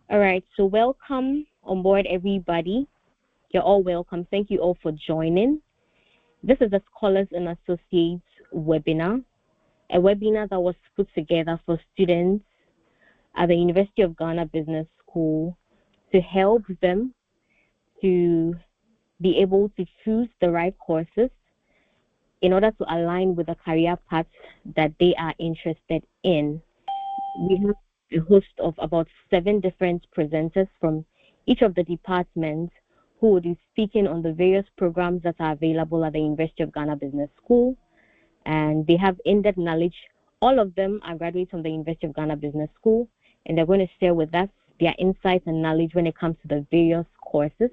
All right, so welcome on board, everybody. You're all welcome. Thank you all for joining. This is the Scholars and Associates webinar, a webinar that was put together for students at the University of Ghana Business School to help them to be able to choose the right courses in order to align with the career path that they are interested in. We have a host of about 7 different presenters from each of the departments who will be speaking on the various programs that are available at the University of Ghana Business School. And they have in-depth knowledge. All of them are graduates from the University of Ghana Business School, and they're going to share with us their insights and knowledge when it comes to the various courses.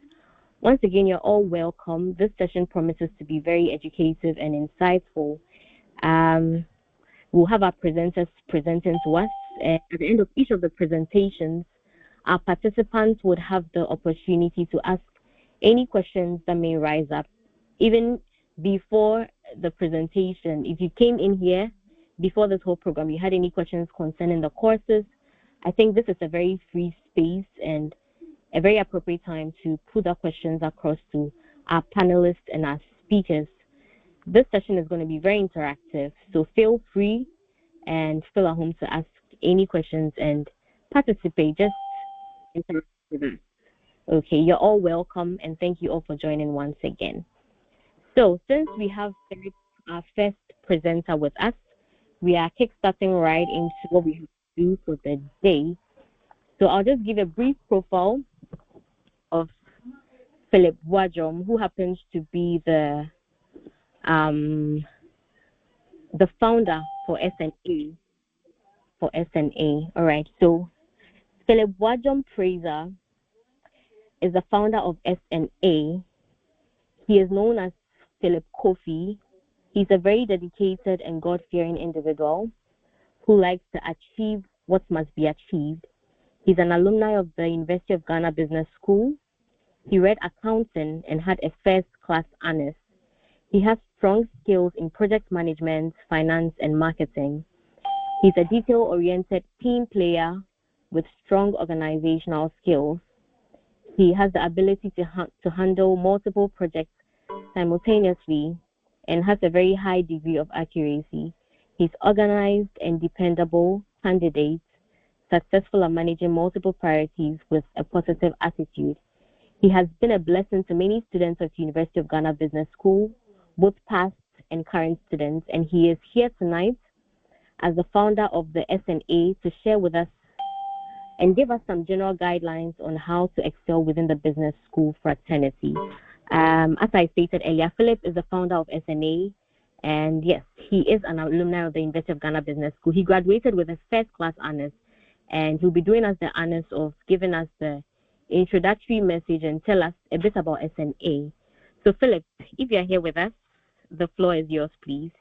Once again, you're all welcome. This session promises to be very educative and insightful. We'll have our presenters presenting to us. And at the end of each of the presentations, our participants would have the opportunity to ask any questions that may rise up. Even before the presentation, if you came in here before this whole program, you had any questions concerning the courses, I think this is a very free space and a very appropriate time to put the questions across to our panelists and our speakers. This session is going to be very interactive, so feel free and feel at home to ask any questions and participate. Just interact with us. Okay, you're all welcome, and thank you all for joining once again. So, since we have our first presenter with us, we are kickstarting right into what we have to do for the day. So, I'll just give a brief profile of Philip Wajom, who happens to be the founder for SNA. All right. So Philip Wajom Fraser is the founder of SNA. He is known as Philip Kofi. He's a very dedicated and God-fearing individual who likes to achieve what must be achieved. He's an alumni of the University of Ghana Business School. He read accounting and had a first-class honors. He has strong skills in project management, finance, and marketing. He's a detail-oriented team player with strong organizational skills. He has the ability to handle multiple projects simultaneously and has a very high degree of accuracy. He's organized and dependable candidate, successful at managing multiple priorities with a positive attitude. He has been a blessing to many students of the University of Ghana Business School, both past and current students, and he is here tonight as the founder of the SNA to share with us and give us some general guidelines on how to excel within the business school fraternity. As I stated earlier, Philip is the founder of SNA, and yes, he is an alumni of the University of Ghana Business School. He graduated with a first-class honors, and he'll be doing us the honors of giving us the introductory message and tell us a bit about SNA. So, Philip, if you're here with us, the floor is yours, please.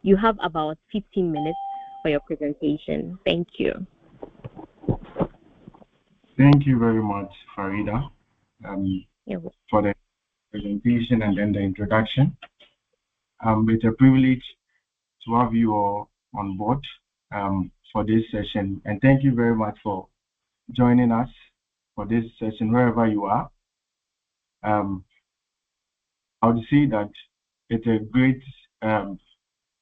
You have about 15 minutes for your presentation. Thank you. Thank you very much, Farida, for the presentation and then the introduction. It's a privilege to have you all on board for this session, and thank you very much for joining us for this session wherever you are. I would say that it's a great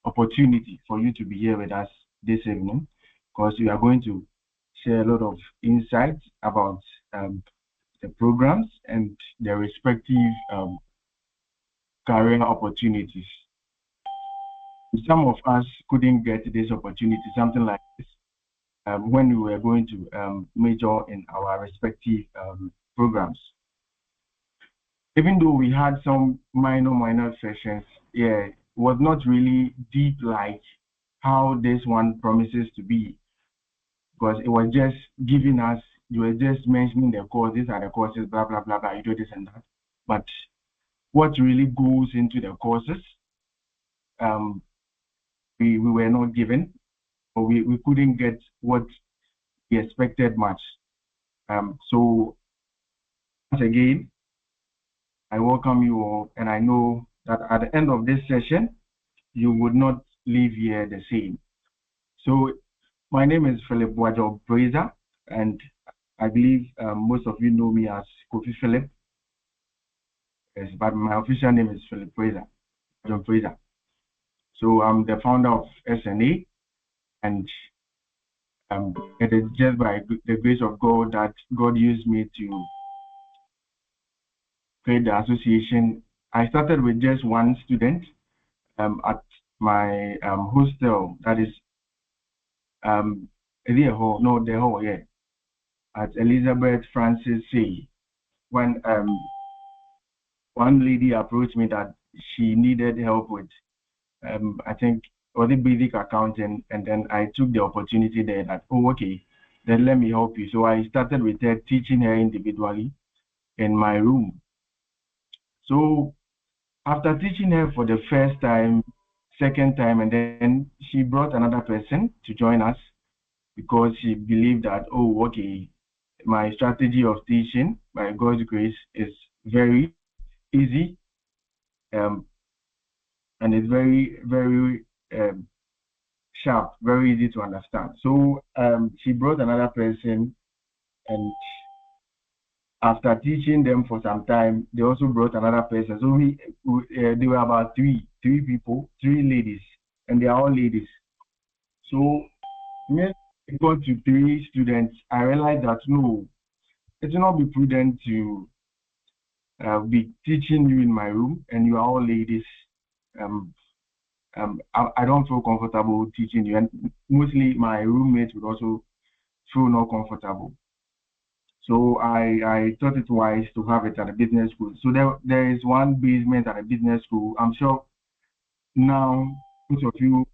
opportunity for you to be here with us this evening, because we are going to share a lot of insights about the programs and their respective career opportunities. Some of us couldn't get this opportunity, something like this, when we were going to major in our respective programs. Even though we had some minor sessions, it was not really deep like how this one promises to be, because it was just giving us, you were just mentioning the course, these are the courses, blah, blah, blah, blah, you do this and that. But what really goes into the courses, we were not given, or we couldn't get what we expected much. So once again, I welcome you all, and I know that at the end of this session, you would not leave here the same. So my name is Philip Wajom Fraser, and I believe most of you know me as Kofi Philip, yes, but my official name is Philip Fraser, John Fraser. So I'm the founder of SNA, and it is just by the grace of God that God used me to create the association. I started with just one student at my hostel, that is the hall, yeah, at Elizabeth Francis Say. When one lady approached me that she needed help with I think was it basic accounting, and then I took the opportunity there that, oh, okay, then let me help you. So I started with her, teaching her individually in my room. So after teaching her for the first time, second time, and then she brought another person to join us because she believed that, oh, okay, my strategy of teaching by God's grace is very easy, um, and it's very, very sharp, very easy to understand. So she brought another person, and after teaching them for some time, they also brought another person. So there were about three people, three ladies, and they are all ladies. So when it got to three students, I realized that no, it will not be prudent to be teaching you in my room, and you are all ladies. Um, I don't feel comfortable teaching you, and mostly my roommates would also feel not comfortable. So I thought it wise to have it at a business school. So there is one basement at a business school. I'm sure now most of you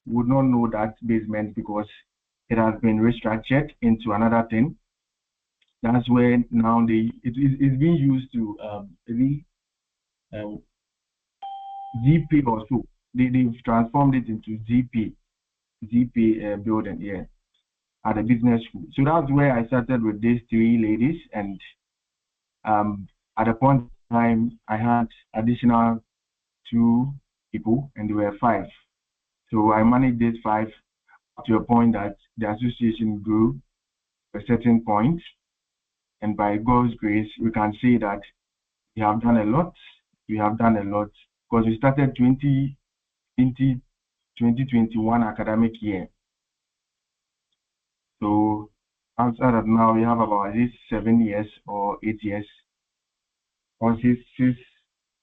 would not know that basement because it has been restructured into another thing. That's where now it's being used to ZP or so. They've transformed it into ZP building, yeah, at a business school. So that's where I started with these three ladies, and at a point in time, I had additional two people, and there were five. So I managed these five to a point that the association grew to a certain point, and by God's grace, we can say that we have done a lot. We have done a lot because we started 2021 academic year. So outside that now we have about at least 7 years or 8 years or six.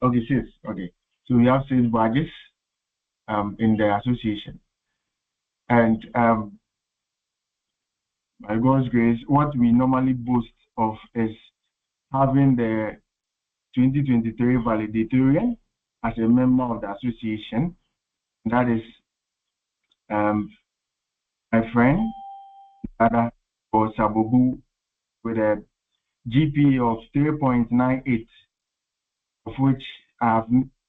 Okay. So we have 6 badges in the association, and by God's grace, what we normally boast of is having the 2023 valedictorian as a member of the association. That is my friend Dada or Sabobu with a GPA of 3.98, of which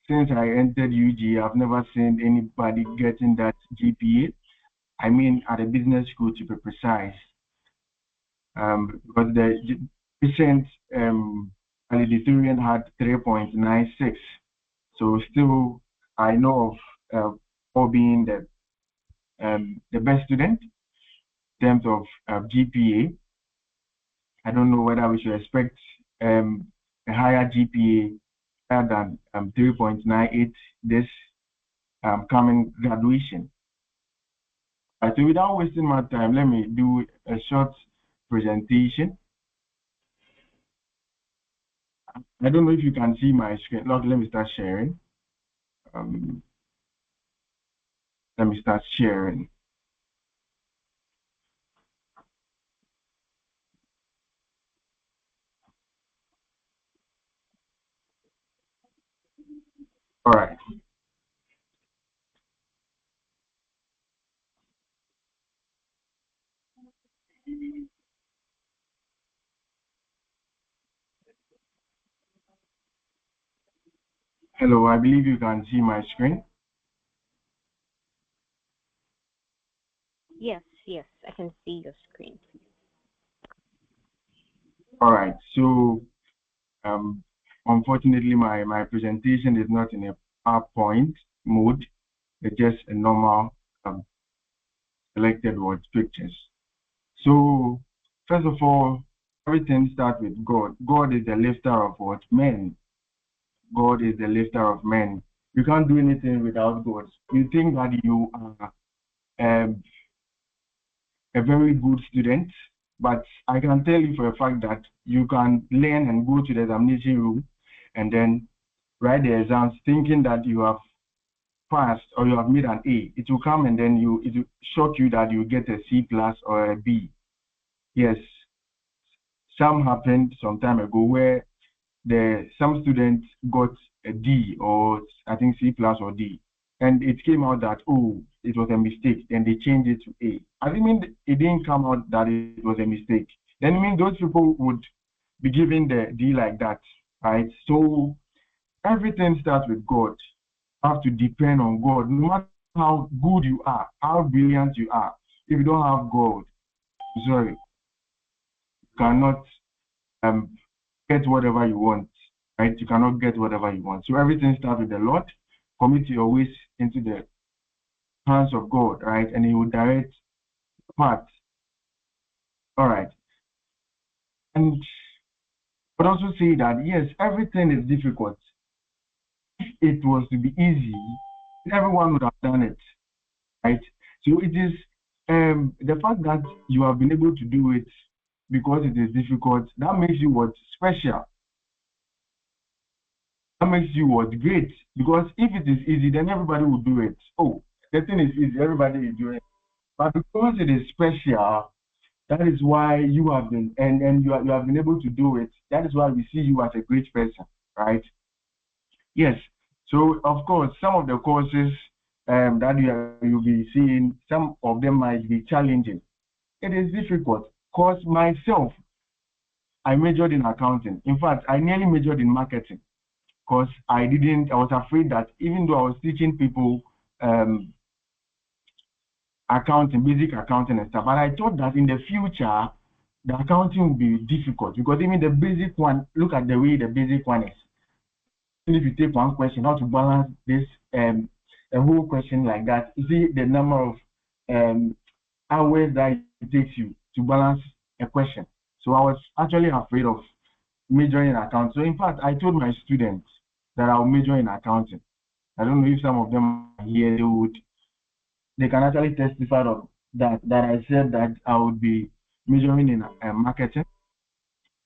since I entered UG, I've never seen anybody getting that GPA. I mean, at a business school to be precise, because the recent valedictorian had 3.96. So still, I know of for being the best student in terms of GPA. I don't know whether we should expect a higher GPA higher than 3.98 this coming graduation. So without wasting my time, let me do a short presentation. I don't know if you can see my screen. Look, let me start sharing. Let me start sharing. All right. Hello, I believe you can see my screen. Yes, I can see your screen. All right. So, unfortunately, my presentation is not in a PowerPoint mode. It's just a normal selected words pictures. So, first of all, everything starts with God. God is the lifter of what? Men. God is the lifter of men. You can't do anything without God. You think that you are um, a very good student, but I can tell you for a fact that you can learn and go to the examination room and then write the exams thinking that you have passed or you have made an A. It will come and then it will shock you that you get a C plus or a B. Yes, some happened some time ago where some students got a D or I think C plus or D, and it came out that it was a mistake, and they changed it to A. I mean it didn't come out that it was a mistake. Then I mean those people would be given the D like that, right? So everything starts with God. You have to depend on God, no matter how good you are, how brilliant you are. If you don't have God, sorry, you cannot get whatever you want, right? You cannot get whatever you want. So everything starts with the Lord. Commit your ways into the hands of God, right? And He will direct the path. All right. And but also say that yes, everything is difficult. If it was to be easy, everyone would have done it, right? So it is the fact that you have been able to do it because it is difficult, that makes you what? Special. That makes you what? Great. Because if it is easy, then everybody will do it. Oh, the thing is easy, everybody is doing it. But because it is special, that is why you have been and you have been able to do it. That is why we see you as a great person, right? Yes. So of course, some of the courses that you'll be seeing, some of them might be challenging. It is difficult. Because myself, I majored in accounting. In fact, I nearly majored in marketing because I was afraid that even though I was teaching people accounting, basic accounting and stuff, but I thought that in the future, the accounting would be difficult because even the basic one, look at the way the basic one is. If you take one question, how to balance this, a whole question like that, you see the number of hours that it takes you to balance a question. So I was actually afraid of majoring in accounting. So in fact, I told my students that I'll major in accounting. I don't know if some of them are here, they can actually testify of that I said that I would be majoring in marketing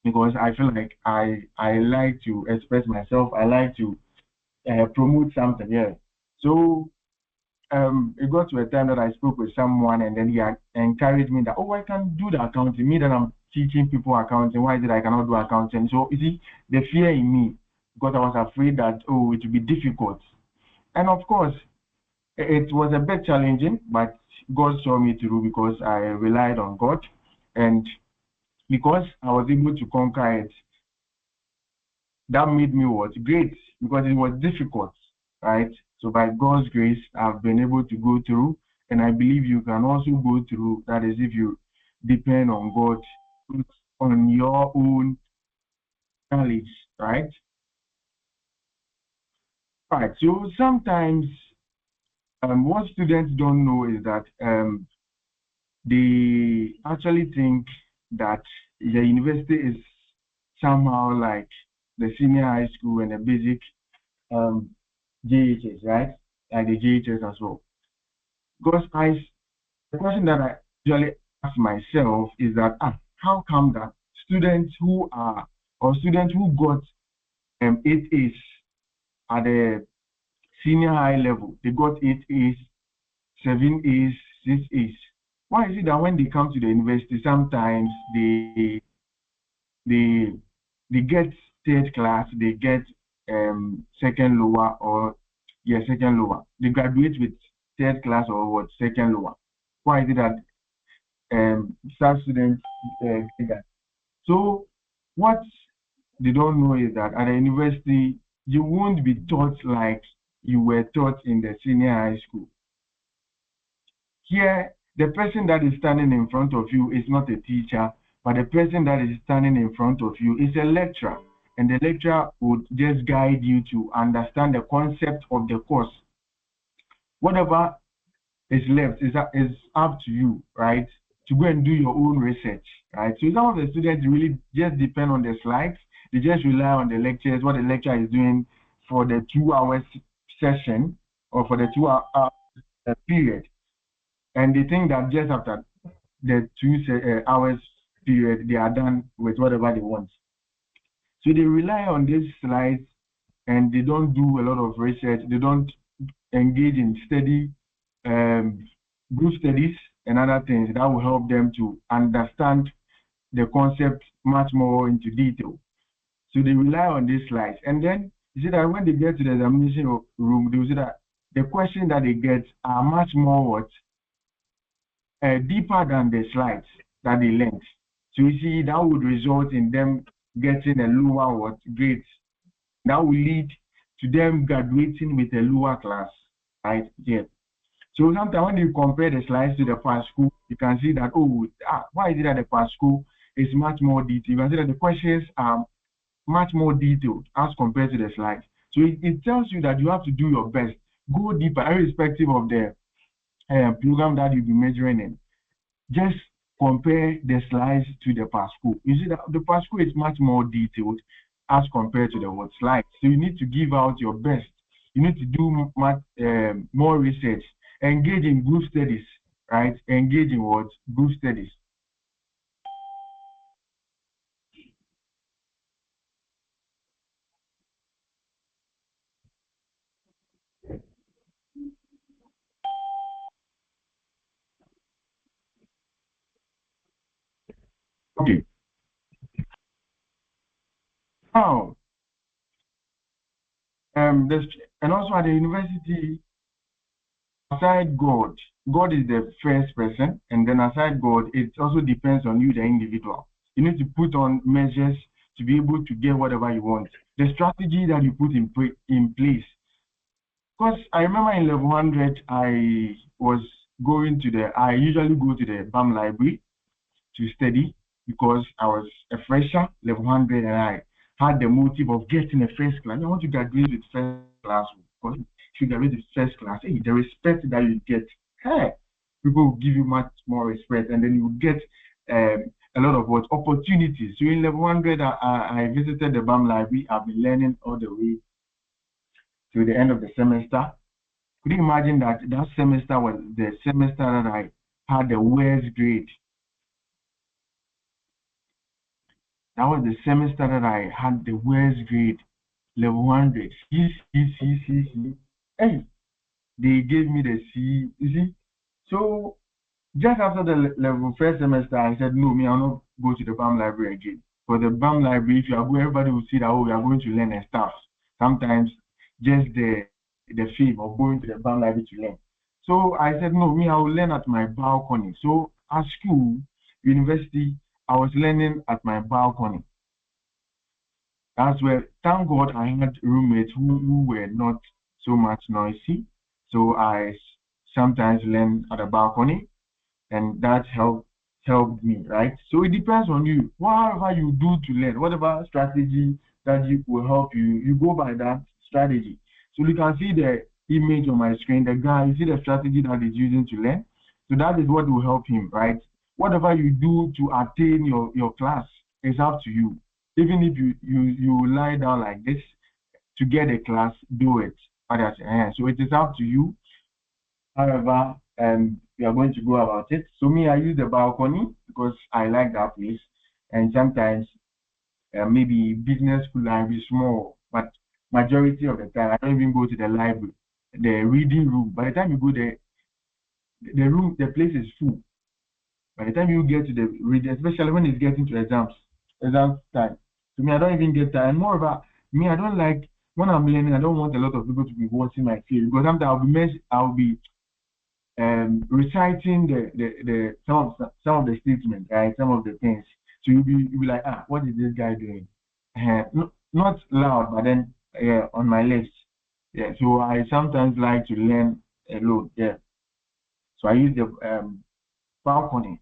because I feel like I like to express myself. I like to promote something. Yeah. So it got to a time that I spoke with someone and then he encouraged me that, I can do the accounting. Me that I'm teaching people accounting. Why is it I cannot do accounting? So you see, the fear in me, because I was afraid that, it would be difficult. And of course, it was a bit challenging, but God saw me through because I relied on God. And because I was able to conquer it, that made me what? Great, because it was difficult, right? So by God's grace, I've been able to go through, and I believe you can also go through. That is, if you depend on God, on your own knowledge, right? Right. So sometimes, what students don't know is that they actually think that the university is somehow like the senior high school and the basic JHS, right? Like the JHS as well. Because the question that I usually ask myself is that how come that students who got 8 A's at the senior high level, they got 8 A's, 7 A's, 6 A's. Why is it that when they come to the university, sometimes they get third class, they get second lower or second lower. They graduate with third class or what second lower. Why is it that some students get that? So what they don't know is that at the university you won't be taught like you were taught in the senior high school. Here, the person that is standing in front of you is not a teacher, but the person that is standing in front of you is a lecturer. And the lecturer would just guide you to understand the concept of the course. Whatever is left is up to you, right? To go and do your own research, right? So some of the students really just depend on the slides. They just rely on the lectures, what the lecturer is doing for the 2 hours session or for the 2 hour period. And they think that just after the 2 hours period, they are done with whatever they want. So they rely on these slides and they don't do a lot of research. They don't engage in group studies and other things that will help them to understand the concept much more into detail. So they rely on these slides. And then you see that when they get to the examination room, they will see that the questions that they get are much more deeper than the slides that they learned. So you see, that would result in them getting a lower grades. That will lead to them graduating with a lower class, right? Yeah. So sometimes when you compare the slides to the past school, you can see that, why is it that the past school is much more detailed? You can see that the questions are much more detailed as compared to the slides. So it tells you that you have to do your best, go deeper, irrespective of the program that you'll be majoring in. Just compare the slides to the past school. You see that the past school is much more detailed as compared to the slides. So you need to give out your best. You need to do more research. Engage in group studies, right? Engage in what? Group studies. Okay. Now, and also at the university, aside God, God is the first person, and then aside God, it also depends on you, the individual. You need to put on measures to be able to get whatever you want. The strategy that you put in place. Because I remember in level 100, I usually go to the BAM library to study because I was a fresher, level 100, and I had the motive of getting a first class. I want to graduate with first class because if you graduate with first class, hey, the respect that you get, hey, people will give you much more respect, and then you will get a lot of opportunities. So in level 100, I visited the BAM library. I've been learning all the way to the end of the semester. Could you imagine that semester was the semester that I had the worst grade? That was the semester that I had the worst grade, level 100. C. Hey, they gave me the C. You see? So just after the level first semester, I said, no, I'll not go to the BAM library again. For the BAM library, if you are going, everybody will see that, we are going to learn and stuff. Sometimes just the fame of going to the BAM library to learn. So I said, no, I will learn at my balcony. So at school, university, I was learning at my balcony. That's where, thank God, I had roommates who were not so much noisy. So I sometimes learned at the balcony, and that helped me, right? So it depends on you. Whatever you do to learn, whatever strategy that will help you, you go by that strategy. So you can see the image on my screen. The guy, you see the strategy that he's using to learn. So that is what will help him, right? Whatever you do to attain your class is up to you. Even if you lie down like this to get a class, do it. So it is up to you. However, we are going to go about it. So I use the balcony because I like that place. And sometimes maybe business school library small, but majority of the time I don't even go to the library, the reading room. By the time you go there, the place is full. By the time you get to the reading, especially when it's getting to exam time. To I don't even get time. Moreover, I don't like when I'm learning. I don't want a lot of people to be watching my face because sometimes I'll be reciting some of the statements, right? Some of the things. So you'll be like, what is this guy doing? Not loud, but then on my list. Yeah. So I sometimes like to learn alone. Yeah. So I use the balcony.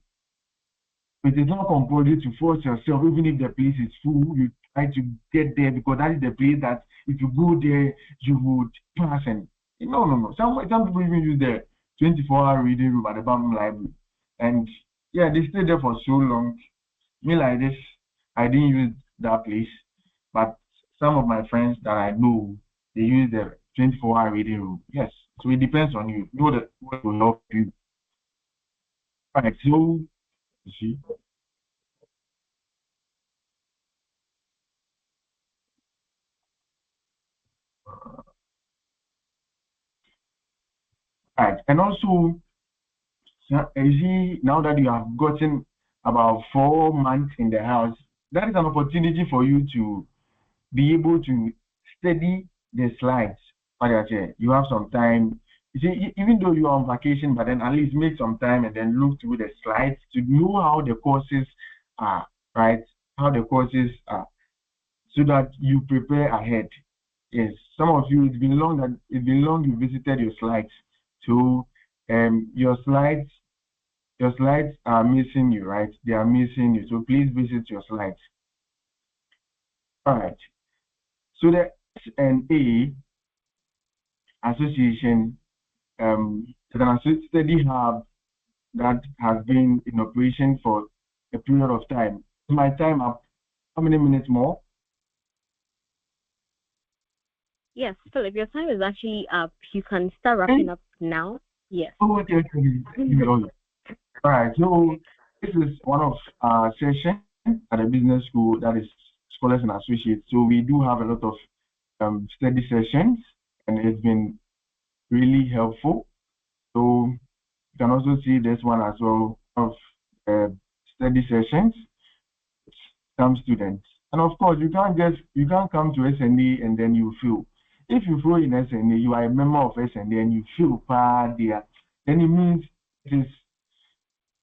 It is not compulsory to force yourself, even if the place is full. You try to get there because that is the place that if you go there, you would pass. And no. Some people even use the 24-hour reading room at the BAM library, and yeah, they stay there for so long. me like this, I didn't use that place, but some of my friends that I know, they use the 24-hour reading room. Yes, so it depends on you. Know that what will help you. Right. So you see, right, and also you see now that you have gotten about 4 months in the house, that is an opportunity for you to be able to study the slides. Like I said, you have some time. You see, even though you are on vacation, but then at least make some time and then look through the slides to know how the courses are, right? How the courses are, so that you prepare ahead. Yes, some of you, it's been long you visited your slides. So your slides are missing you, right? They are missing you. So please visit your slides. All right. So the S&A Association is an study hub that has been in operation for a period of time. My time up. How many minutes more? Yes, Philip, your time is actually up. You can start wrapping up now. Yes. Oh, okay. All right. So this is one of our sessions at a business school that is Scholars and Associates. So we do have a lot of study sessions, and it's been really helpful. So you can also see this one as well of study sessions, some students. And of course, you can't come to SNA and then you fail. If you fail in SNA, you are a member of SNA and you fail there, then it means it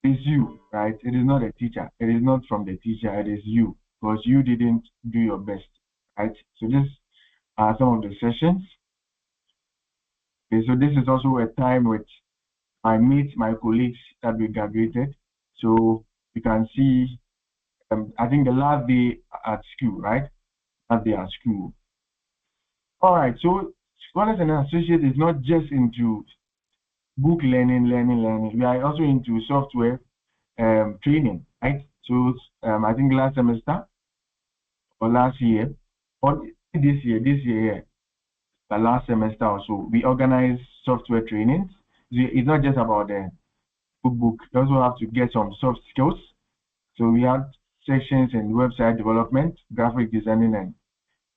is you, right? It is not a teacher. It is not from the teacher. It is you because you didn't do your best, right? So this are some of the sessions. Okay, so this is also a time which I meet my colleagues that we graduated. So you can see, I think the last day at school, right? Last day at school. All right, so Scholars and Associates is not just into book learning. We are also into software training, right? So I think last semester or last year, or this year, the last semester or so, we organize software trainings. It's not just about the book. You also have to get some soft skills. So we had sections in website development, graphic designing, and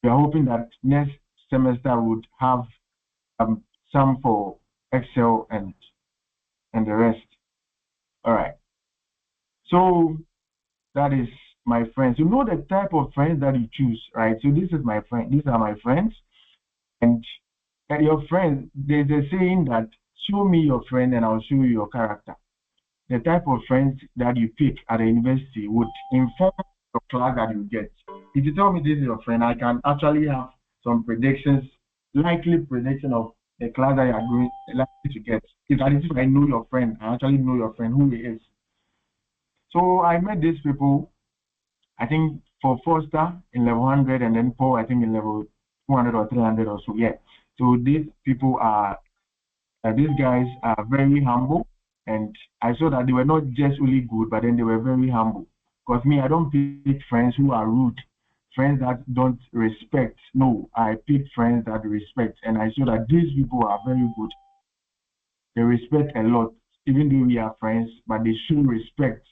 we are hoping that next semester would have um, some for Excel and the rest. All right. So that is my friends. You know the type of friends that you choose, right? So this is my friend. These are my friends, and your friends. There's a saying that show me your friend and I'll show you your character. The type of friends that you pick at the university would inform the class that you get. If you tell me this is your friend, I can actually have some predictions, likely prediction of the class that you are going likely to get. If I know your friend, I actually know your friend who he is. So I met these people. I think for Foster in level 100, and then Paul I think in level 200 or 300 or so. Yeah. So these people are these guys are very humble, and I saw that they were not just really good, but then they were very humble. Because me, I don't pick friends who are rude, friends that don't respect. No, I pick friends that respect, and I saw that these people are very good. They respect a lot, even though we are friends, but they show respect.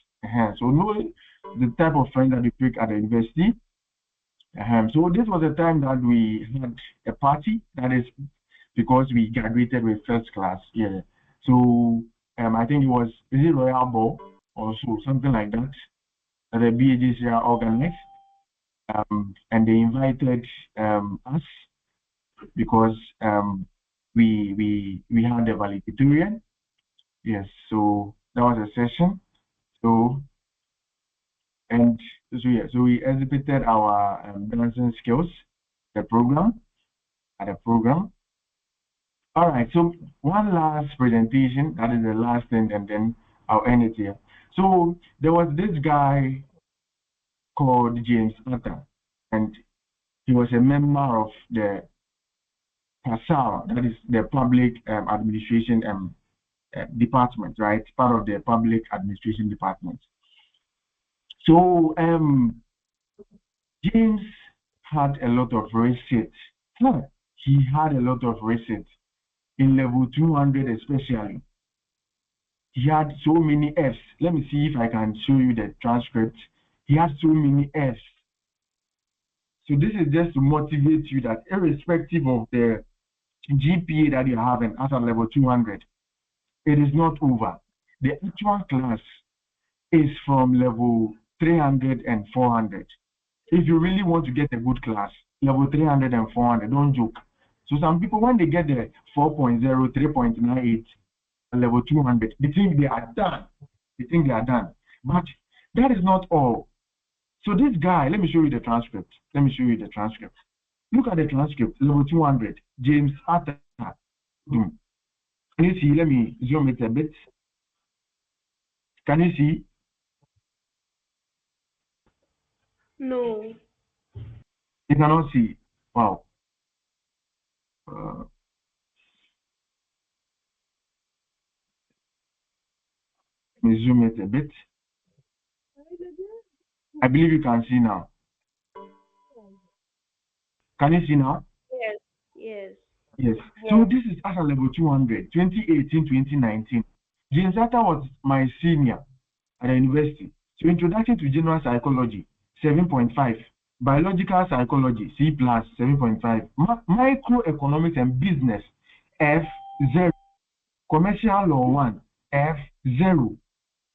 So know the type of friend that you pick at the university. So this was a time that we had a party. That is because we graduated with first class. Yeah. So I think is it Royal Ball or so something like that that the BAGC organized. And they invited us because we had the valedictorian. Yes. So that was a session. So so we exhibited our dancing skills, the program at the program. All right, so one last presentation, that is the last thing, and then I'll end it here. So there was this guy called James Arthur, and he was a member of the PASAL, that is the Public Administration Department, right? Part of the Public Administration Department. So James had a lot of receipts. He had a lot of receipts in level 200 especially. He had so many Fs. Let me see if I can show you the transcript. He had so many Fs. So this is just to motivate you that irrespective of the GPA that you're having at a level 200, it is not over. The actual class is from level 300 and 400. If you really want to get a good class, level 300 and 400, don't joke. So some people, when they get the 4.0, 3.98, level 200, they think they are done. But that is not all. So this guy, let me show you the transcript. Look at the transcript, level 200, James Arthur. Can you see? Let me zoom it a bit. Can you see? No. You cannot see. Wow. Let me zoom it a bit. I believe you can see now. Can you see now? Yes. So this is at a level 200, 2018, 2019. James Arthur was my senior at the university. So introduction to general psychology, 7.5. Biological psychology, C+, 7.5. Microeconomics and business, F0. Commercial law 1, F0.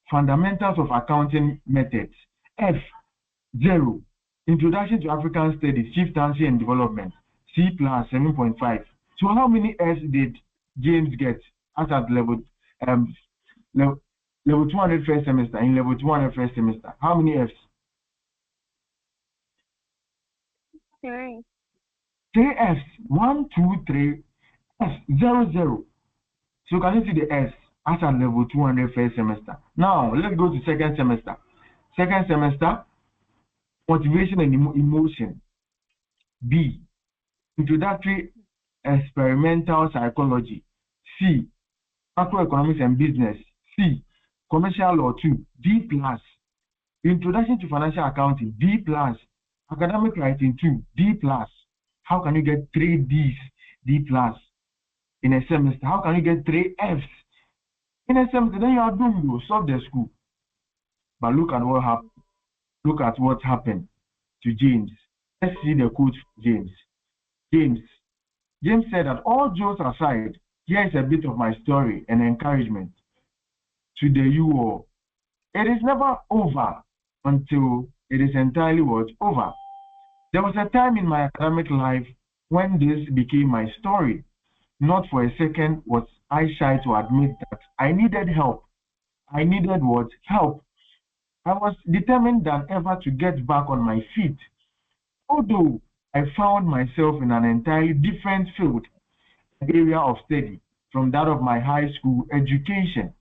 Fundamentals of accounting methods, F0. Introduction to African Studies, Chieftaincy and Development, C+, 7.5. So how many S did James get at level 200 first semester, in level 200 first semester? How many Fs? 3. 3 Fs. 1, 2, 3, S, 0, 0. So can you see the S at level 200 first semester? Now, let's go to second semester. Second semester, motivation and emotion, B. Introductory experimental psychology, C. Macroeconomics and business, C. Commercial law 2, D+. Introduction to financial accounting, D+. Academic writing 2, D+. How can you get 3 Ds, D+, in a semester? How can you get 3 Fs in a semester? Then you are doomed to stop the school. But look at what happened. Look at what happened to James. Let's see the quote from James. James said that all jokes aside, here is a bit of my story and encouragement to the you all. It is never over until it is entirely over. There was a time in my academic life when this became my story. Not for a second was I shy to admit that I needed help. I needed what? Help. I was determined than ever to get back on my feet. Although I found myself in an entirely different field, area of study from that of my high school education,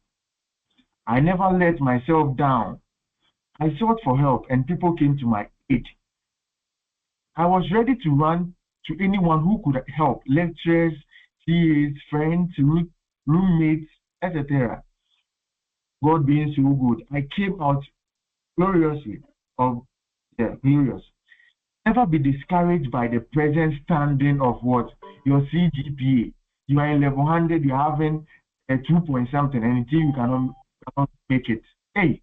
I never let myself down. I sought for help and people came to my aid. I was ready to run to anyone who could help, lecturers, TAs, friends, roommates, etc. God being so good, I came out glorious. Never be discouraged by the present standing of what? Your CGPA. You are in level 100, you're having a 2 point something, and until you cannot make it. Hey,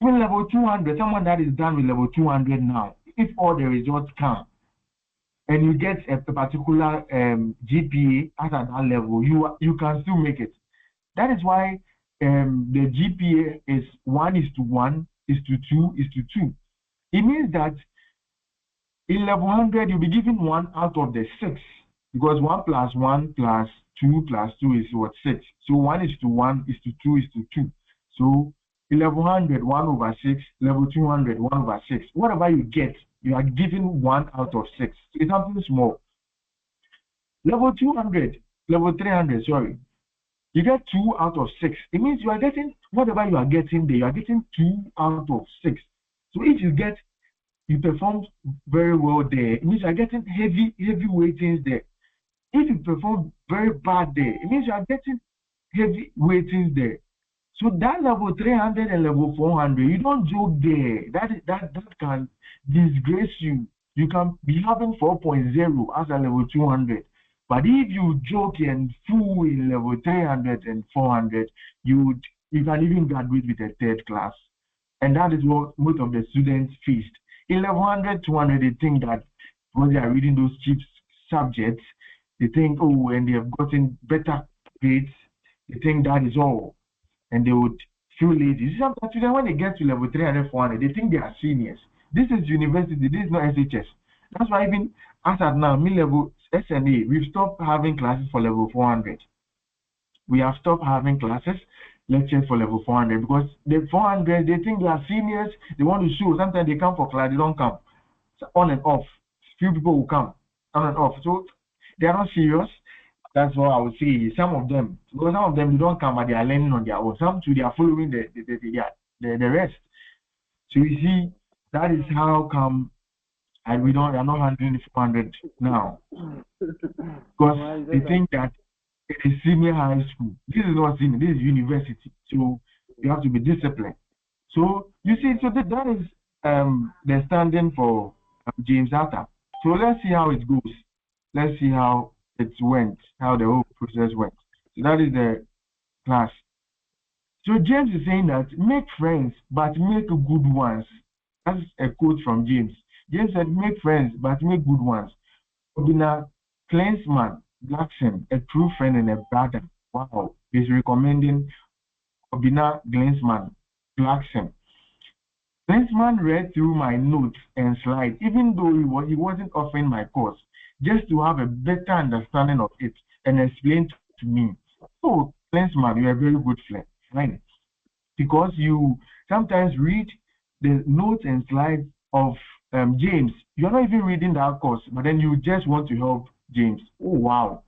even level 200, someone that is done with level 200 now, if all the results come, and you get a particular GPA at that level, you can still make it. That is why the GPA is 1:1, 2:2. It means that in level 100, you'll be given 1 out of the 6, because 1 plus 1 plus 2 plus 2 is what? 6. So 1:1, 2:2. So in level 100, 1/6, level 200, 1/6. Whatever you get, you are given 1 out of 6. So it's something small. Level 200, level 300, sorry. You get 2 out of 6. It means you are getting, whatever you are getting there, you are getting 2 out of 6. So if you perform very well there, it means you are getting heavy weightings there. If you perform very bad there, it means you are getting heavy weightings there. So that level 300 and level 400, you don't joke there. That can disgrace you. You can be having 4.0 as a level 200. But if you joke and fool in level 300 and 400, you can even graduate with a third class. And that is what most of the students faced. In level 100, 200, they think that when they are reading those cheap subjects, they think, oh, and they have gotten better grades, they think that is all. And they would feel lazy. Sometimes when they get to level 300, 400, they think they are seniors. This is university, this is not SHS. That's why even as at now, mid-level SNA, we've stopped having classes for level 400. We have stopped having classes, lectures for level 400 because the 400, they think they are seniors, they want to show. Sometimes they come for class, they don't come. So on and off. Few people will come on and off. So they are not serious. That's what I would say. Some of them, because some of them they don't come, but they are learning on their own. Some too, they are following the rest. So you see, that is how come, and we are not handling 400 now, because they think that it is senior high school. This is not senior. This is university. So you have to be disciplined. So you see, so that is the standing for James Arthur. So let's see how it goes. Let's see how it went, how the whole process went. So that is the class. So James is saying that make friends, but make good ones. That's a quote from James. James said, make friends, but make good ones. Obina Klinsman, Blackson, a true friend and a brother. Wow. He's recommending Obina Klinsman, Blackson. Klinsman read through my notes and slides, even though he wasn't offering my course, just to have a better understanding of it and explain to me. Oh, Klinsman, you're a very good friend. Because you sometimes read the notes and slides of James. You're not even reading that course, but then you just want to help James. Oh, wow.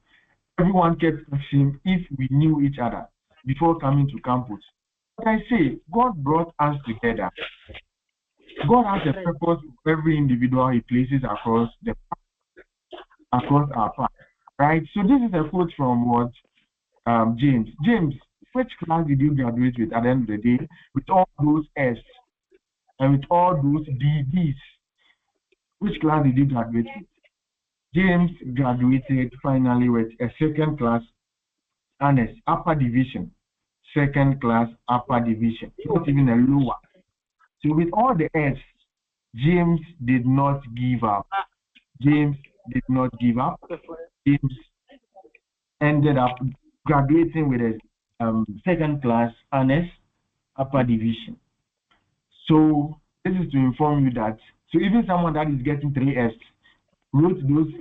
Everyone kept asking if we knew each other before coming to campus. But I say, God brought us together. God has a purpose for every individual he places across our path, right? So this is a quote from what James. James, which class did you graduate with at the end of the day? With all those S and with all those D's, which class did you graduate with? James graduated finally with a second class honors, upper division, second class upper division, not even a lower. So with all the S, James did not give up. James did not give up. James ended up graduating with a second class honors, upper division. So this is to inform you that, so even someone that is getting 3S wrote those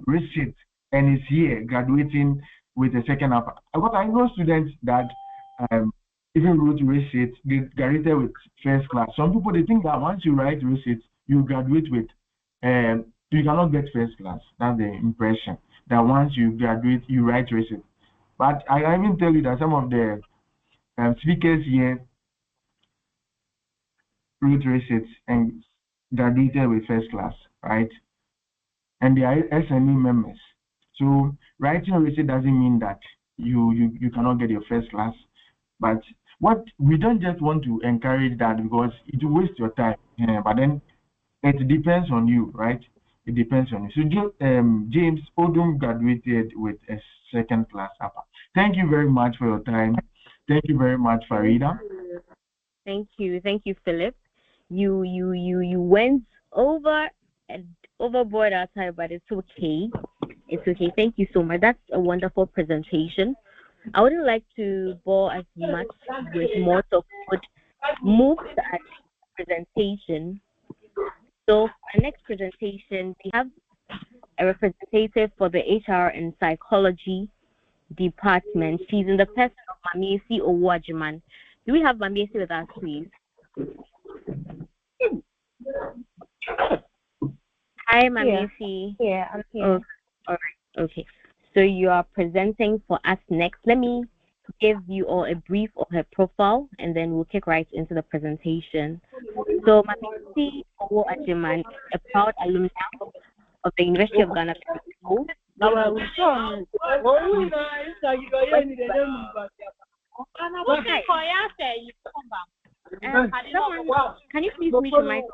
receipts and is here graduating with a second upper. But I know students that even wrote receipts, they graduated with first class. Some people, they think that once you write receipts, you graduate with, you cannot get first class. That's the impression, that once you graduate, you write receipts. But I even tell you that some of the speakers here wrote receipts and graduated with first class, right? And they are SME members. So writing a receipt doesn't mean that you cannot get your first class. But what we don't just want to encourage that, because it will waste your time. But then it depends on you, right? It depends on you. So James Odum graduated with a second class upper. Thank you very much for your time. Thank you very much, Farida. Thank you, Philip. You went over and overboard our time, but it's okay. It's okay. Thank you so much. That's a wonderful presentation. I wouldn't like to bore as much with more, so would move to our presentation. So our next presentation, we have a representative for the HR and Psychology Department. She's in the person of Mamiesi Owajiman. Do we have Mamiesi with us, please? Hi, Mamiesi. Yeah, I'm here. All right. Okay. So you are presenting for us next. Let me give you all a brief of her profile, and then we'll kick right into the presentation. So Mamiesi Owajiman is a proud alumna of the University of Ghana. Someone, can you please mute your mic?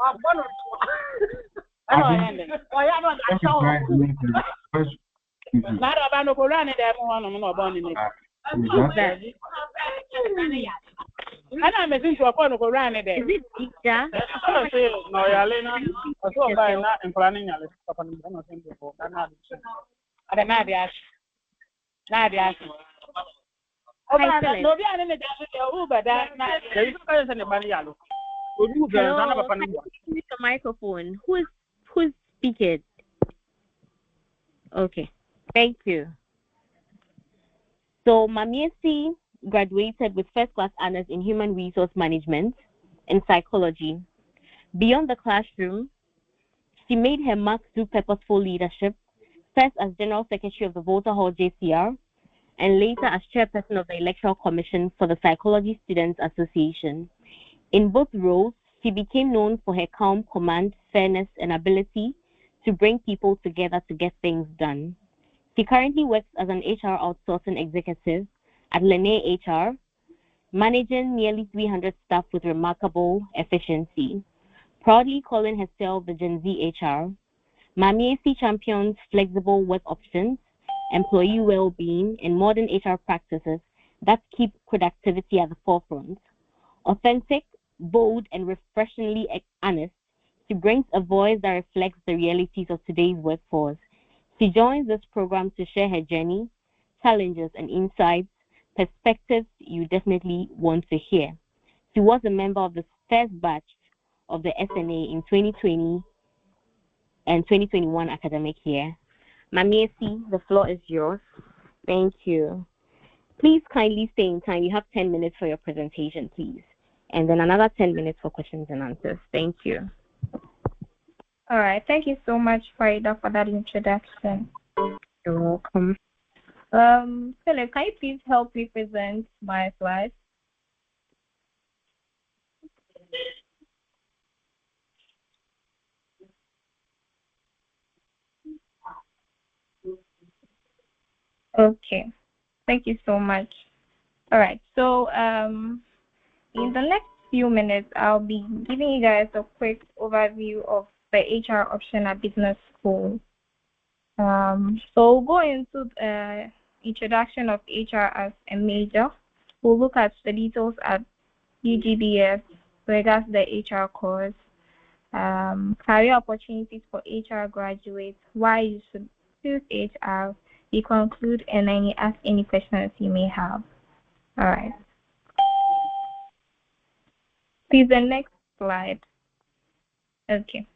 Is it teacher? Hello, can you mute your microphone? Who's speaking? Okay, thank you. So Mamiesi graduated with first class honors in human resource management and psychology. Beyond the classroom, she made her mark through purposeful leadership, first as General Secretary of the Volta Hall JCR, and later as Chairperson of the Electoral Commission for the Psychology Students Association. In both roles, she became known for her calm command, fairness, and ability to bring people together to get things done. She currently works as an HR outsourcing executive at Lene HR, managing nearly 300 staff with remarkable efficiency. Proudly calling herself the Gen Z HR, Mamiesi champions flexible work options, employee well-being, and modern HR practices that keep productivity at the forefront. Authentic, bold, and refreshingly honest, she brings a voice that reflects the realities of today's workforce. She joins this program to share her journey, challenges, and insights, perspectives you definitely want to hear. She was a member of the first batch of the SNA in 2020 and 2021 academic year. Mamiesi, the floor is yours. Thank you. Please kindly stay in time. You have 10 minutes for your presentation, please. And then another 10 minutes for questions and answers. Thank you. All right. Thank you so much, Farida, for that introduction. You're welcome. Philip, can you please help me present my slides? Okay. Thank you so much. All right. So in the next few minutes, I'll be giving you guys a quick overview of the HR option at business school. So we'll go into the introduction of HR as a major. We'll look at the details at UGBS, regards the HR course, career opportunities for HR graduates, why you should choose HR. You conclude and then you ask any questions you may have. All right. Please, the next slide. Okay.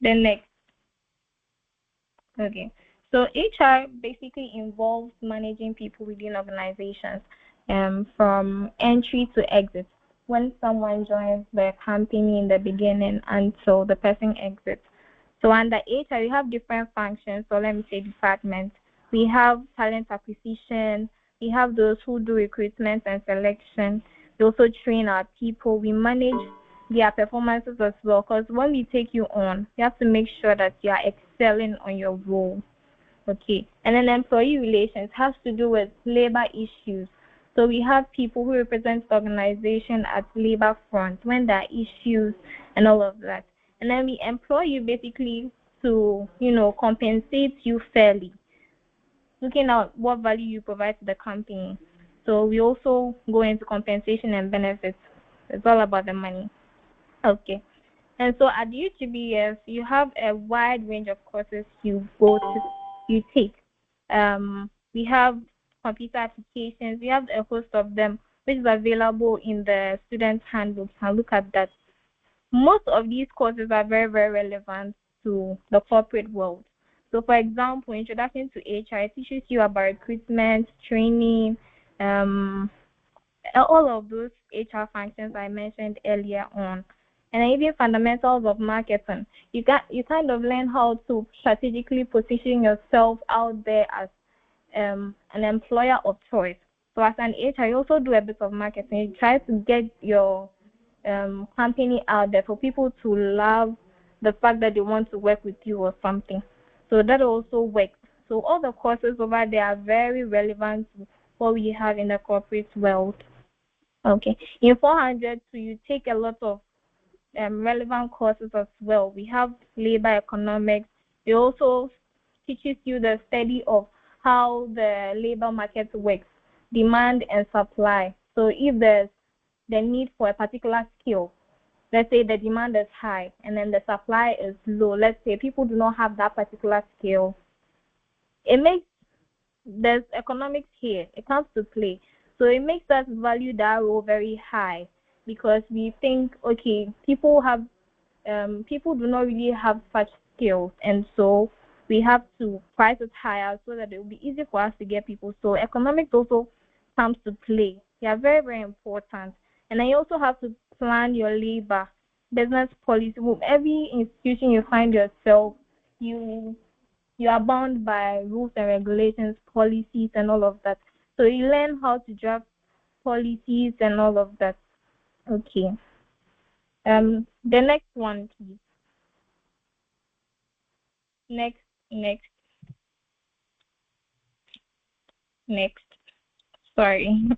The next. Okay. So HR basically involves managing people within organizations from entry to exit. When someone joins the company in the beginning until the person exits. So under HR, we have different functions. So let me say departments. We have talent acquisition. We have those who do recruitment and selection. We also train our people. We manage their performances as well. Because when we take you on, you have to make sure that you are excelling on your role. Okay. And then employee relations has to do with labor issues. So we have people who represent the organization at labor front when there are issues and all of that. And then we employ you basically to, compensate you fairly, looking at what value you provide to the company. So we also go into compensation and benefits. It's all about the money. Okay. And so at UGBS, you have a wide range of courses you take. We have computer applications. We have a host of them, which is available in the student handbook. And look at that. Most of these courses are very, very relevant to the corporate world. So, for example, Introduction to HR teaches you about recruitment, training, all of those HR functions I mentioned earlier on. And even fundamentals of marketing. You kind of learn how to strategically position yourself out there as an employer of choice. So as an HR, you also do a bit of marketing. You try to get your company out there for people to love the fact that they want to work with you or something. So that also works. So all the courses over there are very relevant to what we have in the corporate world. Okay. In 400, so you take a lot of relevant courses as well. We have labor economics. It also teaches you the study of how the labor market works, demand and supply. So if there's the need for a particular skill, let's say the demand is high and then the supply is low, let's say people do not have that particular skill, it makes there's economics here. It comes to play. So it makes us value that role very high because we think, okay, people do not really have such skills, and so we have to price it higher so that it will be easy for us to get people. So economics also comes to play. They are very, very important. And then you also have to plan your labor, business policy. With every institution you find yourself, you are bound by rules and regulations, policies, and all of that. So you learn how to draft policies and all of that. Okay. The next one, please. Next. Sorry.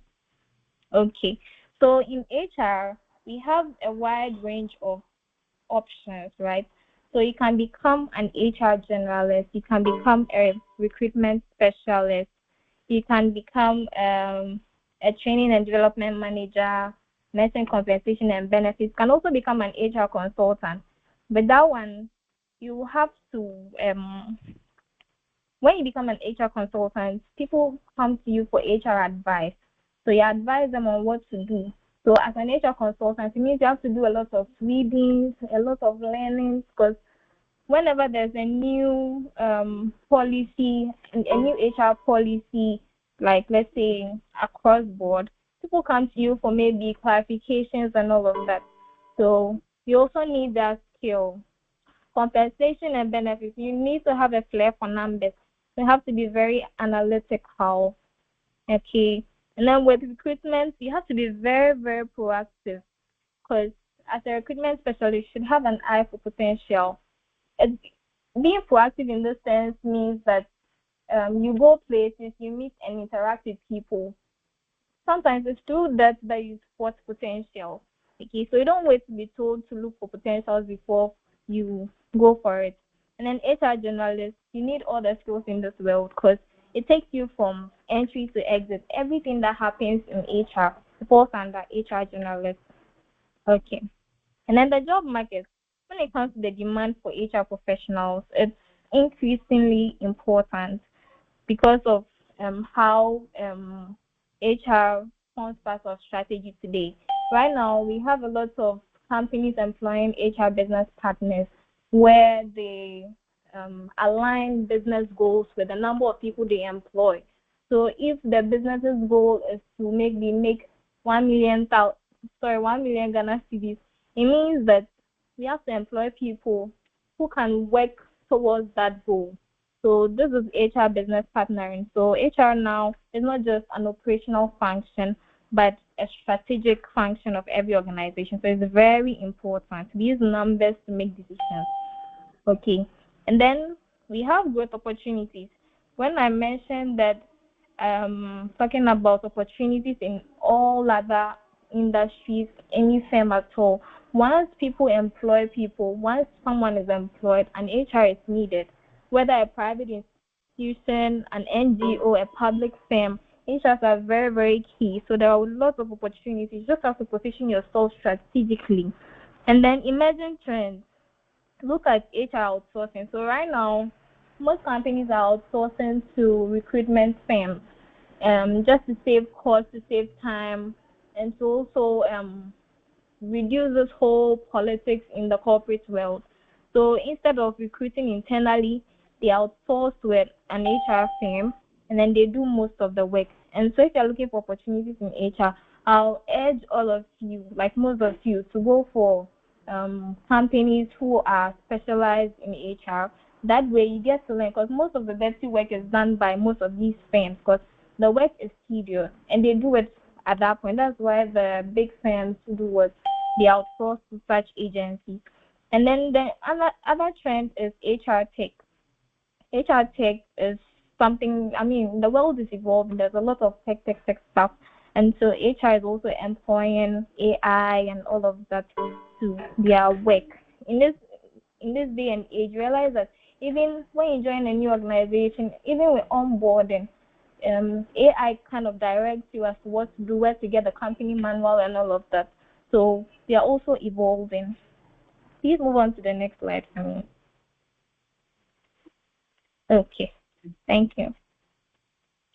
Okay. So in HR, we have a wide range of options, right? So you can become an HR generalist, you can become a recruitment specialist, you can become a training and development manager, nursing compensation and benefits, you can also become an HR consultant. But that one, you have to, when you become an HR consultant, people come to you for HR advice. So you advise them on what to do. So as an HR consultant, it means you have to do a lot of readings, a lot of learning, because whenever there's a new policy, a new HR policy, like let's say across board, people come to you for maybe clarifications and all of that. So you also need that skill. Compensation and benefits, you need to have a flair for numbers. You have to be very analytical. Okay. And then with recruitment, you have to be very, very proactive because as a recruitment specialist, you should have an eye for potential. Being proactive in this sense means that you go places, you meet and interact with people. Sometimes it's through that you spot potential. Okay, so you don't wait to be told to look for potentials before you go for it. And then HR generalist, you need all the skills in this world because it takes you from entry to exit. Everything that happens in HR falls under HR generalist. Okay. And then the job market, when it comes to the demand for HR professionals, it's increasingly important because of how HR forms part of strategy today. Right now, we have a lot of companies employing HR business partners where they align business goals with the number of people they employ. So if the business's goal is to make 1 million Ghana cedis, it means that we have to employ people who can work towards that goal. So this is HR business partnering. So HR now is not just an operational function, but a strategic function of every organization. So it's very important. We use numbers to make decisions. Okay. And then we have growth opportunities. When I mentioned that talking about opportunities in all other industries, any firm at all, once people employ people, once someone is employed, an HR is needed, whether a private institution, an NGO, a public firm, HRs are very, very key. So there are lots of opportunities. You just have to position yourself strategically. And then emerging trends. Look at HR outsourcing. So right now, most companies are outsourcing to recruitment firms just to save costs, to save time, and to also reduce this whole politics in the corporate world. So instead of recruiting internally, they outsource with an HR firm, and then they do most of the work. And so if you're looking for opportunities in HR, I'll urge all of you, like most of you, to go for companies who are specialized in HR. That way you get to learn, because most of the dirty work is done by most of these firms, because the work is tedious and they do it at that point. That's why the big firms do what they outsource to such agencies. And then the other trend is HR tech. HR tech is something. I mean, the world is evolving. There's a lot of tech stuff, and so HR is also employing AI and all of that to their work. In this day and age, realize that even when you join a new organization, even with onboarding, AI kind of directs you as to what to do, where to get the company manual and all of that. So they are also evolving. Please move on to the next slide for me. Okay, thank you.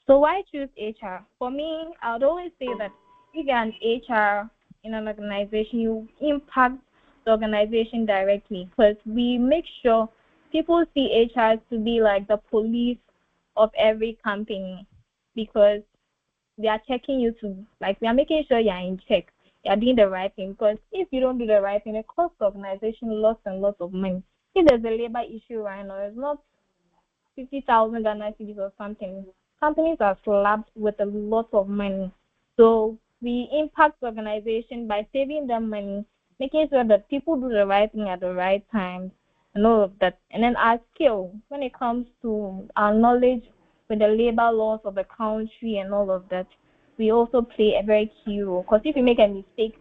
So why choose HR? For me, I would always say that if you're an HR in an organization, you impact the organization directly, because we make sure people see HR to be like the police of every company, because they are checking you to, like, we are making sure you are in check, you are doing the right thing, because if you don't do the right thing, it costs the organization lots and lots of money. If there's a labor issue right now, it's not 50,000 Ghana cedis or something. Companies are slapped with a lot of money. So we impact the organization by saving them money, making sure that people do the right thing at the right time, and all of that. And then our skill, when it comes to our knowledge with the labor laws of the country and all of that, we also play a very key role. Because if you make a mistake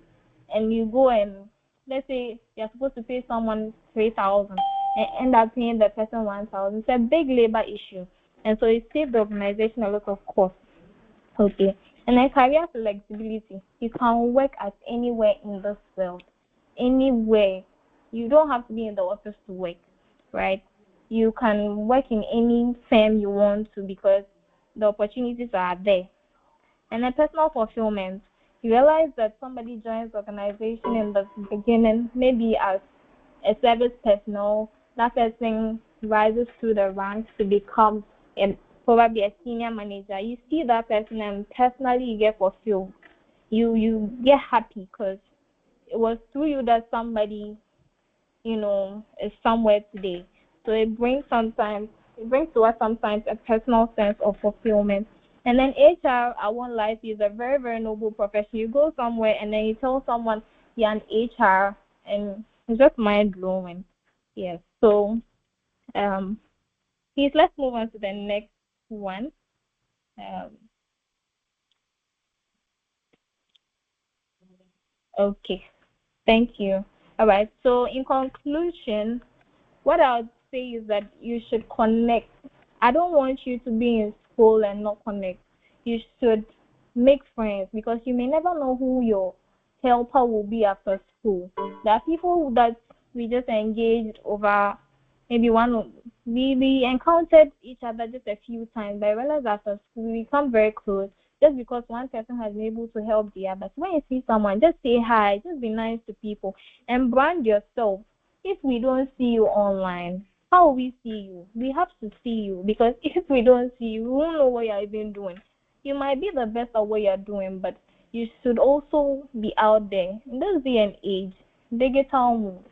and you go and, let's say you're supposed to pay someone 3,000 and end up paying the person 1,000, it's a big labor issue. And so it saves the organization a lot of cost. Okay. And then career flexibility. You can work at anywhere in this world. Anywhere. You don't have to be in the office to work, right? You can work in any firm you want to, because the opportunities are there. And then personal fulfillment. You realize that somebody joins the organization in the beginning, maybe as a service personnel, that person rises through the ranks to become probably a senior manager. You see that person and personally you get fulfilled. You get happy because it was through you that somebody, is somewhere today. So it brings to us sometimes a personal sense of fulfillment. And then HR, I won't lie to you, is a very, very noble profession. You go somewhere and then you tell someone you're an HR, and it's just mind blowing. Yes. So please, let's move on to the next one. Okay, thank you. All right, so in conclusion, what I would say is that you should connect. I don't want you to be in school and not connect. You should make friends, because you may never know who your helper will be after school. There are people that we just engaged over maybe we encountered each other just a few times, but I realized after school we become very close just because one person has been able to help the other. So when you see someone, just say hi, just be nice to people, and brand yourself. If we don't see you online, how will we see you? We have to see you, because if we don't see you, we won't know what you're even doing. You might be the best at what you're doing, but you should also be out there. In this day and age, digital moves.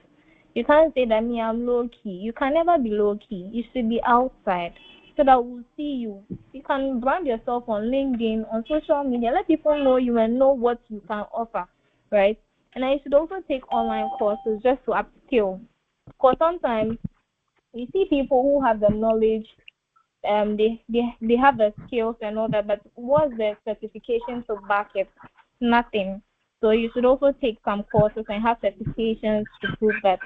You can't say that I'm low key. You can never be low key. You should be outside so that we'll see you. You can brand yourself on LinkedIn, on social media. Let people know you and know what you can offer, right? And I should also take online courses just to upskill. Because sometimes you see people who have the knowledge, they have the skills and all that, but what's the certification to back it? Nothing. So you should also take some courses and have certifications to prove that.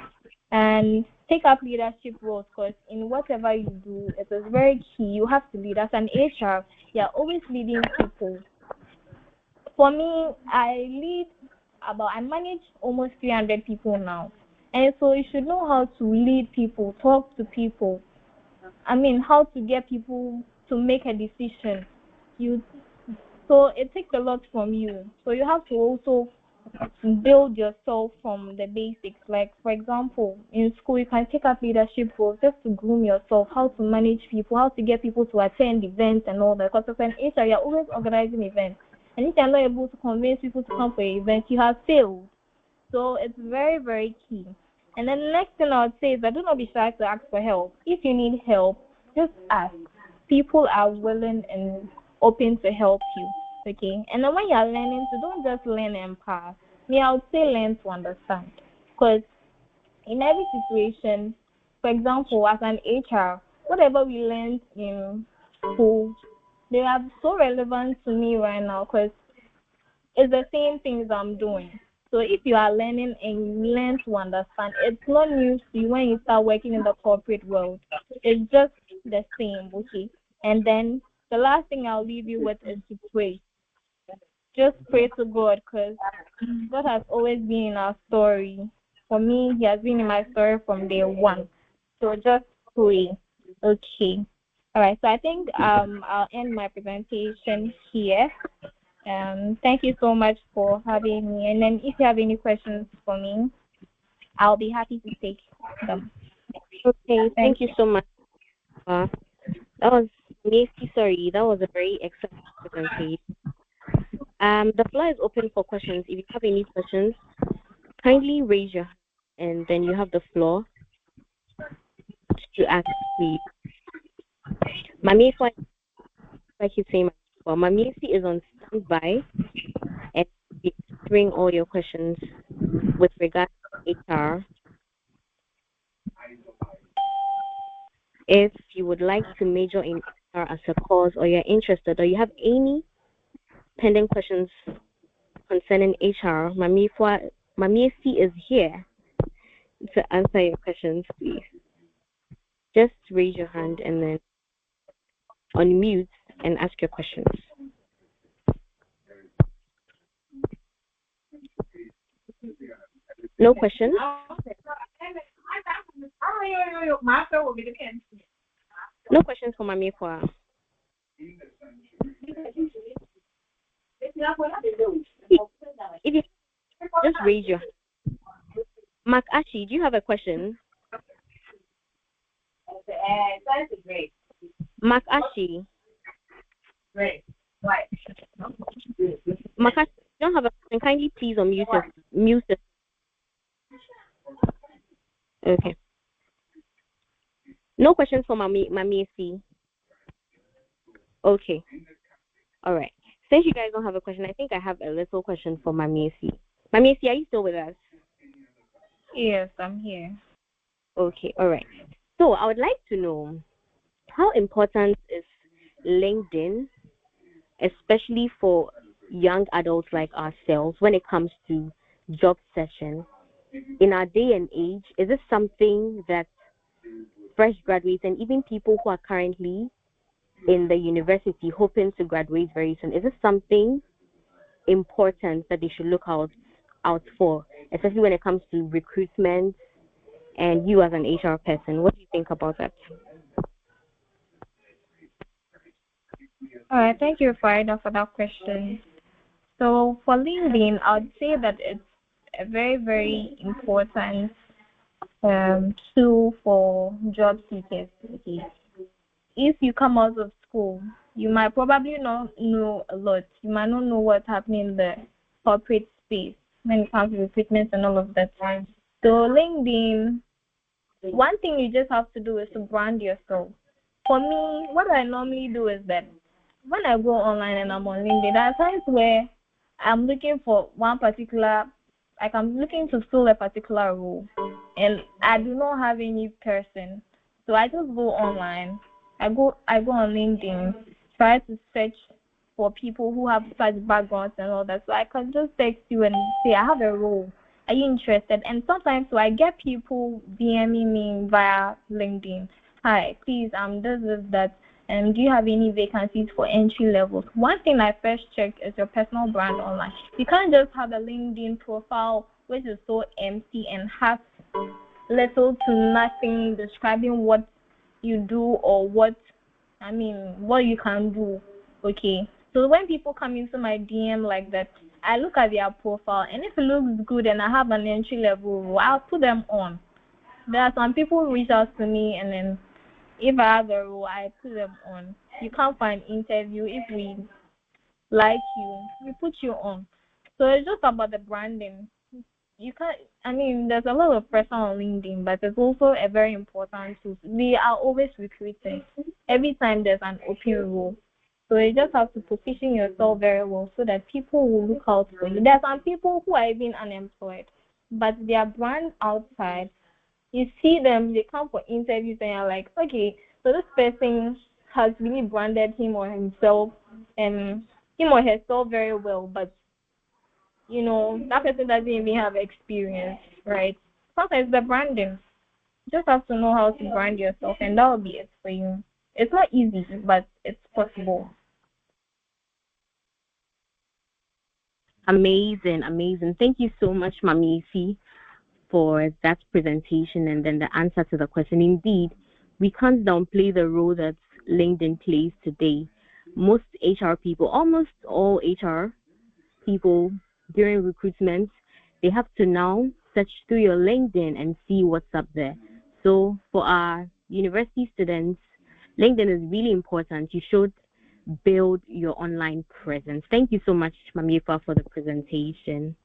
And take up leadership roles, because in whatever you do, it is very key. You have to lead. As an HR, you're always leading people. For me, I manage almost 300 people now. And so you should know how to lead people, talk to people. How to get people to make a decision. So it takes a lot from you. So you have to also build yourself from the basics. Like, for example, in school, you can take up leadership roles just to groom yourself, how to manage people, how to get people to attend events and all that. Because as an HR, you're always organizing events. And if you're not able to convince people to come for an event, you have failed. So it's very, very key. And then the next thing I would say is that do not be shy to ask for help. If you need help, just ask. People are willing and open to help you. Okay? And then when you're learning, so don't just learn and pass. I would say learn to understand. Because in every situation, for example, as an HR, whatever we learned in school, they are so relevant to me right now because it's the same things I'm doing. So if you are learning and you learn to understand, it's not new to you when you start working in the corporate world. It's just the same, okay? And then the last thing I'll leave you with is to pray. Just pray to God because God has always been in our story. For me, He has been in my story from day one. So just pray. Okay. All right. So I think I'll end my presentation here. Thank you so much for having me. And then if you have any questions for me, I'll be happy to take them. Okay, thank you so much. That was Macy. Sorry, that was a very excellent presentation. The floor is open for questions. If you have any questions, kindly raise your hand, and then you have the floor to ask, please. Mami, if I keep saying, Mami is on standby and be answering all your questions with regard to HR. If you would like to major in HR as a course, or you're interested, or you have any pending questions concerning HR, Mami is here to answer your questions, please. Just raise your hand and then unmute and ask your questions. No questions? No questions for Mami Fua. If you just raise your hand. Mark Ashi, do you have a question? Mark Ashi. Mark Ashi, you don't have a question. Kindly please mute it. Okay. No questions for Mami C. Okay. All right. Since you guys don't have a question, I think I have a little question for Mami C. Mami C, are you still with us? Yes, I'm here. Okay. All right. So I would like to know, how important is LinkedIn, especially for young adults like ourselves, when it comes to job searching? In our day and age, is this something that fresh graduates and even people who are currently in the university hoping to graduate very soon, is this something important that they should look out for, especially when it comes to recruitment and you as an HR person? What do you think about that? All right, thank you, Farida, for that question. So for LinkedIn, I would say that it's a very, very important tool for job seekers. Okay. If you come out of school, you might probably not know a lot. You might not know what's happening in the corporate space when it comes to recruitment and all of that. So LinkedIn, one thing you just have to do is to brand yourself. For me, what I normally do is that when I go online and I'm on LinkedIn, there are times where I'm looking for one particular, like I'm looking to fill a particular role, and I do not have any person. So I just go online. I go on LinkedIn, try to search for people who have such backgrounds and all that. So I can just text you and say, I have a role. Are you interested? And sometimes, so I get people DMing me via LinkedIn. Hi, please, this is that. Do you have any vacancies for entry levels? One thing I first check is your personal brand online. You can't just have a LinkedIn profile which is so empty and has little to nothing describing what you do or what you can do. Okay. So when people come into my DM like that, I look at their profile, and if it looks good and I have an entry level role, I'll put them on. There are some people who reach out to me, and then if I have a role, I put them on. You can't find interview. If we like you, we put you on. So it's just about the branding. You can't. There's a lot of pressure on LinkedIn, but it's also a very important tool. We are always recruiting. Every time there's an open role. So you just have to position yourself very well so that people will look out for you. There are some people who are even unemployed, but their brand outside, you see them, they come for interviews and you're like, okay, so this person has really branded him or himself and him or herself very well, but that person doesn't even have experience, right? Sometimes the branding, you just have to know how to brand yourself, and that will be it for you. It's not easy, but it's possible. Amazing, amazing. Thank you so much, Mami Ifi, for that presentation and then the answer to the question. Indeed, we can't downplay the role that LinkedIn plays today. Most HR people, almost all HR people during recruitment, they have to now search through your LinkedIn and see what's up there. So for our university students, LinkedIn is really important. You should build your online presence. Thank you so much, Mamifa, for the presentation.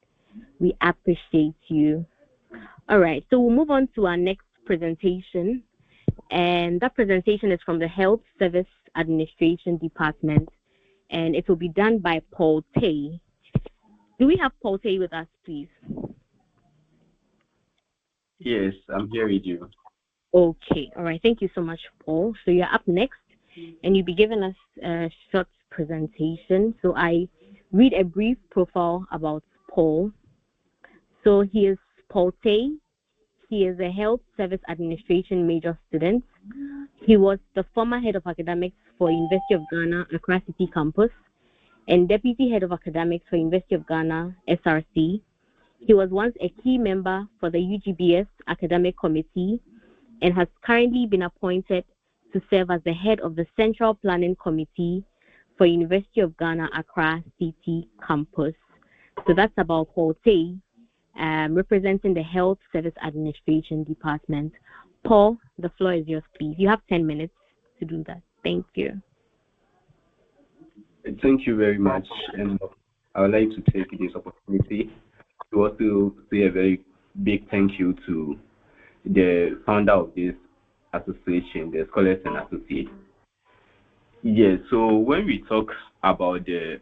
We appreciate you. All right, so we'll move on to our next presentation. And that presentation is from the Health Service Administration Department, and it will be done by Paul Tay. Do we have Paul Tay with us, please? Yes, I'm here with you. Okay, all right. Thank you so much, Paul. So you're up next, and you'll be giving us a short presentation. So I read a brief profile about Paul. So he is Paul Tay. He is a Health Service Administration major student. He was the former head of academics for University of Ghana, Accra City Campus, and deputy head of academics for University of Ghana, SRC. He was once a key member for the UGBS Academic Committee and has currently been appointed to serve as the head of the Central Planning Committee for University of Ghana, Accra City Campus. So that's about Paul Tay, representing the Health Service Administration Department. Paul, the floor is yours, please. You have 10 minutes to do that. Thank you. Thank you very much. And I would like to take this opportunity to also say a very big thank you to the founder of this association, the Scholars and Associates. Yes, so when we talk about the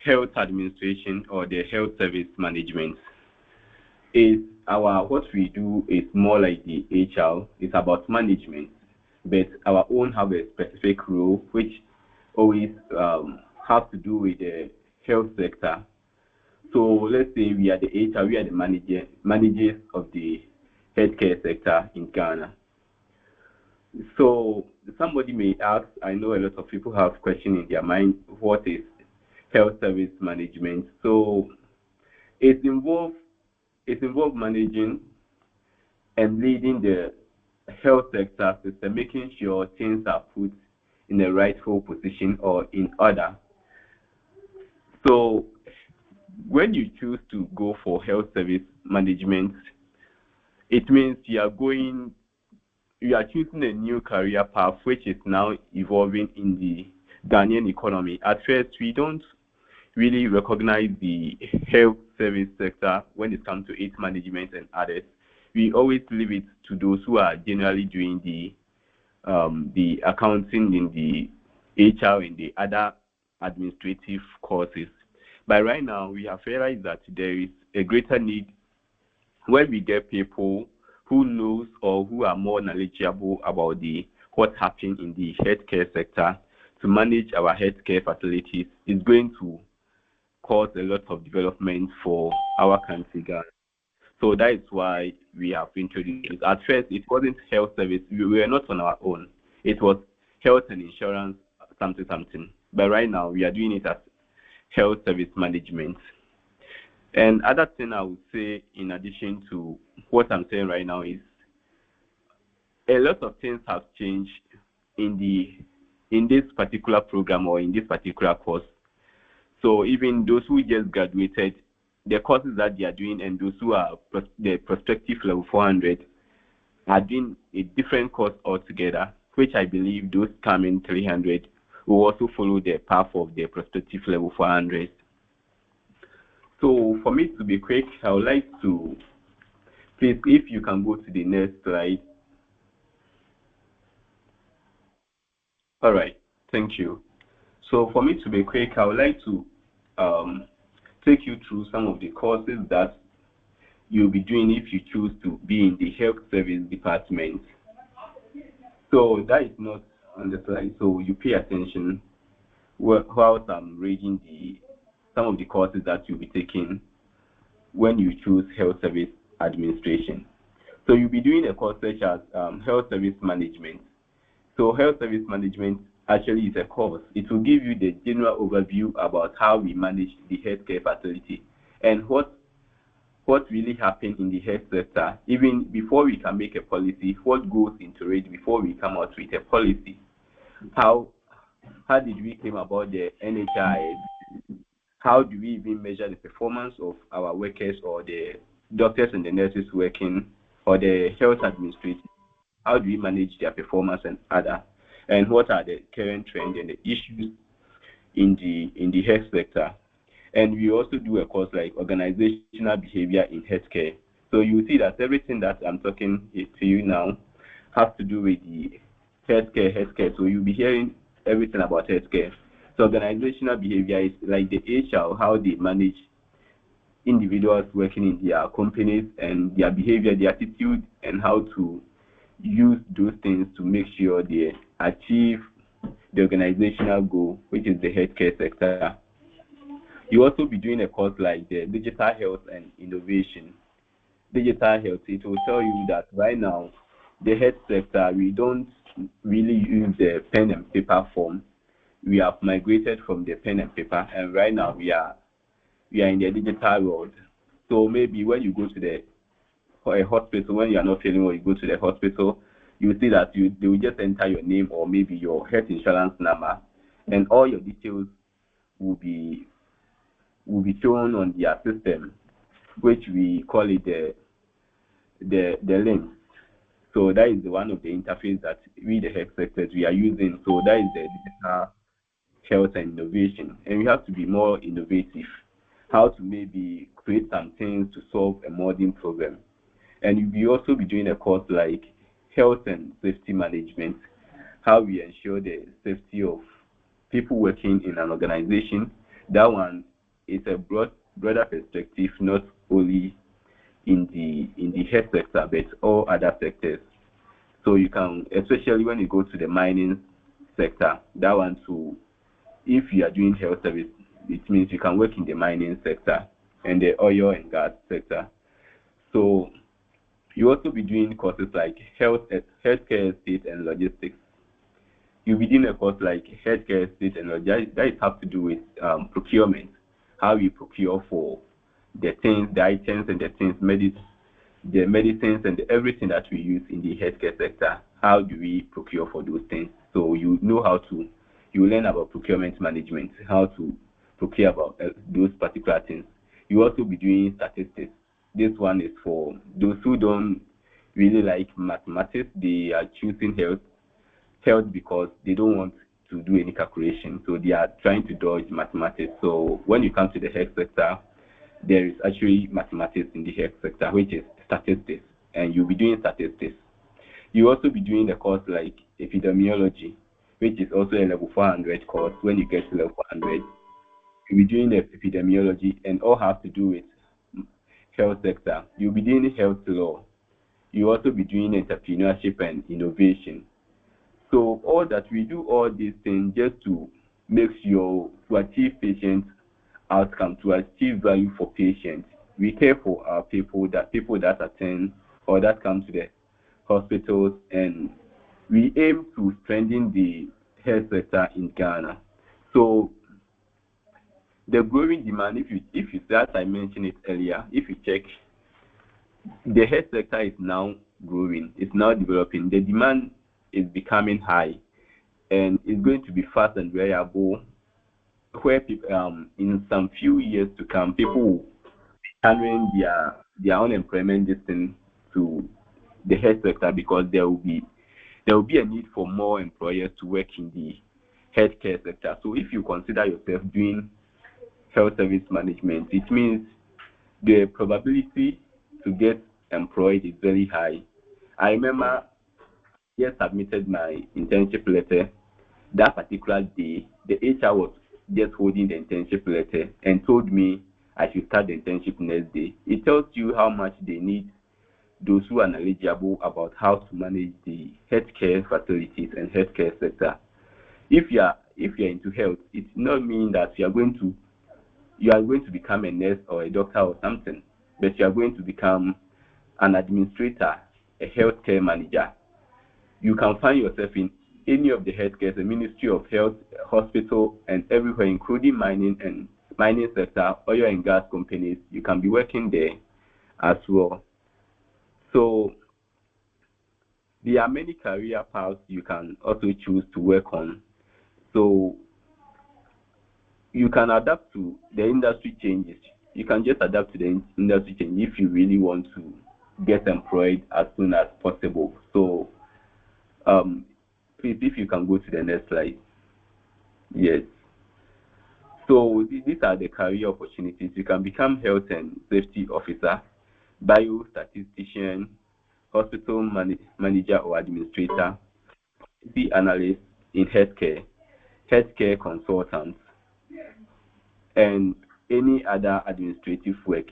health administration or the health service management, what we do is more like the HR. It's about management, but our own have a specific role which always has to do with the health sector. So let's say we are the HR, we are the managers of the healthcare sector in Ghana. So somebody may ask, I know a lot of people have questions in their mind, what is health service management? So it involves managing and leading the health sector system, making sure things are put in the rightful position or in order. So when you choose to go for health service management, it means you are choosing a new career path which is now evolving in the Ghanaian economy. At first, we don't really recognize the health service sector when it comes to its management and others. We always leave it to those who are generally doing the accounting in the HR and the other administrative courses. But right now, we have realized that there is a greater need when we get people who knows or who are more knowledgeable about what's happening in the healthcare sector to manage our healthcare facilities. Is going to cause a lot of development for our country, Ghana. So that is why we have introduced. At first, it wasn't health service. We were not on our own. It was health and insurance, something. But right now, we are doing it as health service management. And other thing I would say, in addition to what I'm saying right now, is a lot of things have changed in this particular program or in this particular course. So even those who just graduated, the courses that they are doing, and those who are the prospective level 400 are doing a different course altogether, which I believe those coming 300 will also follow the path of the prospective level 400. So for me to be quick, I would like to, please, if you can go to the next slide. All right, thank you. So for me to be quick, I would like to take you through some of the courses that you'll be doing if you choose to be in the health service department. So that is not on the slide, so you pay attention whilst I'm reading some of the courses that you'll be taking when you choose health service administration. So you'll be doing a course such as health service management. So health service management actually is a course. It will give you the general overview about how we manage the healthcare facility and what really happens in the health sector, even before we can make a policy, what goes into it before we come out with a policy. How did we came about the NHIS? How do we even measure the performance of our workers or the doctors and the nurses working or the health administrators? How do we manage their performance and other? And what are the current trends and the issues in the health sector? And we also do a course like organizational behavior in healthcare. So you see that everything that I'm talking to you now has to do with the healthcare. So you'll be hearing everything about healthcare. So organizational behavior is like the HR, how they manage individuals working in their companies and their behavior, their attitude, and how to use those things to make sure they achieve the organizational goal, which is the healthcare sector. You also be doing a course like the digital health and innovation. Digital health, it will tell you that right now, the health sector, we don't really use the pen and paper form. We have migrated from the pen and paper, and right now we are in the digital world. So maybe when you go to a hospital, when you are not feeling well, you go to the hospital, you see that they will just enter your name or maybe your health insurance number, and all your details will be shown on their system, which we call it the link. So that is one of the interface that we, the health sectors, we are using. So that is the digital health and innovation, and we have to be more innovative. How to maybe create some things to solve a modern problem. And we also be doing a course like health and safety management, how we ensure the safety of people working in an organization. That one is a broader perspective, not only in the health sector, but all other sectors. So you can, especially when you go to the mining sector, that one too, if you are doing health service, it means you can work in the mining sector and the oil and gas sector. So you also be doing courses like healthcare estate and logistics. You'll be doing a course like healthcare estate and logistics. That has to do with procurement, how we procure for the things, the items and the things, the medicines and everything that we use in the healthcare sector. How do we procure for those things? So you know you learn about procurement management, how to procure about those particular things. You also be doing statistics. This one is for those who don't really like mathematics. They are choosing health because they don't want to do any calculation. So they are trying to dodge mathematics. So when you come to the health sector, there is actually mathematics in the health sector, which is statistics, and you'll be doing statistics. You also be doing a course like epidemiology, which is also a level 400 course. When you get to level 400, you'll be doing the epidemiology, and all have to do with health sector. You'll be doing health law. You also be doing entrepreneurship and innovation. So all that we do all these things just to make sure to achieve patient outcome, to achieve value for patients. We care for our people that attend or that come to the hospitals, and we aim to strengthen the health sector in Ghana. So the growing demand, if you start, I mentioned it earlier, if you check, the health sector is now growing, it's now developing. The demand is becoming high, and it's going to be fast and reliable, where people, in some few years to come, people will be handling their unemployment distance to the health sector, because there will be a need for more employers to work in the healthcare sector. So if you consider yourself doing health service management, it means the probability to get employed is very high. I remember I just submitted my internship letter. That particular day, the HR was just holding the internship letter and told me I should start the internship next day. It tells you how much they need those who are knowledgeable about how to manage the healthcare facilities and healthcare sector. If you're into health, it does not mean that you are going to become a nurse or a doctor or something, but you are going to become an administrator, a healthcare manager. You can find yourself in any of the healthcare, the Ministry of Health, hospital, and everywhere, including mining sector, oil and gas companies. You can be working there as well. So there are many career paths you can also choose to work on. So you can adapt to the industry changes. You can just adapt to the industry change if you really want to get employed as soon as possible. So please, if you can go to the next slide. Yes. So these are the career opportunities. You can become health and safety officer, biostatistician, hospital manager or administrator, the analyst in healthcare consultant, and any other administrative work.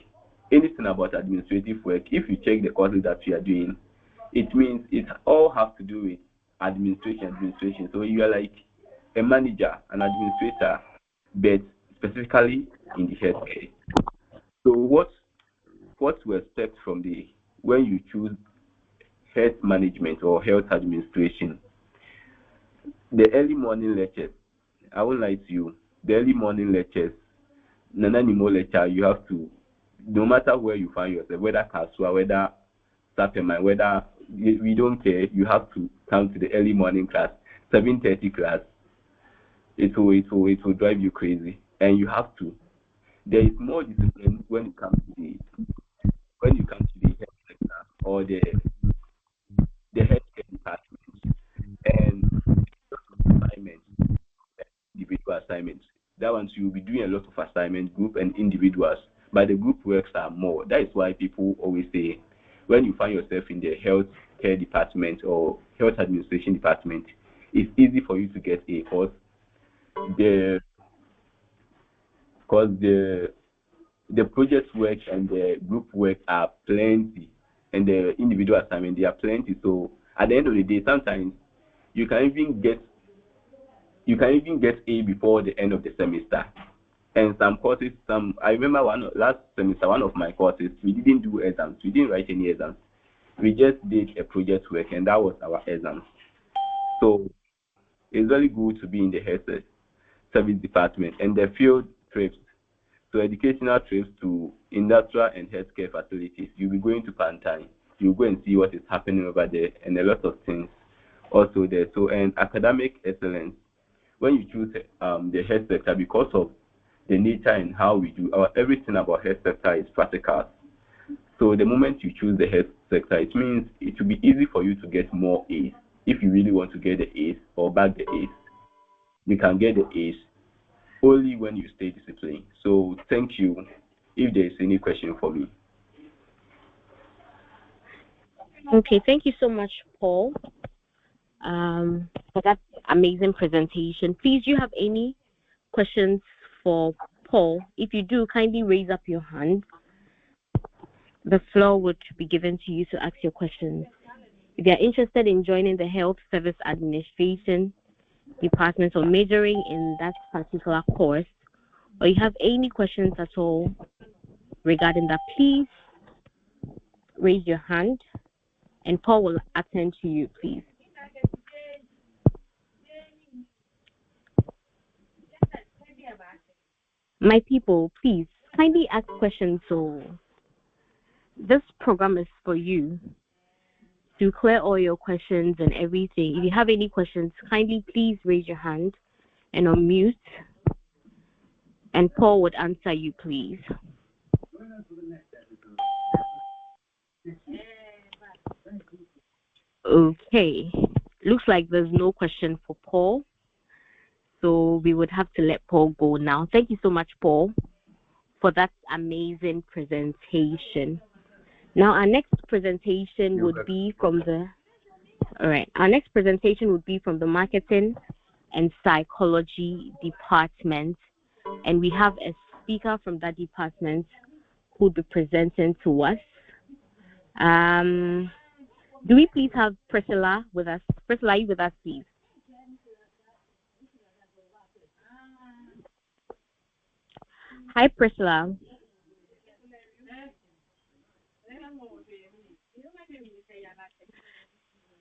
Anything about administrative work, if you check the courses that you are doing, it means it all has to do with administration. So you are like a manager, an administrator, but specifically in the healthcare. So what to expect from when you choose health management or health administration? The early morning lectures, I won't lie to you, the early morning lectures, Nananimo lecture, you have to, no matter where you find yourself, whether Kasua, whether Sapema, whether we don't care, you have to come to the early morning class, 7:30 class. It will drive you crazy, and you have to. There is more discipline when you come to the health sector or the healthcare department, and assignments, individual assignments. That one, you will be doing a lot of assignments, group and individuals, but the group works are more. That is why people always say, when you find yourself in the health care department or health administration department, it's easy for you to get A because the project work and the group work are plenty, and the individual assignment, they are plenty. So at the end of the day, sometimes you can even get A before the end of the semester. And some courses, I remember last semester, one of my courses, we didn't do exams. We didn't write any exams. We just did a project work, and that was our exams. So it's very good to be in the health service department and the field trips. So educational trips to industrial and healthcare facilities. You'll be going to Pantai. You'll go and see what is happening over there, and a lot of things also there. So, and academic excellence. When you choose the health sector, because of the nature and how we do everything about health sector is practical. So the moment you choose the health sector, it means it will be easy for you to get more A's. If you really want to get the A's or back the A's, you can get the A's only when you stay disciplined. So thank you. If there is any question for me. Okay, thank you so much, Paul, for that amazing presentation. Please, do you have any questions for Paul? If you do, kindly raise up your hand. The floor would be given to you to ask your questions. If you are interested in joining the Health Service Administration Department or majoring in that particular course, or you have any questions at all regarding that, please raise your hand and Paul will attend to you, please. My people, please kindly ask questions. So this program is for you to clear all your questions and everything. If you have any questions, kindly please raise your hand and unmute, and Paul would answer you, please. Okay, looks like there's no question for Paul, so we would have to let Paul go now. Thank you so much, Paul, for that amazing presentation. Now our next presentation would be from the Marketing and Psychology Department, and we have a speaker from that department who will be presenting to us. Do we please have Priscilla with us? Priscilla, are you with us, please? Hi, Priscilla.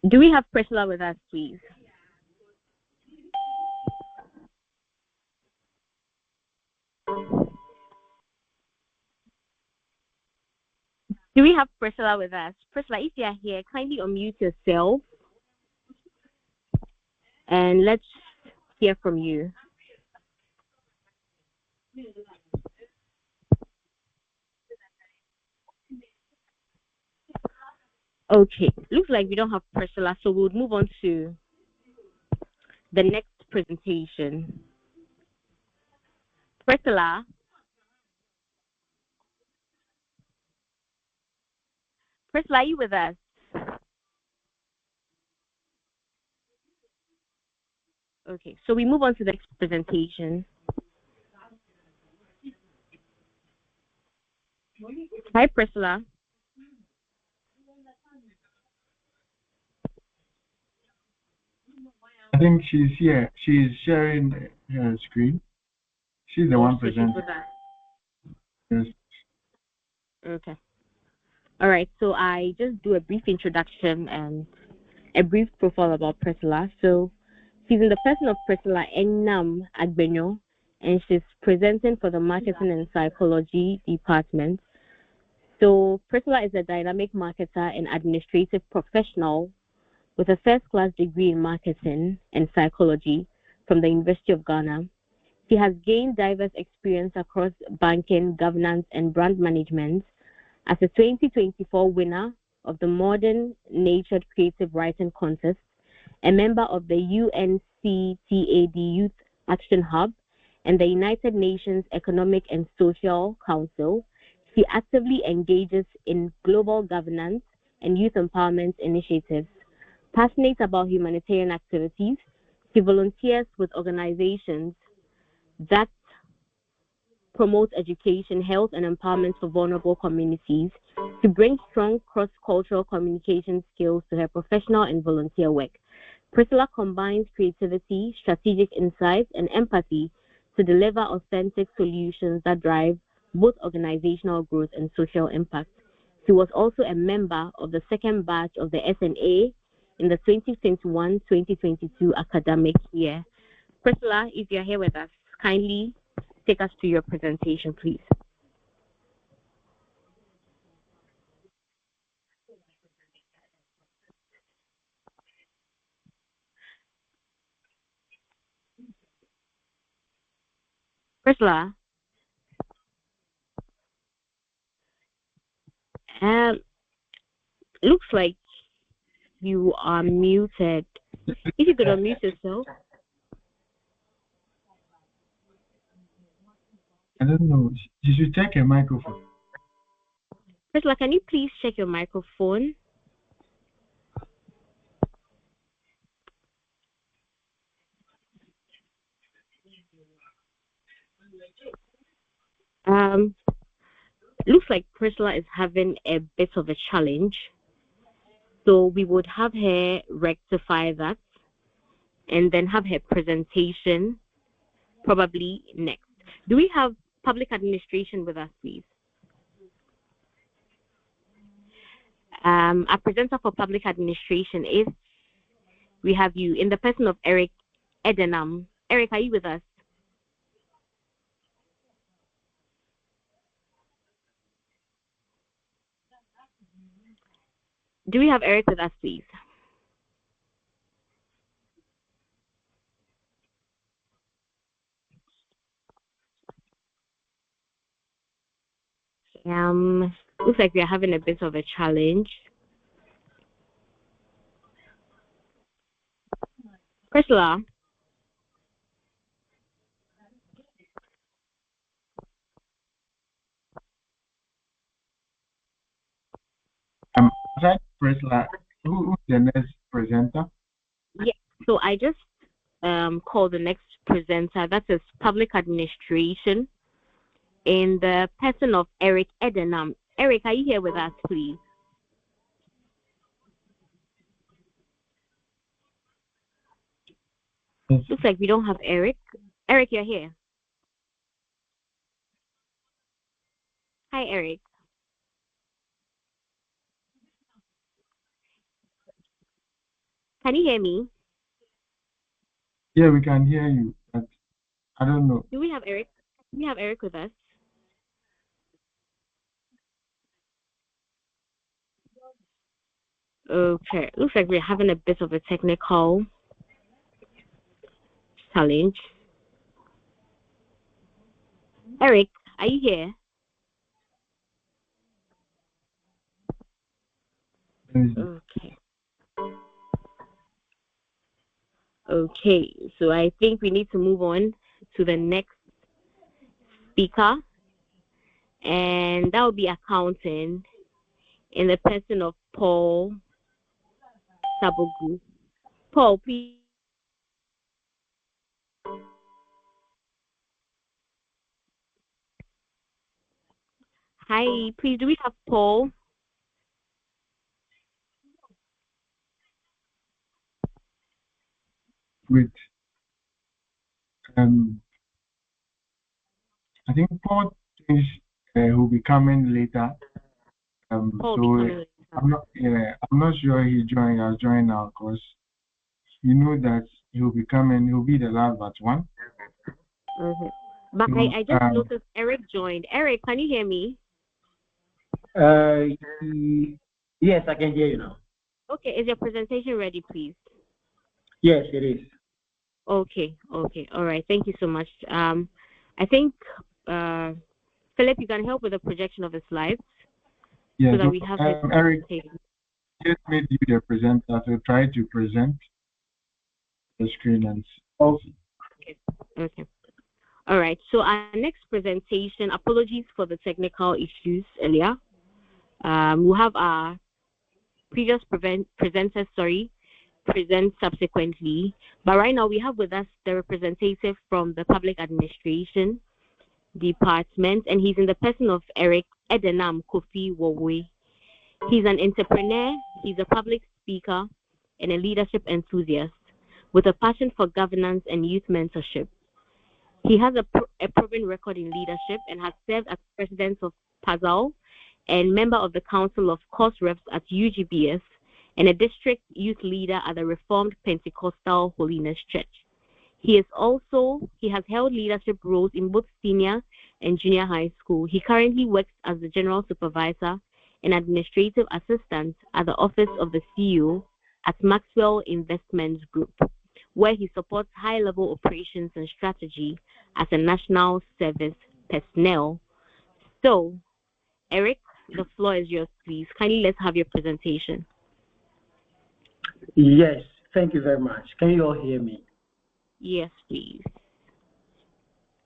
Do we have Priscilla with us, please? Do we have Priscilla with us? Priscilla, if you are here, kindly unmute yourself and let's hear from you. Okay, looks like we don't have Priscilla, so we'll move on to the next presentation. Priscilla, are you with us? Okay, so we move on to the next presentation. Hi, Priscilla. I think she's here. She's sharing her screen. She's the one presenting. Yes. Okay. All right, so I just do a brief introduction and a brief profile about Priscilla. So she's in the person of Priscilla Enam Agbenyo, and she's presenting for the Marketing and Psychology Department. So Priscilla is a dynamic marketer and administrative professional with a first-class degree in marketing and psychology from the University of Ghana. She has gained diverse experience across banking, governance, and brand management as a 2024 winner of the Modern Natured Creative Writing Contest, a member of the UNCTAD Youth Action Hub and the United Nations Economic and Social Council. She actively engages in global governance and youth empowerment initiatives. Passionate about humanitarian activities, she volunteers with organizations that promote education, health, and empowerment for vulnerable communities. She brings strong cross-cultural communication skills to her professional and volunteer work. Priscilla combines creativity, strategic insights, and empathy to deliver authentic solutions that drive both organizational growth and social impact. She was also a member of the second batch of the SNA in the 2021-2022 academic year. Priscilla, if you're here with us, kindly take us to your presentation, please. Priscilla, looks like you are muted. If you could unmute yourself. I don't know. You should check your microphone. Priscilla, can you please check your microphone? Looks like Priscilla is having a bit of a challenge. So we would have her rectify that and then have her presentation probably next. Do we have public administration with us, please? Our presenter for public administration is, we have you in the person of Eric Edenam. Eric, are you with us? Do we have Eric with us, please? Looks like we are having a bit of a challenge. Priscilla? Priscilla, who's the next presenter? Yeah, so I just called the next presenter. That is public administration in the person of Eric Edenam. Eric, are you here with us, please? Yes. Looks like we don't have Eric. Eric, you're here. Hi, Eric. Can you hear me? Yeah, we can hear you, but I don't know. Do we have Eric? Do we have Eric with us? Okay. Looks like we're having a bit of a technical challenge. Eric, are you here? Okay. Okay. So I think we need to move on to the next speaker, and that will be accounting in the person of Paul Sabogu. Paul, please. Hi, please. Do we have Paul? Wait. I think Paul thinks he'll be coming later. Paul So becoming later. I'm not sure he joined. I'll join now because you know that he'll be coming. He'll be the last but one. Mm-hmm. But I just noticed Eric joined. Eric, can you hear me? Yes, I can hear you now. Okay, is your presentation ready, please? Yes, it is. Okay, all right. Thank you so much. I think Philip, you can help with the projection of the slides Yeah, so that we have it. Eric just made you the presenter, so try to present the screen and Okay. All right. So our next presentation. Apologies for the technical issues earlier. We'll have our previous presenter, present subsequently. But right now we have with us the representative from the Public Administration Department, and he's in the person of Eric Edenam Kofi Wowe. He's an entrepreneur, he's a public speaker, and a leadership enthusiast with a passion for governance and youth mentorship. He has a proven record in leadership and has served as president of PAZAL and member of the Council of Course Reps at UGBS and a district youth leader at the Reformed Pentecostal Holiness Church. He has held leadership roles in both senior and junior high school. He currently works as the general supervisor and administrative assistant at the office of the CEO at Maxwell Investments Group, where he supports high-level operations and strategy as a national service personnel. So, Eric, the floor is yours, please. Kindly let's have your presentation. Yes, thank you very much. Can you all hear me? Yes, please.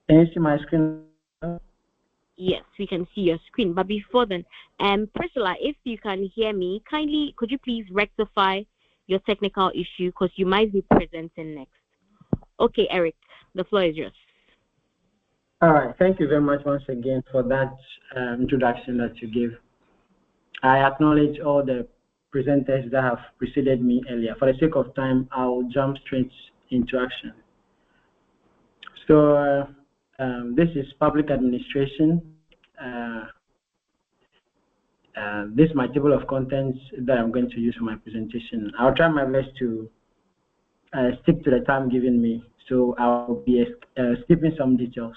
Can you see my screen? Yes, we can see your screen. But before then, Priscilla, if you can hear me, kindly could you please rectify your technical issue because you might be presenting next. Okay, Eric, the floor is yours. All right, thank you very much once again for that introduction that you gave. I acknowledge all the presenters that have preceded me earlier. For the sake of time, I'll jump straight into action. So this is public administration. This is my table of contents that I'm going to use for my presentation. I'll try my best to stick to the time given me, so I'll be skipping some details.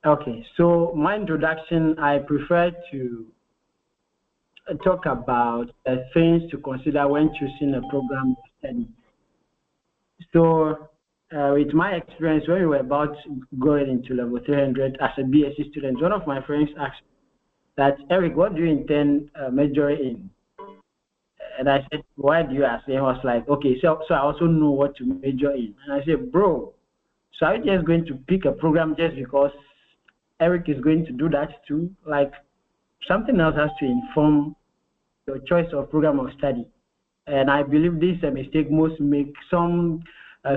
Okay, so my introduction, I prefer to talk about things to consider when choosing a program of study. So with my experience, when we were about going into level 300 as a BSc student, one of my friends asked that, Eric, what do you intend majoring in? And I said, why do you ask? And he was like, okay, so I also know what to major in. And I said, bro, so are you just going to pick a program just because Eric is going to do that too? Like, something else has to inform your choice of program of study. And I believe this is a mistake most make. Some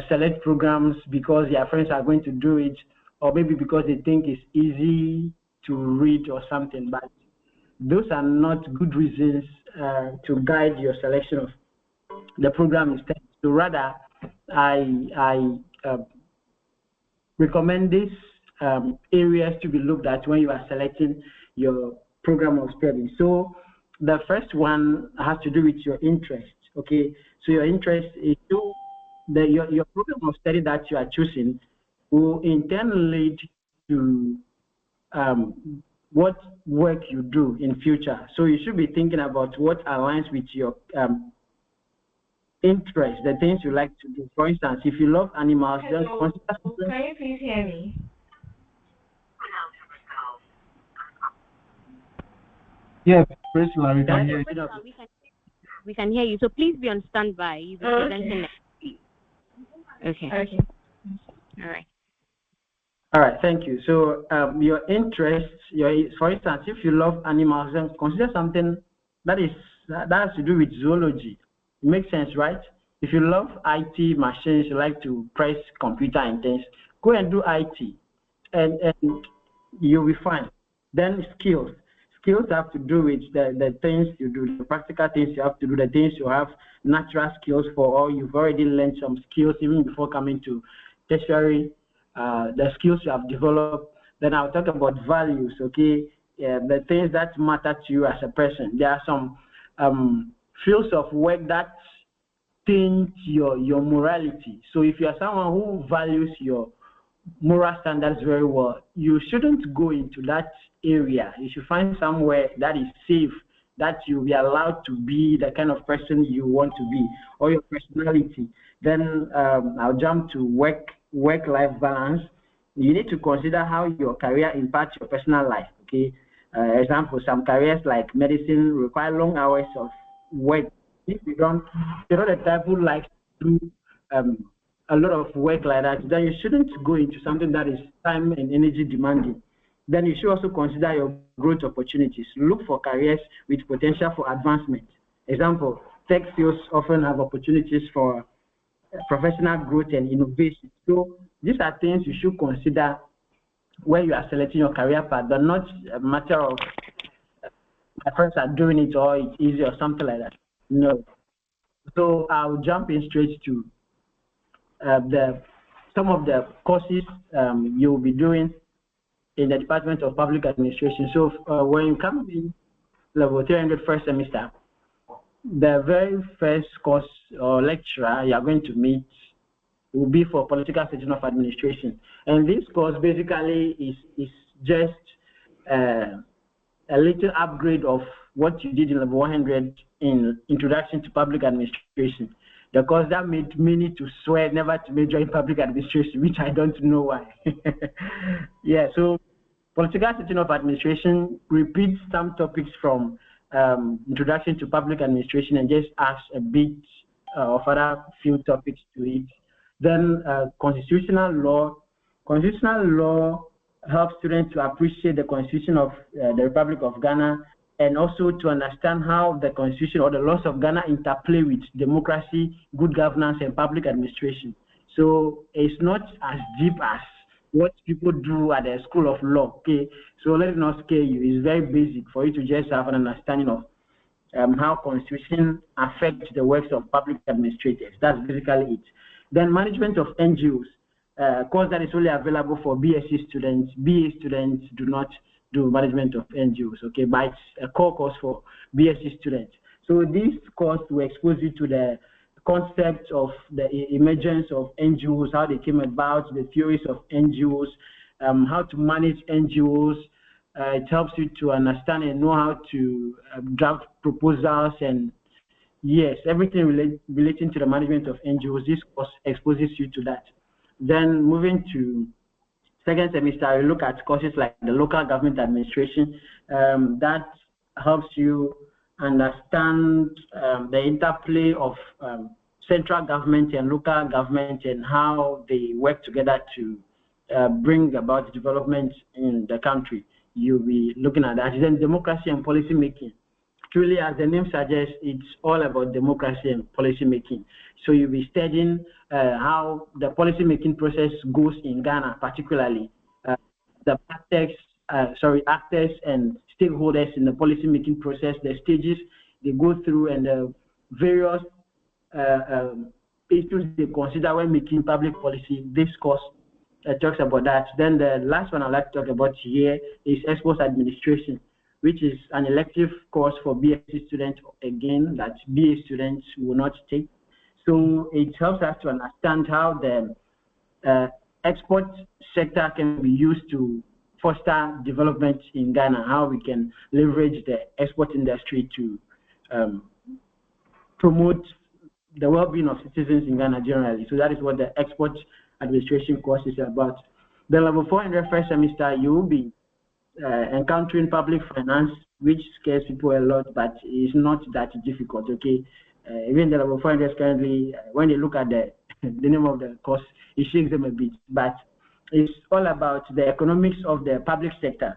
select programs because their friends are going to do it, or maybe because they think it's easy to read or something. But those are not good reasons to guide your selection of the program instead. So rather, I recommend these areas to be looked at when you are selecting your program of study. So the first one has to do with your interest. Okay, so your interest is your program of study that you are choosing will in turn lead to what work you do in future. So you should be thinking about what aligns with your interest, the things you like to do. For instance, if you love animals, then consider. Can you please hear me? Yes, Priscilla, we can hear you. We can hear you. So please be on standby. You'll be presenting next week. Okay. Okay. All right. All right, thank you. So your interests, for instance, if you love animals, then consider something that has to do with zoology. It makes sense, right? If you love IT machines, you like to press computer and things, go and do IT, and you'll be fine. Then skills. Skills have to do with the things you do, the practical things you have to do, the things you have natural skills for, or you've already learned some skills even before coming to tertiary. The skills you have developed. Then I'll talk about values, okay? The things that matter to you as a person. There are some fields of work that change your morality. So if you are someone who values your moral standards very well, you shouldn't go into that area. You should find somewhere that is safe, that you'll be allowed to be the kind of person you want to be, or your personality. Then I'll jump to work-life balance. You need to consider how your career impacts your personal life. Okay, example, some careers like medicine require long hours of work. If you're not the type who likes to do a lot of work like that, then you shouldn't go into something that is time and energy demanding. Then you should also consider your growth opportunities. Look for careers with potential for advancement. Example, tech fields often have opportunities for professional growth and innovation. So these are things you should consider when you are selecting your career path, but not a matter of my friends are doing it or it's easy or something like that. No. So I'll jump in straight to some of the courses you'll be doing in the Department of Public Administration. So when you come in level 300 first semester, the very first course or lecturer you are going to meet will be for Political Section of Administration. And this course basically is just a little upgrade of what you did in level 100 in Introduction to Public Administration. The course that made many to swear never to major in public administration, which I don't know why. Yeah, so Political Section of Administration repeats some topics from Introduction to Public Administration and just adds a bit of other few topics to it. Then constitutional law. Constitutional law helps students to appreciate the Constitution of the Republic of Ghana and also to understand how the Constitution or the laws of Ghana interplay with democracy, good governance, and public administration. So it's not as deep as what people do at the School of Law, okay? So let it not scare you. It's very basic for you to just have an understanding of how Constitution affects the works of public administrators. That's basically it. Then management of NGOs, course that is only available for BSc students. BA students do not do management of NGOs, okay? But it's a core course for BSc students. So this course will expose you to the concept of the emergence of NGOs, how they came about, the theories of NGOs, how to manage NGOs. It helps you to understand and know how to draft proposals and yes, everything relating to the management of NGOs. This course exposes you to that. Then moving to second semester, you look at courses like the local government administration. That helps you understand the interplay of central government and local government and how they work together to bring about development in the country. You'll be looking at that. Then democracy and policy making. Truly, as the name suggests, it's all about democracy and policy making. So you'll be studying how the policy making process goes in Ghana, particularly the actors and stakeholders in the policy making process, the stages they go through, and the various issues they consider when making public policy. This course talks about that. Then the last one I'd like to talk about here is Exports Administration, which is an elective course for BSc students, again, that BA students will not take. So it helps us to understand how the export sector can be used to foster development in Ghana, how we can leverage the export industry to promote the well-being of citizens in Ghana generally. So that is what the Export Administration course is about. The level 400 first semester, you will be encountering public finance, which scares people a lot, but it's not that difficult, okay? Even the level 400 currently, when they look at the name of the course, it shakes them a bit, but it's all about the economics of the public sector.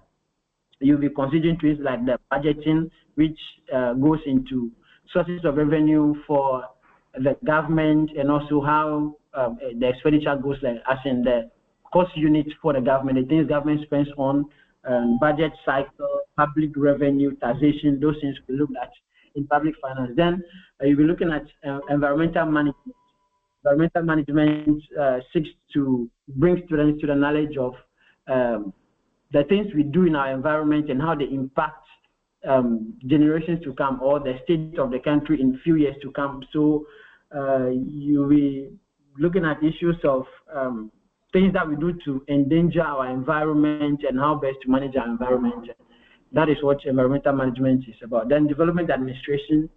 You'll be considering things like the budgeting, which goes into sources of revenue for the government, and also how the expenditure goes, like as in the cost unit for the government, the things government spends on budget cycle, public revenue, taxation, those things we look at in public finance. Then you'll be looking at environmental management. Environmental management seeks to bring students to the knowledge of the things we do in our environment and how they impact generations to come, or the state of the country in few years to come. So you'll be looking at issues of things that we do to endanger our environment and how best to manage our environment. That is what environmental management is about. Then development administration,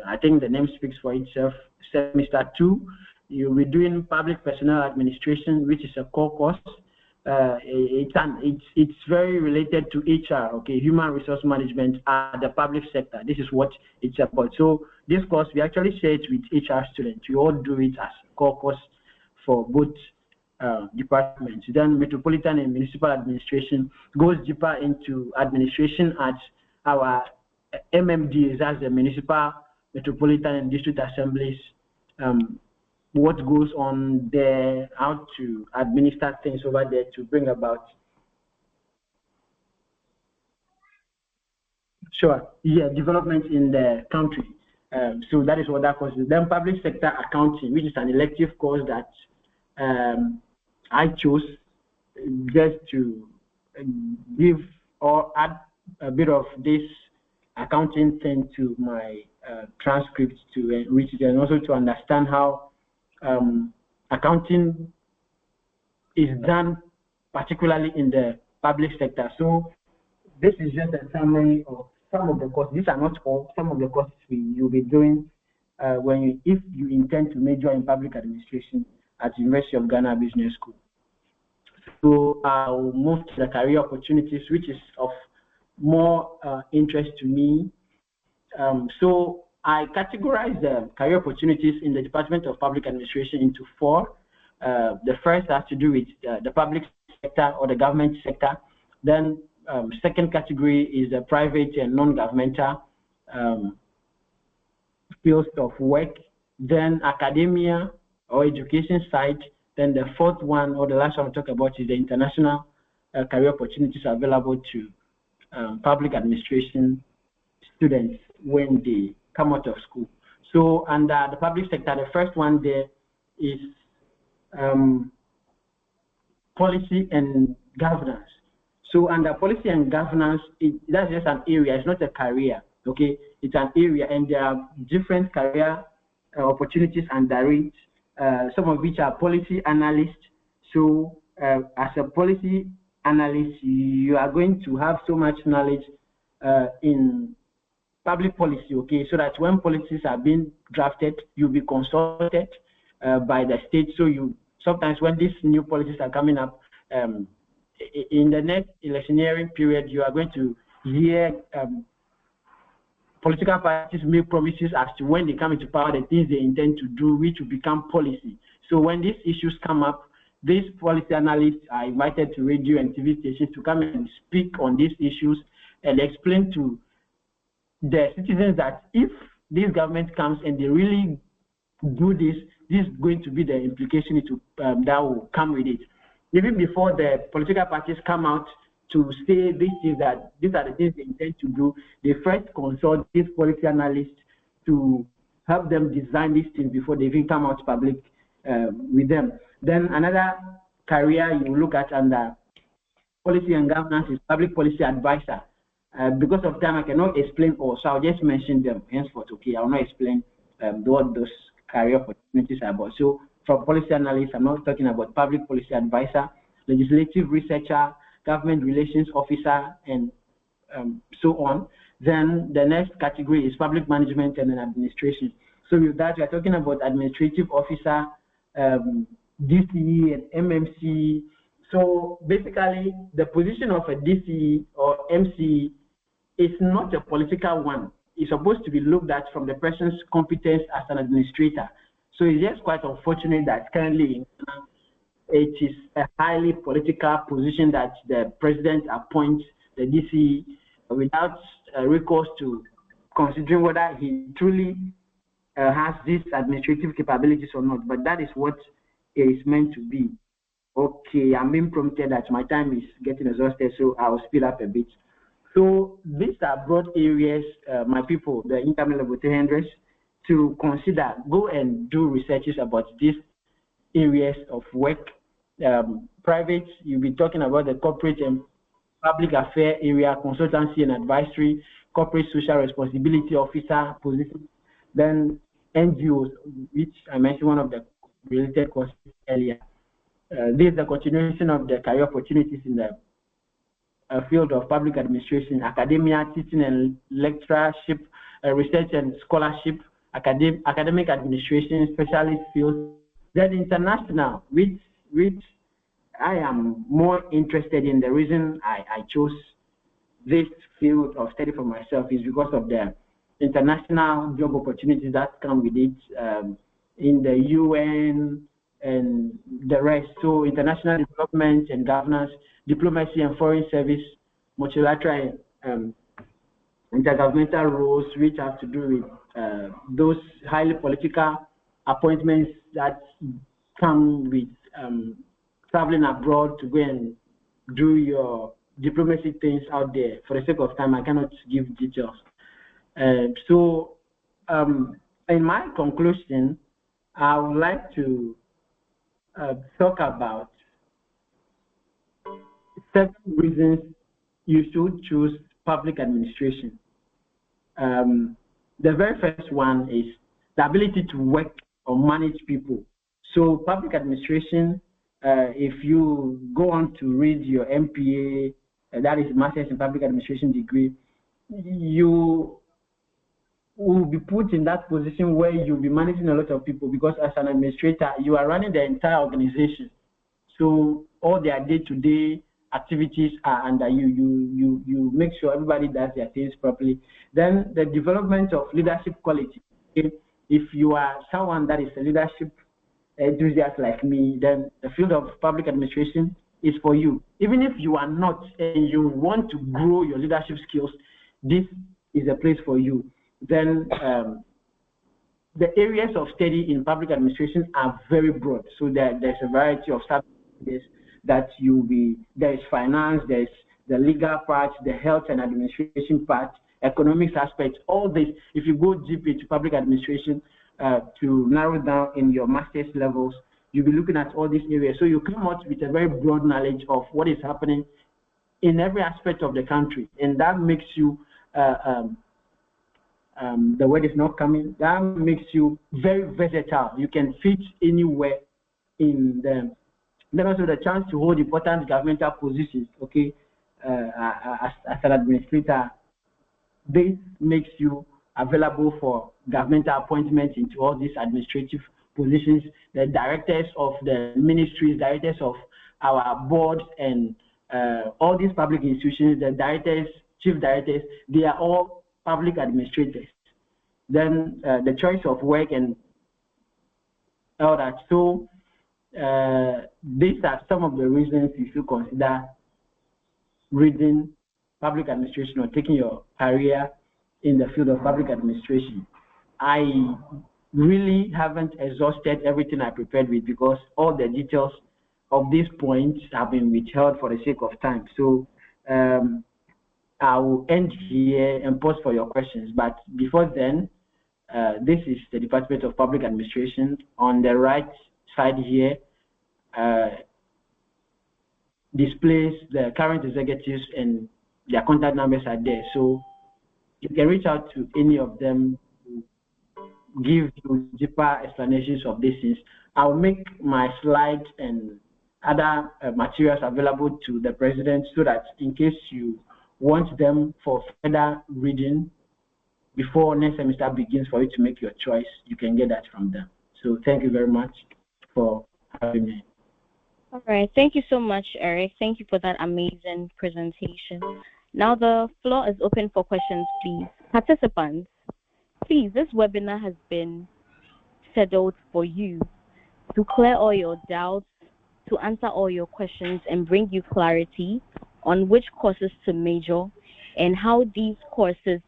I think the name speaks for itself. Semester 2, you'll be doing public personnel administration, which is a core course. It's very related to HR, okay, human resource management at the public sector. This is what it's about. So this course, we actually share it with HR students. We all do it as core course for both departments. Then metropolitan and municipal administration goes deeper into administration at our MMDs, as the municipal, metropolitan, and district assemblies. What goes on there, how to administer things over there to bring about. Sure, yeah, development in the country. So that is what that course is. Then public sector accounting, which is an elective course that I chose just to give or add a bit of this accounting thing to my transcript to enrich it, and also to understand how accounting is done, particularly in the public sector. So this is just a summary of some of the courses. These are not all. Some of the courses you'll be doing if you intend to major in public administration at University of Ghana Business School. So I'll move to the career opportunities, which is of more interest to me. So I categorize the career opportunities in the Department of Public Administration into 4. The first has to do with the public sector or the government sector. Then second category is the private and non-governmental fields of work. Then academia or education side. Then the fourth one, or the last one I'll talk about, is the international career opportunities available to public administration students when they come out of school. So under the public sector, the first one there is policy and governance. So under policy and governance, that's just an area, it's not a career, okay? It's an area, and there are different career opportunities under it, some of which are policy analysts. So as a policy analyst, you are going to have so much knowledge in public policy, okay, so that when policies are being drafted, you'll be consulted by the state. So you sometimes, when these new policies are coming up, in the next electioneering period, you are going to hear political parties make promises as to when they come into power, the things they intend to do, which will become policy. So when these issues come up, these policy analysts are invited to radio and TV stations to come and speak on these issues and explain to the citizens that if this government comes and they really do this, this is going to be the implication that will come with it. Even before the political parties come out to say these are the things they intend to do, they first consult these policy analysts to help them design these things before they even come out public with them. Then another career you look at under policy and governance is public policy advisor. Because of time, I cannot explain all, so I'll just mention them henceforth. Okay, I will not explain what those career opportunities are about. So, from policy analyst, I'm not talking about public policy advisor, legislative researcher, government relations officer, and so on. Then the next category is public management and administration. So with that, we are talking about administrative officer, DCE and MMC. So basically, the position of a DCE or MC is not a political one. It's supposed to be looked at from the person's competence as an administrator. So it's just quite unfortunate that currently it is a highly political position that the president appoints the DCE without recourse to considering whether he truly has these administrative capabilities or not. But that is what it is meant to be. Okay, I'm being prompted that my time is getting exhausted, so I'll speed up a bit. So these are broad areas, my people, the intermediate level 300s, to consider. Go and do researches about these areas of work. Private, you'll be talking about the corporate and public affairs area, consultancy and advisory, corporate social responsibility officer position, then NGOs, which I mentioned one of the related courses earlier. This is the continuation of the career opportunities in the field of public administration, academia, teaching and lecturership, research and scholarship, academic administration, specialist fields, then international, which I am more interested in. The reason I chose this field of study for myself is because of the international job opportunities that come with it in the UN and the rest. So international development and governance, diplomacy and foreign service, multilateral intergovernmental roles, which have to do with those highly political appointments that come with traveling abroad to go and do your diplomacy things out there. For the sake of time, I cannot give details. So in my conclusion, I would like to talk about 7 reasons you should choose public administration. The very first one is the ability to work or manage people. So public administration, if you go on to read your MPA, that is Master's in Public Administration degree, you will be put in that position where you'll be managing a lot of people, because as an administrator, you are running the entire organization. So all their day-to-day activities are under you. You make sure everybody does their things properly. Then the development of leadership quality. If you are someone that is a leadership enthusiast like me, then the field of public administration is for you. Even if you are not and you want to grow your leadership skills, this is a place for you. Then the areas of study in public administration are very broad. So there's a variety of subjects that there is finance, there's the legal part, the health and administration part, economics aspects, all this. If you go deep into public administration to narrow down in your master's levels, you'll be looking at all these areas. So you come out with a very broad knowledge of what is happening in every aspect of the country. And that makes you, the word is not coming, that makes you very versatile. You can fit anywhere in them. Then also the chance to hold important governmental positions, okay, as an administrator. This makes you available for governmental appointments into all these administrative positions. The directors of the ministries, directors of our boards, and all these public institutions, the directors, chief directors, they are all public administrators. Then the choice of work and all that. So these are some of the reasons you should consider reading public administration or taking your career in the field of public administration. I really haven't exhausted everything I prepared with, because all the details of these points have been withheld for the sake of time. So I will end here and pause for your questions. But before then, This is the Department of Public Administration. On the right side here, displays the current executives and their contact numbers are there. So you can reach out to any of them to give you deeper explanations of these things. I'll make my slides and other materials available to the president so that in case you want them for further reading before next semester begins for you to make your choice, you can get that from them. So thank you very much for having me. All right. Thank you so much, Eric. Thank you for that amazing presentation. Now the floor is open for questions, please. Participants, please, this webinar has been scheduled for you to clear all your doubts, to answer all your questions, and bring you clarity on which courses to major and how these courses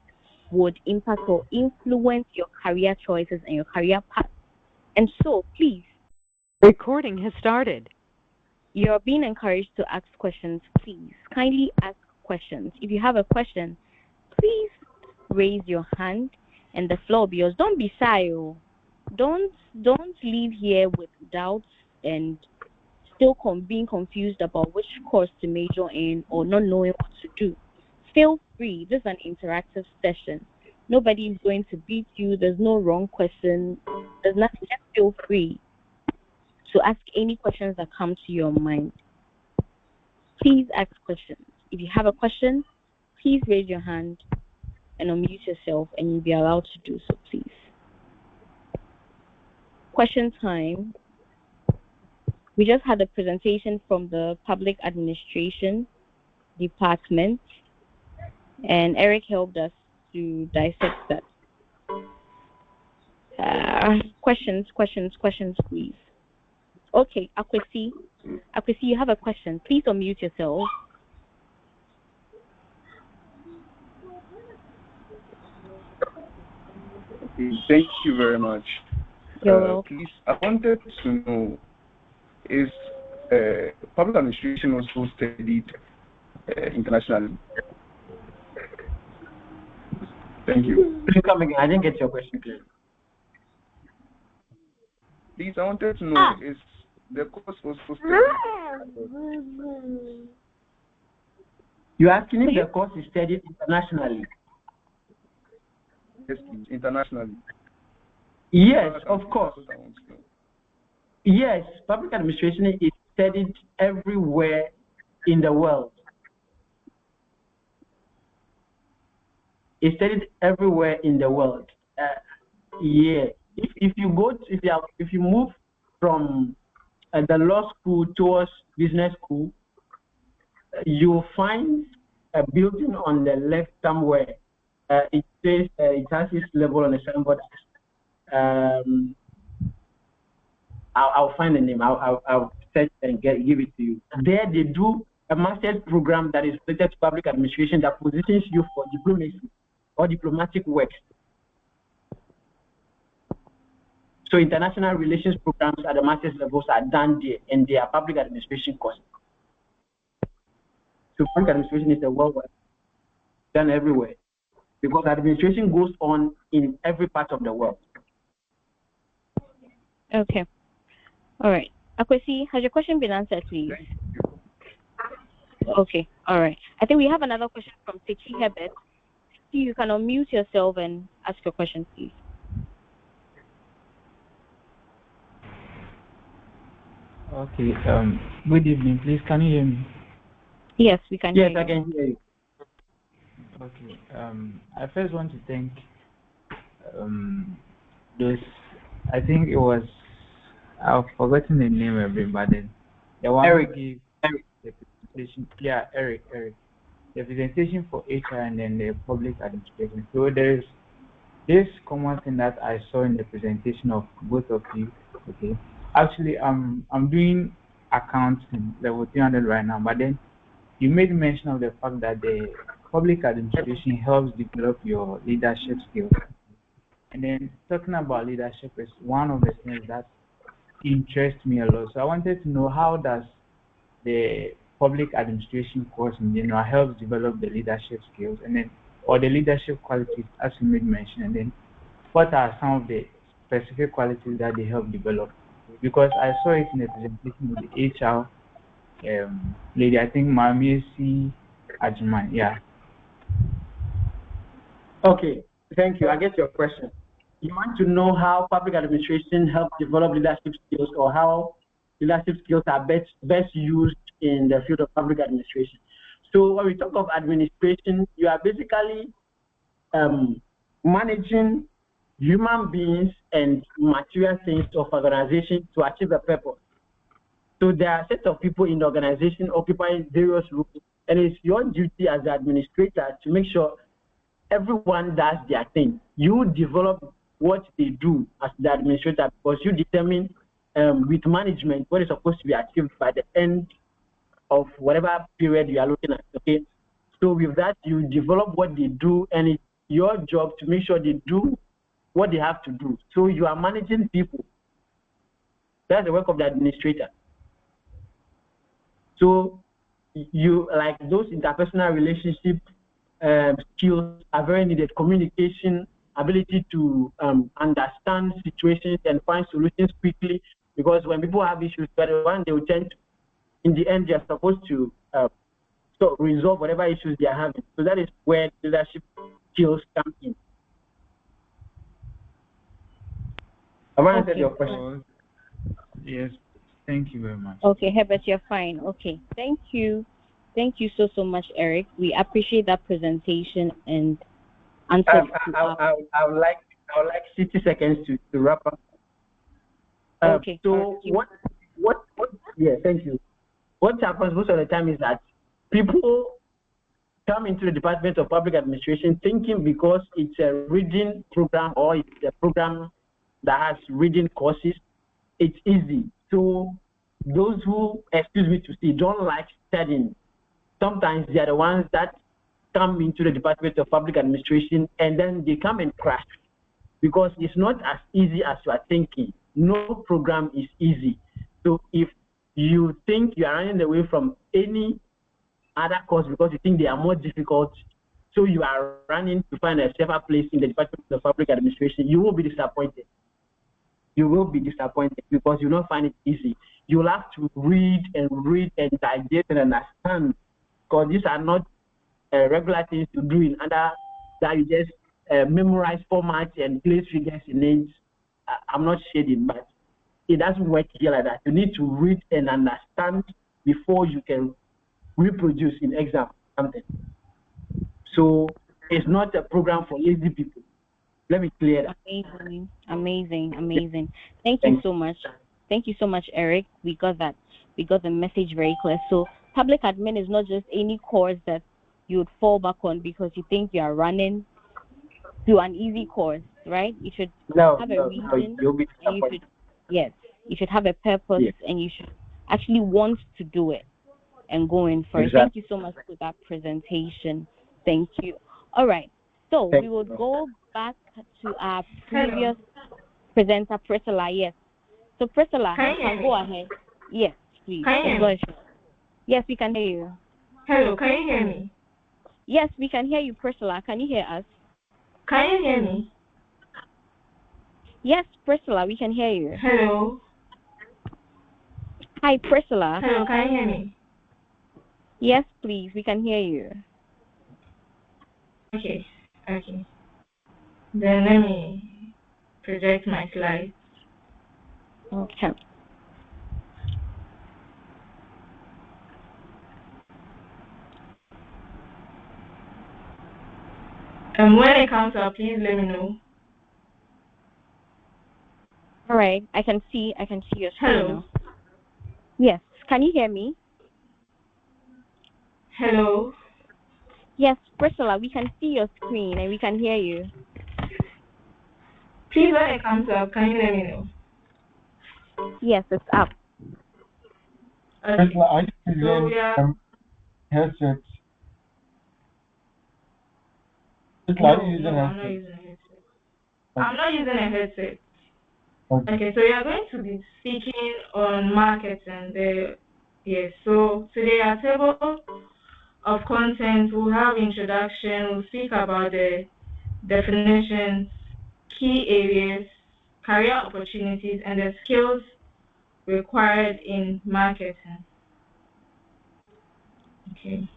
would impact or influence your career choices and your career path. And so, please. Recording has started. You're being encouraged to ask questions, please. Kindly ask questions. If you have a question, please raise your hand and the floor will be yours. Don't be shy. Don't leave here with doubts and still being confused about which course to major in or not knowing what to do. Feel free. This is an interactive session. Nobody is going to beat you. There's no wrong question. There's nothing. Just feel free to ask any questions that come to your mind. Please ask questions. If you have a question, please raise your hand and unmute yourself, and you'll be allowed to do so, please. Question time. We just had a presentation from the Public Administration Department, and Eric helped us to dissect that. Questions, please. Okay, Akwesi, you have a question. Please unmute yourself. Thank you very much. You're welcome. Please, I wanted to know, is public administration also studied internationally? Thank you. Please come again. I didn't get your question clearly. Please, I wanted to know, is the course also studied? You're asking if the course is studied internationally? Yes, please, internationally. Yes, of course. Yes, public administration is studied everywhere in the world. It's studied everywhere in the world. Yeah. If you move from the law school towards business school, you'll find a building on the left somewhere. It says it has its level on the signboard. I'll find the name. I'll search and give it to you. There they do a master's program that is related to public administration that positions you for diplomacy or diplomatic work. So international relations programs at the master's levels are done there, and they are public administration courses. So public administration is a worldwide, done everywhere, because administration goes on in every part of the world. Okay. All right. Akwesi, has your question been answered, please? Okay. All right. I think we have another question from Sechi Herbert. You can unmute yourself and ask your question, please. Okay. Good evening. Please, can you hear me? Yes, we can hear you. Yes, I can hear you. Okay. I first want to thank those. I think it was. I've forgotten the name of it, but then the one Eric. who gave the presentation. Yeah, Eric. The presentation for HR and then the public administration. So there is this common thing that I saw in the presentation of both of you. Okay. Actually, I'm doing accounts in level 300 right now, but then you made mention of the fact that the public administration helps develop your leadership skills. And then talking about leadership is one of the things that interests me a lot. So I wanted to know, how does the public administration course in general helps develop the leadership skills and then or the leadership qualities as you made mention, and then what are some of the specific qualities that they help develop? Because I saw it in the presentation of the HR lady, I think Mamiesi Ajman. Yeah. Okay, thank you. I get your question. You want to know how public administration helps develop leadership skills, or how leadership skills are best used in the field of public administration. So when we talk of administration, you are basically managing human beings and material things of organization to achieve a purpose. So there are a set of people in the organization occupying various roles, and it's your duty as the administrator to make sure everyone does their thing. You develop what they do as the administrator, because you determine with management what is supposed to be achieved by the end of whatever period you are looking at. Okay, so with that, you develop what they do, and it's your job to make sure they do what they have to do. So you are managing people. That's the work of the administrator. So you, like, those interpersonal relationship skills are very needed. Communication, ability to understand situations and find solutions quickly, because when people have issues, they will tend to, in the end, they're supposed to resolve whatever issues they are having. So that is where leadership skills come in. Have I answered your question? Yes, thank you very much. Okay, Herbert, you're fine. Okay, thank you. Thank you so much, Eric. We appreciate that presentation and answers. I would like 60 seconds to wrap up. Okay. So what? Yeah, thank you. What happens most of the time is that people come into the Department of Public Administration thinking because it's a reading program, or it's a program that has reading courses, it's easy. So those who, excuse me to say, don't like studying, sometimes they are the ones that come into the Department of Public Administration, and then they come and crash, because it's not as easy as you are thinking. No program is easy. So if you think you are running away from any other course because you think they are more difficult, so you are running to find a safer place in the Department of Public Administration, you will be disappointed. You will be disappointed because you will not find it easy. You will have to read and digest and understand, because these are not regular things to do in other, that you just memorize formats and place figures in names. I'm not shading, but it doesn't work here like that. You need to read and understand before you can reproduce in exam something. So it's not a program for lazy people. Let me clear that. Amazing. Thank you so much. Thank you so much, Eric. We got that. We got the message very clear. So public admin is not just any course that you would fall back on because you think you are running to an easy course, right? You should have a reason. You'll be and you should have a purpose, and you should actually want to do it and go in for it. Thank you so much for that presentation. Thank you. All right. So we will go back to our previous presenter, Priscilla. Yes. So Priscilla, can go ahead. Yes, please. Yes, we can hear you. Hello, can you hear me? Yes, we can hear you, Priscilla. Can you hear us? Can you hear me? Yes, Priscilla, we can hear you. Hello. Hi, Priscilla. Hello, can you hear me? Yes, please, we can hear you. Okay. Then let me project my slides. Okay. When it comes up, please let me know. All right, I can see your screen. Hello. Now. Yes, can you hear me? Hello. Yes, Priscilla, we can see your screen and we can hear you. Please, when it comes up, can you let me know? Yes, it's up. Okay. Priscilla, are you using headsets? No, I'm not using a headset. I'm not using a headset. Okay, so we are going to be speaking on marketing. Yes, so today our table of content, we'll have introduction, we'll speak about the definitions, key areas, career opportunities, and the skills required in marketing. Okay.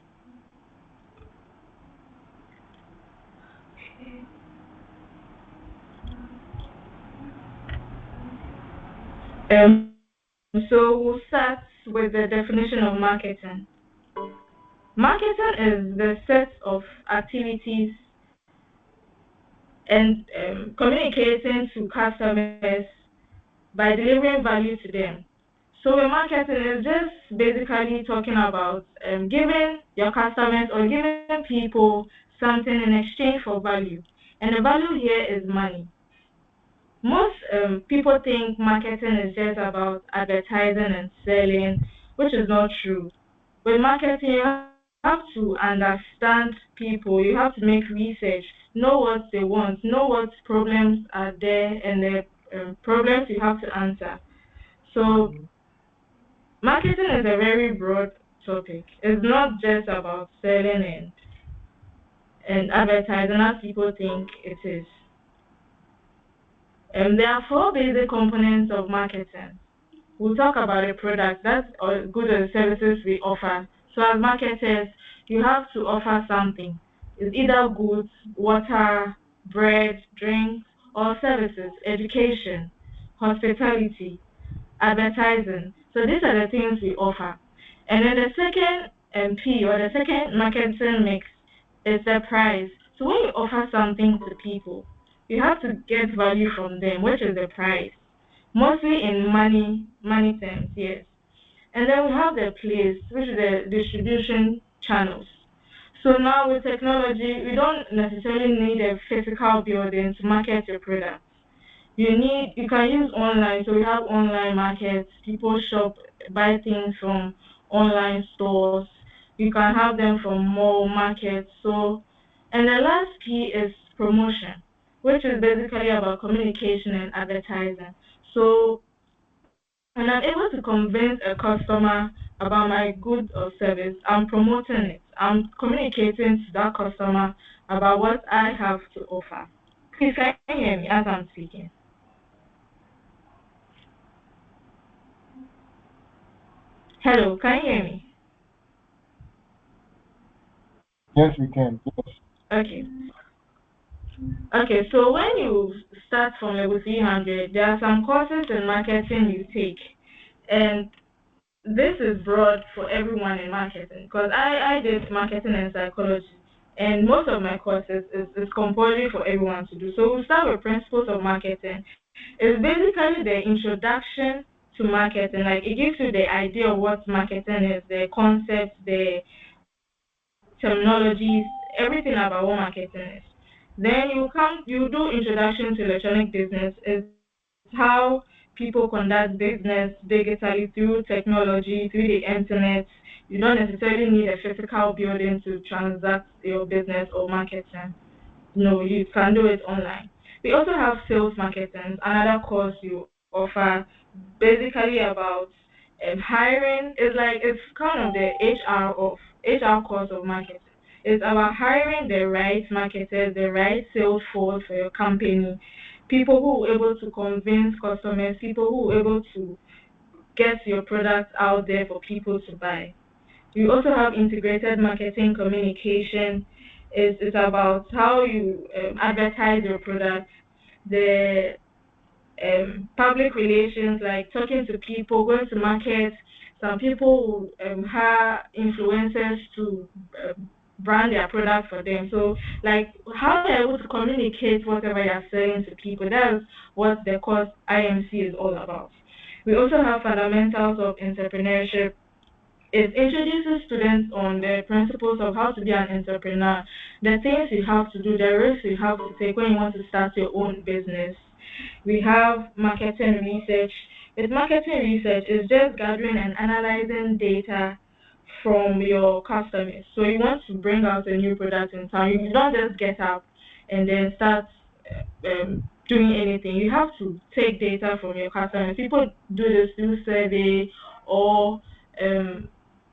So we'll start with the definition of marketing. Marketing is the set of activities and communicating to customers by delivering value to them. So marketing is just basically talking about giving your customers or giving people something in exchange for value. And the value here is money. Most people think marketing is just about advertising and selling, which is not true. With marketing, you have to understand people, you have to make research, know what they want, know what problems are there, and the problems you have to answer. So marketing is a very broad topic. It's not just about selling and advertising as people think it is. There are 4 basic components of marketing. We'll talk about the products, that's or goods and services we offer. So as marketers, you have to offer something. It's either goods, water, bread, drinks, or services, education, hospitality, advertising. So these are the things we offer. And then the second P or the second marketing mix is the price. So when you offer something to people, you have to get value from them, which is the price. Mostly in money terms, yes. And then we have the place, which is the distribution channels. So now with technology, we don't necessarily need a physical building to market your product. You can use online. So we have online markets. People shop, buy things from online stores. You can have them from mall markets. So, and the last P is promotion, which is basically about communication and advertising. So when I'm able to convince a customer about my good or service, I'm promoting it. I'm communicating to that customer about what I have to offer. Please can you hear me as I'm speaking? Hello, can you hear me? Yes, we can. Yes. Okay. Okay, so when you start from level 300, there are some courses in marketing you take. And this is broad for everyone in marketing because I did marketing and psychology. And most of my courses is compulsory for everyone to do. So we'll start with principles of marketing. It's basically the introduction to marketing. Like it gives you the idea of what marketing is, the concepts, the terminologies, everything about what marketing is. Then you do introduction to electronic business. It's how people conduct business digitally through technology, through the internet. You don't necessarily need a physical building to transact your business or marketing. No, you can do it online. We also have sales marketing, another course you offer, basically about hiring. It's kind of the HR course of marketing. It's about hiring the right marketers, the right sales force for your company, people who are able to convince customers, people who are able to get your product out there for people to buy. We also have integrated marketing communication. It's about how you advertise your product, the public relations, like talking to people, going to market. Some people hire influencers to brand their product for them. So, like, how they're able to communicate whatever you're selling to people. That's what the course IMC is all about. We also have fundamentals of entrepreneurship. It introduces students on the principles of how to be an entrepreneur, the things you have to do, the risks you have to take when you want to start your own business. We have marketing research. With marketing research, it's just gathering and analyzing data from your customers. So you want to bring out a new product in town. You don't just get up and then start doing anything. You have to take data from your customers. People do this through survey or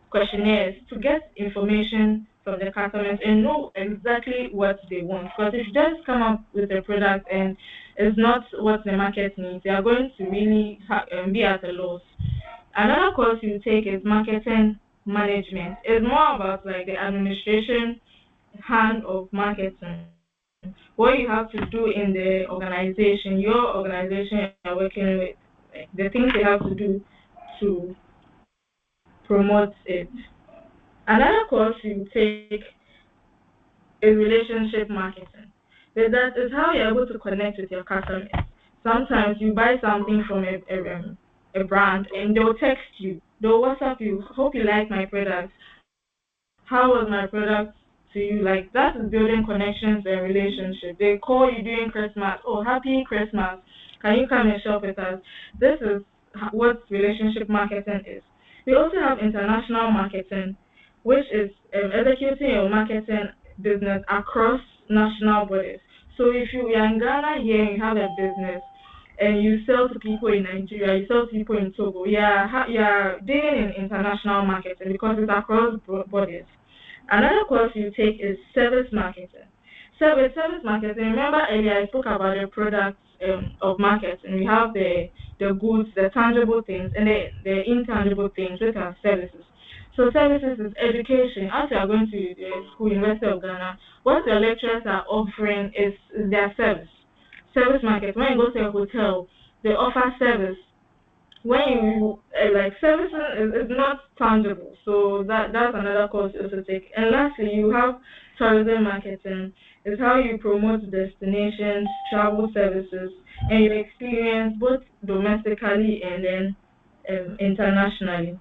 questionnaires to get information from the customers and know exactly what they want. Because if you just come up with a product and is not what the market needs, you are going to really be at a loss. Another course you take is marketing management. It's more about like the administration hand of marketing. What you have to do in the organization, your organization you're working with, like the things you have to do to promote it. Another course you take is relationship marketing. That is how you're able to connect with your customers. Sometimes you buy something from a brand and they'll text you, they'll WhatsApp you, hope you like my product. How was my product to you? Like that is building connections and relationships. They call you during Christmas, oh happy Christmas, can you come and shop with us? This is what relationship marketing is. We also have international marketing, which is executing your marketing business across national borders. So if you are in Ghana here and you have a business and you sell to people in Nigeria, you sell to people in Togo, you are dealing in international marketing because it's across borders. Another course you take is service marketing. Service marketing, remember earlier I spoke about the products of marketing. We have the goods, the tangible things, and the intangible things, which are services. So services is education. As you are going to the school, University of Ghana, what the lecturers are offering is their service. Service market. When you go to a hotel, they offer service. When you like services is not tangible, so that's another course you also take. And lastly, you have tourism marketing. It's how you promote destinations, travel services, and you experience both domestically and then internationally.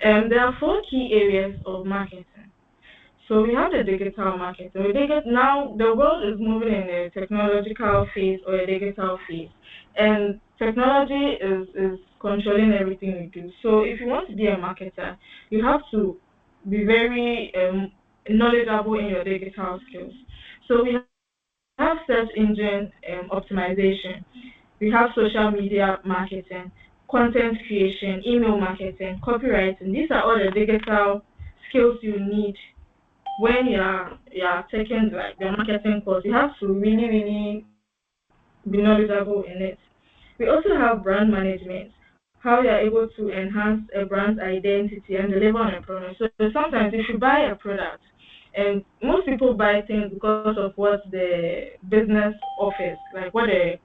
There are 4 key areas of marketing. So we have the digital marketing. Now the world is moving in a technological phase or a digital phase, and technology is controlling everything we do. So if you want to be a marketer, you have to be very knowledgeable in your digital skills. So we have search engine optimization. We have social media marketing, content creation, email marketing, copywriting. These are all the digital skills you need when you are taking like the marketing course. You have to really be knowledgeable in it. We also have brand management, how you are able to enhance a brand's identity and deliver on a promise. So sometimes if you buy a product, and most people buy things because of what the business offers, like what the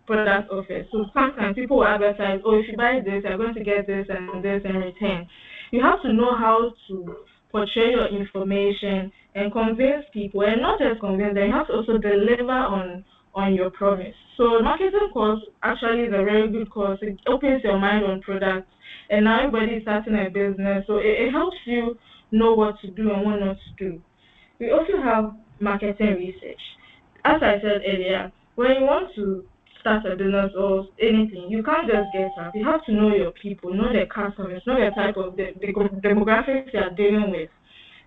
product offers. So sometimes people will advertise, oh, if you buy this, you're going to get this and this in return. You have to know how to portray your information and convince people, and not just convince them, you have to also deliver on your promise. So marketing course actually is a very good course. It opens your mind on products, and now everybody is starting a business, so it helps you know what to do and what not to do. We also have marketing research. As I said earlier, when you want to start a business or anything, you can't just get up. You have to know your people, know their customers, know the type of the demographics you are dealing with.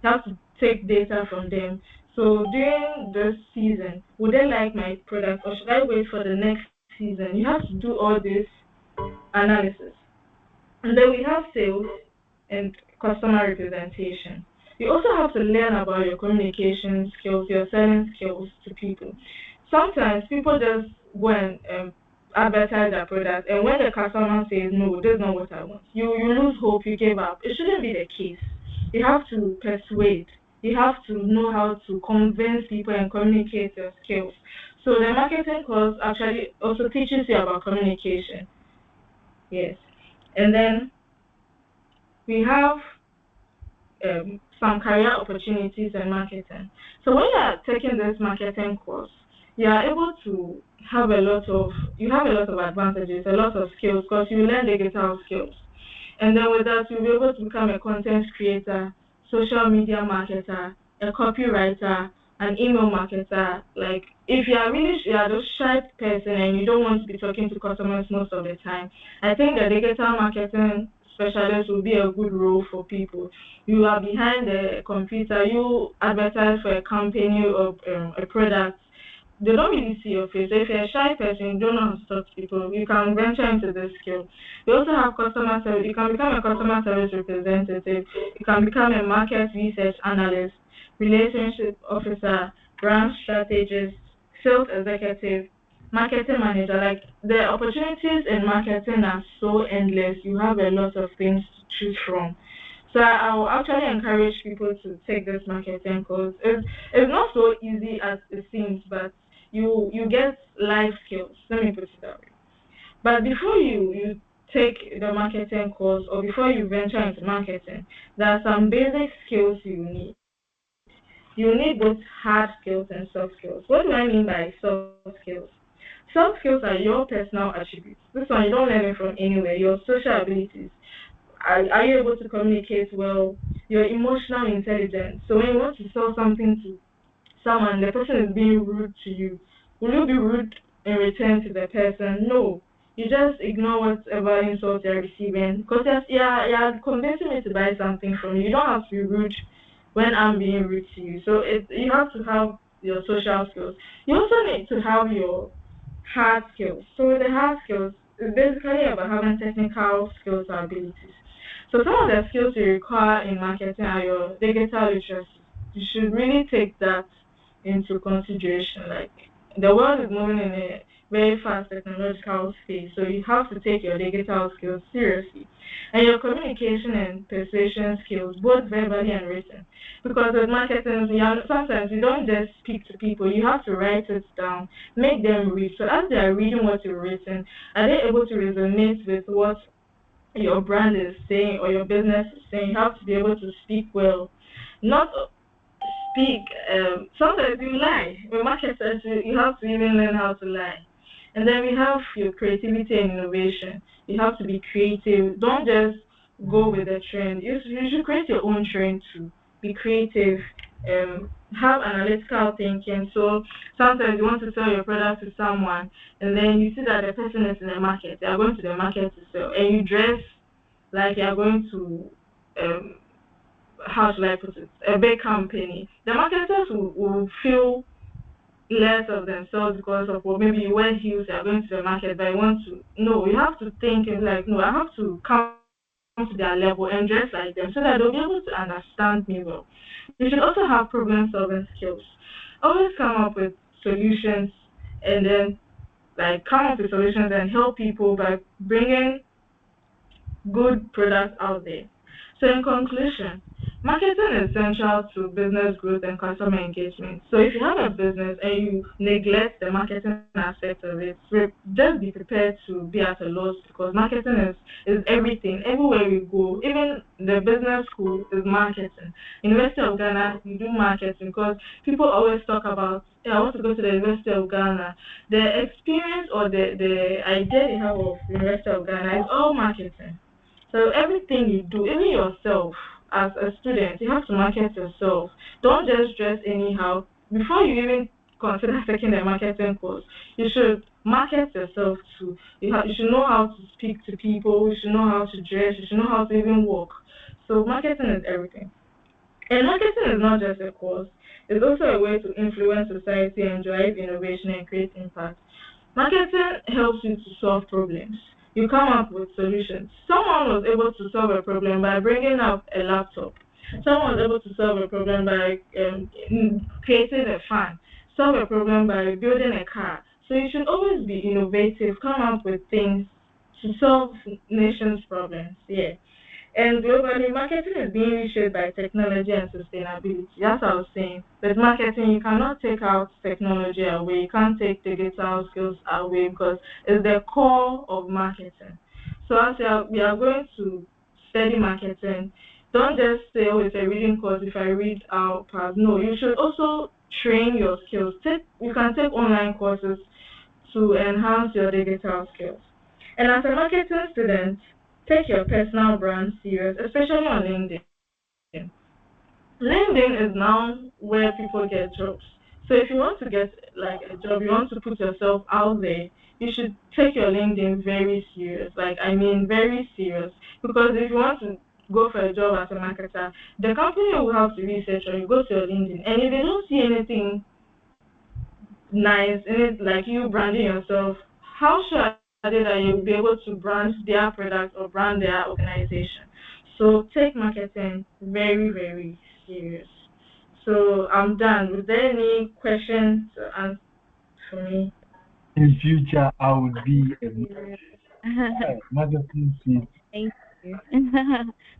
You have to take data from them. So during this season, would they like my product or should I wait for the next season? You have to do all this analysis. And then we have sales and customer representation. You also have to learn about your communication skills, your selling skills to people. Sometimes people just go and advertise their product, and when the customer says, no, this is not what I want, you lose hope, you give up. It shouldn't be the case. You have to persuade. You have to know how to convince people and communicate your skills. So the marketing course actually also teaches you about communication. Yes. And then we have some career opportunities in marketing. So when you are taking this marketing course, you are able to have a lot of advantages, a lot of skills, because you learn digital skills. And then with that, you'll be able to become a content creator, social media marketer, a copywriter, an email marketer. Like if you are those shy person and you don't want to be talking to customers most of the time, I think the digital marketing specialist will be a good role for people. You are behind the computer, you advertise for a company or a product. They don't really see your face. So if you're a shy person, you don't know how to talk to people, you can venture into this skill. We also have customer service. You can become a customer service representative. You can become a market research analyst, relationship officer, brand strategist, sales executive, marketing manager. Like the opportunities in marketing are so endless. You have a lot of things to choose from. So I will actually encourage people to take this marketing course. It's not so easy as it seems, but you get life skills. Let me put it that way. But before you take the marketing course or before you venture into marketing, there are some basic skills you need. You need both hard skills and soft skills. What do I mean by soft skills? Soft skills are your personal attributes. This one you don't learn it from anywhere. Your social abilities. Are you able to communicate well? Your emotional intelligence. So when you want to sell something to someone, the person is being rude to you. Will you be rude in return to the person? No. You just ignore whatever insult you're receiving. Because you're convincing me to buy something from you. You don't have to be rude when I'm being rude to you. So you have to have your social skills. You also need to have your hard skills. So the hard skills is basically about having technical skills or abilities. So some of the skills you require in marketing are your digital literacy. You should really take that into consideration. Like the world is moving in a very fast technological space, so you have to take your digital skills seriously. And your communication and persuasion skills, both verbally and written. Because with marketing, sometimes you don't just speak to people, you have to write it down, make them read. So as they are reading what you've written, are they able to resonate with what your brand is saying or your business is saying? You have to be able to speak well, not speak. Sometimes you lie. With marketers, you have to even learn how to lie. And then we have your creativity and innovation. You have to be creative. Don't just go with the trend. You should create your own trend too. Be creative. Have analytical thinking. So sometimes you want to sell your product to someone, and then you see that the person is in the market. They are going to the market to sell, and you dress like you are going to how should I put it, a big company. The marketers will feel less of themselves because of what maybe you wear heels, you are going to the market, but you want to, no, you have to think and like, no, I have to come to their level and dress like them so that they'll be able to understand me well. You should also have problem solving skills. Always come up with solutions and then like come up with solutions and help people by bringing good products out there. So in conclusion, marketing is essential to business growth and customer engagement. So if you have a business and you neglect the marketing aspect of it, just be prepared to be at a loss because marketing is everything. Everywhere we go, even the business school is marketing. University of Ghana, you do marketing because people always talk about, I want to go to the University of Ghana. The experience or the idea they have of University of Ghana is all marketing. So everything you do, even yourself as a student, you have to market yourself. Don't just dress anyhow. Before you even consider taking a marketing course, you should market yourself too. You should know how to speak to people. You should know how to dress. You should know how to even walk. So marketing is everything. And marketing is not just a course. It's also a way to influence society and drive innovation and create impact. Marketing helps you to solve problems. You come up with solutions. Someone was able to solve a problem by bringing up a laptop. Someone was able to solve a problem by creating a fan. Solve a problem by building a car. So you should always be innovative. Come up with things to solve nations' problems. Yeah. And globally, marketing is being reshaped by technology and sustainability. As I was saying, with marketing, you cannot take out technology away. You can't take digital skills away because it's the core of marketing. So as we are going to study marketing, don't just say, oh, it's a reading course if I read out part. No, you should also train your skills. You can take online courses to enhance your digital skills. And as a marketing student, take your personal brand serious, especially on LinkedIn. LinkedIn is now where people get jobs. So if you want to get like a job, you want to put yourself out there, you should take your LinkedIn very serious. Like I mean very serious. Because if you want to go for a job as a marketer, the company will have to research or you go to your LinkedIn. And if they don't see anything nice in it, like you branding yourself, how sure are they that you'll be able to brand their product or brand their organization? So take marketing very, very serious. So I'm done. Was there any questions for me. In future, I would be a magazine seat. Thank you.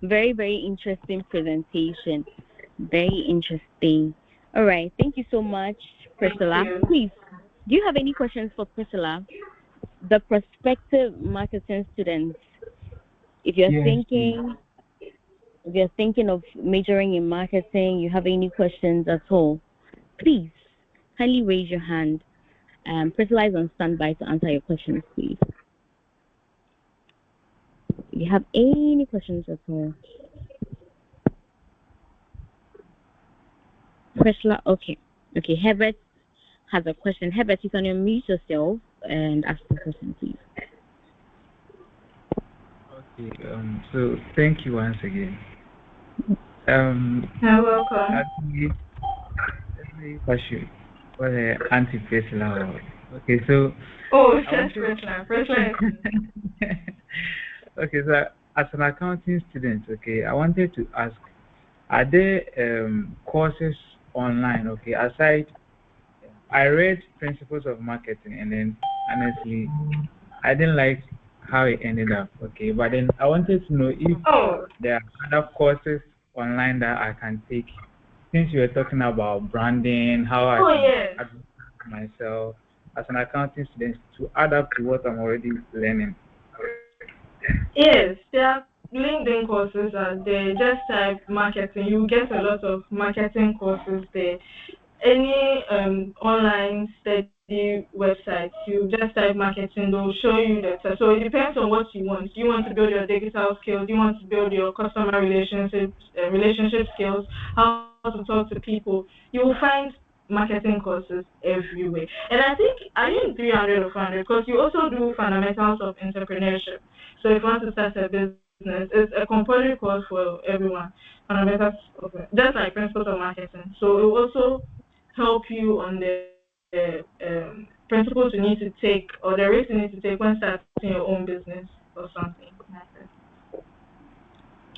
Very, very interesting presentation. Very interesting. All right. Thank you so much, Priscilla. you. Please, do you have any questions for Priscilla? The prospective marketing students, if you're Yes, thinking of majoring in marketing, you have any questions at all, please kindly raise your hand. Priscilla is on standby to answer your questions, please. If you have any questions at all. Priscilla, okay. Okay, Herbert has a question. Herbert, you can unmute yourself and ask the question, please. Okay, so thank you once again. You're welcome. Actually, what Auntie Priscilla. Okay, so. Oh, it's just Priscilla. Okay, so as an accounting student, okay, I wanted to ask, are there courses online? Okay, aside, I read Principles of Marketing, and then honestly, I didn't like how it ended up. Okay, but then I wanted to know if there are other courses online that I can take. Since you were talking about branding, how I can advertise myself as an accounting student to add up to what I'm already learning. Yes, there are LinkedIn courses out there. Just type marketing. You get a lot of marketing courses there. Any online study website, you just type marketing, they'll show you that. So it depends on what you want. Do you want to build your digital skills? Do you want to build your customer relationship skills? How to talk to people? You will find marketing courses everywhere. And I think, are you in 300 or 400? Because you also do fundamentals of entrepreneurship. So if you want to start a business, it's a compulsory course for everyone. Fundamentals of, just like Principles of Marketing. So it will also help you on the principles you need to take or the risks you need to take when starting your own business or something like that.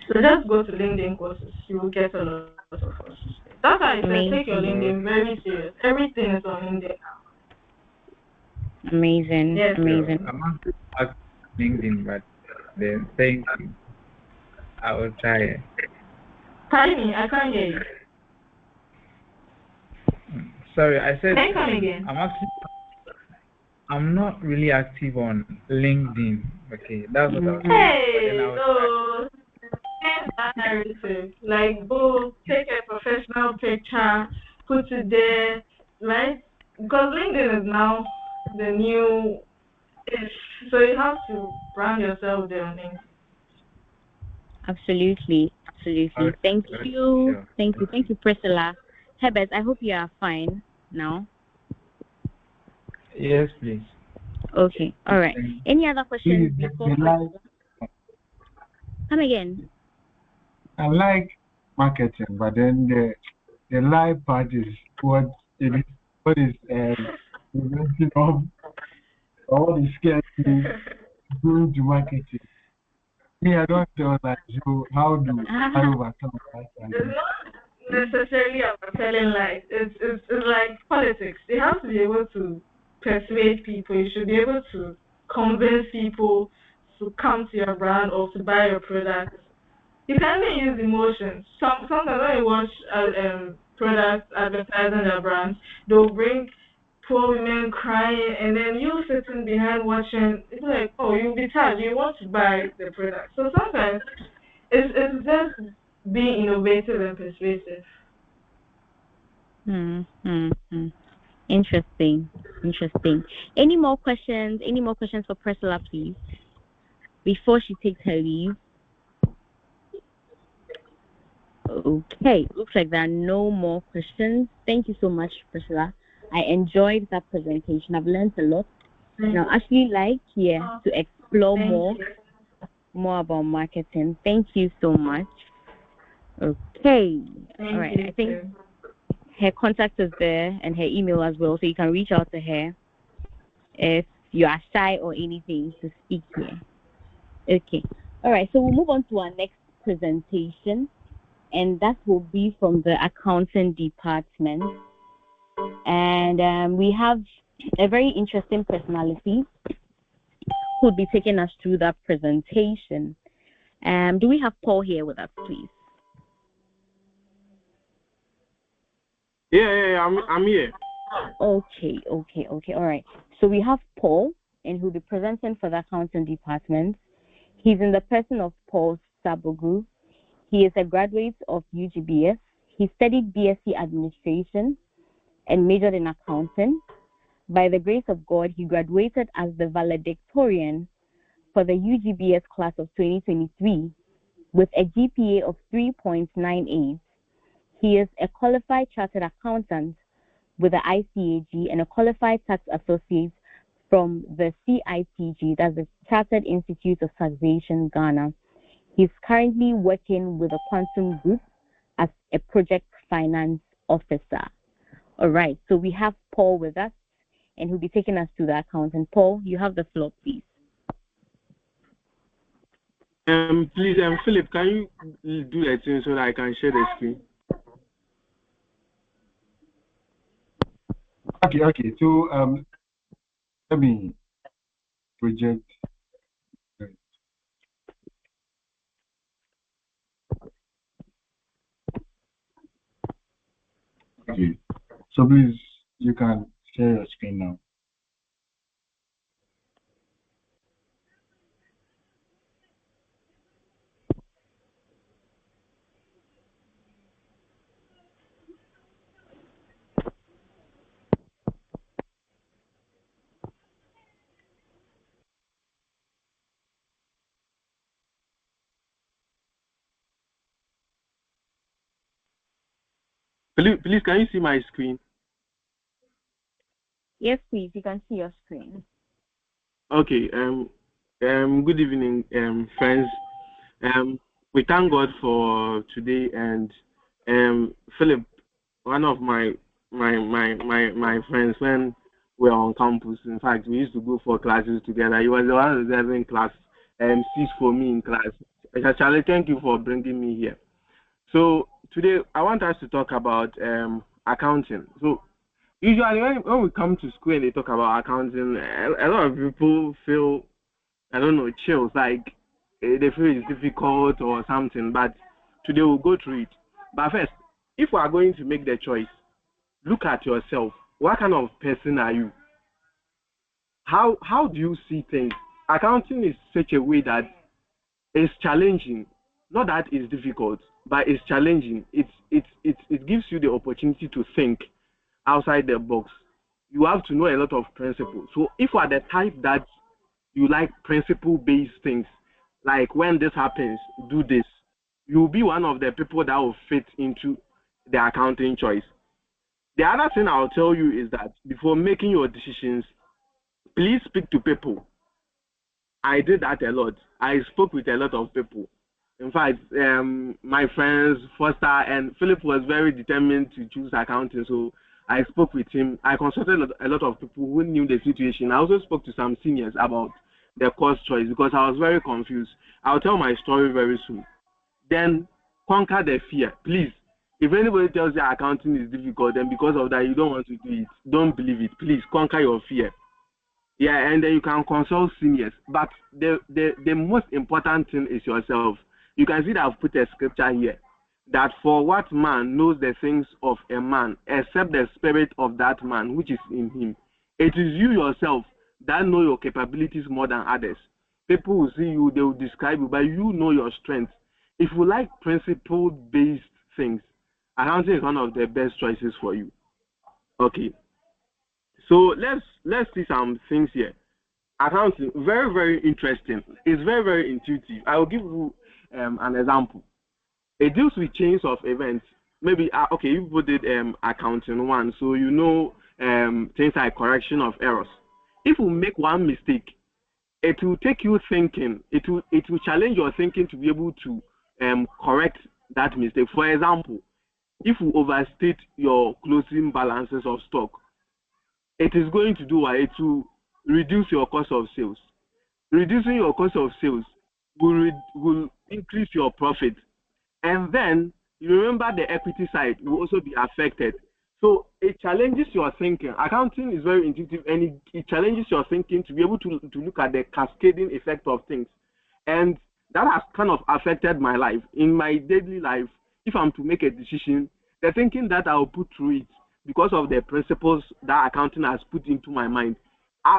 So just go to LinkedIn courses. You will get a lot of courses. That's why I say take your LinkedIn very serious. Everything is on LinkedIn now. Amazing. Yes, amazing. I'm not LinkedIn, but then thank you. I will try it. Pardon me, I can't hear you. Sorry, I said come again. I'm not really active on LinkedIn. Okay, that's what I was saying. Like, go take a professional picture, put it there, right? Because LinkedIn is now the new ish, so you have to brand yourself there on LinkedIn. Absolutely. Thank you. Sure. Thank you, Priscilla. Herbert, I hope you are fine now. Yes, please. Okay. All right. Any other questions before? Come again. I like marketing, but then the live part is what is preventing of all the scared me going to marketing. Yeah, I don't know that. So how do I overcome that? It's not necessarily about telling lies. It's like politics. You have to be able to persuade people. You should be able to convince people to come to your brand or to buy your product. You can even use emotions. Sometimes when you watch products advertising their brands, they'll bring poor women crying, and then you sitting behind watching. It's like, oh, you'll be tired. You want to buy the product. So sometimes it's just being innovative and persuasive. Interesting. Any more questions? Any more questions for Priscilla, please? Before she takes her leave. Okay, looks like there are no more questions. Thank you so much, Priscilla. I enjoyed that presentation. I've learned a lot. Now, actually like to explore more about marketing. Thank you so much. Okay. All right. I think her contact is there and her email as well, so you can reach out to her if you are shy or anything to speak here. Okay. All right. So we'll move on to our next presentation, and that will be from the accounting department. And we have a very interesting personality who will be taking us through that presentation. Do we have Paul here with us, please? Yeah, I'm here. Okay, all right. So we have Paul, and he'll be presenting for the accounting department. He's in the person of Paul Sabogu. He is a graduate of UGBS. He studied BSc Administration and majored in accounting. By the grace of God, he graduated as the valedictorian for the UGBS class of 2023 with a GPA of 3.98. He is a qualified chartered accountant with the ICAG and a qualified tax associate from the CITG, that's the Chartered Institute of Taxation, Ghana. He's currently working with the Quantum Group as a project finance officer. All right, so we have Paul with us, and he'll be taking us to the account. And Paul, you have the floor, please. Please, Philip, can you do that thing so that I can share the screen? Okay. So let me project. Okay. So please, you can share your screen now. Please, can you see my screen? Yes, please. You can see your screen. Okay. Good evening, friends. We thank God for today, and Philip, one of my friends when we were on campus. In fact, we used to go for classes together. He was the one reserving class seats for me in class. Charlie, thank you for bringing me here. So today I want us to talk about accounting. So usually when we come to school and they talk about accounting, a lot of people feel, I don't know, chills, like they feel it's difficult or something. But today we'll go through it. But first, if we are going to make the choice, look at yourself. What kind of person are you? How do you see things? Accounting is such a way that it's challenging. Not that it's difficult, but it's challenging. It gives you the opportunity to think outside the box. You have to know a lot of principles. So if you are the type that you like principle-based things, like when this happens, do this, you'll be one of the people that will fit into the accounting choice. The other thing I'll tell you is that before making your decisions, please speak to people. I did that a lot. I spoke with a lot of people. In fact, my friends, Foster and Philip was very determined to choose accounting, so I spoke with him. I consulted a lot of people who knew the situation. I also spoke to some seniors about the course choice because I was very confused. I'll tell my story very soon. Then conquer the fear. Please, if anybody tells you accounting is difficult, then because of that you don't want to do it, don't believe it. Please conquer your fear. Yeah, and then you can consult seniors. But the most important thing is yourself. You can see that I've put a scripture here, that for what man knows the things of a man, except the spirit of that man which is in him. It is you yourself that know your capabilities more than others. People will see you, they will describe you, but you know your strengths. If you like principle-based things, accounting is one of the best choices for you. Okay. So let's see some things here. Accounting, very, very interesting. It's very, very intuitive. I will give you an example. It deals with chains of events. Maybe okay, you did accounting 1, so you know things like correction of errors. If you make one mistake, it will take you thinking. It will challenge your thinking to be able to correct that mistake. For example, if you overstate your closing balances of stock, it is going to do what? It will reduce your cost of sales. Reducing your cost of sales will increase your profit. And then you remember the equity side will also be affected. So it challenges your thinking. Accounting is very intuitive, and it challenges your thinking to be able to look at the cascading effect of things. And that has kind of affected my life. In my daily life, if I'm to make a decision, the thinking that I'll put through it, because of the principles that accounting has put into my mind,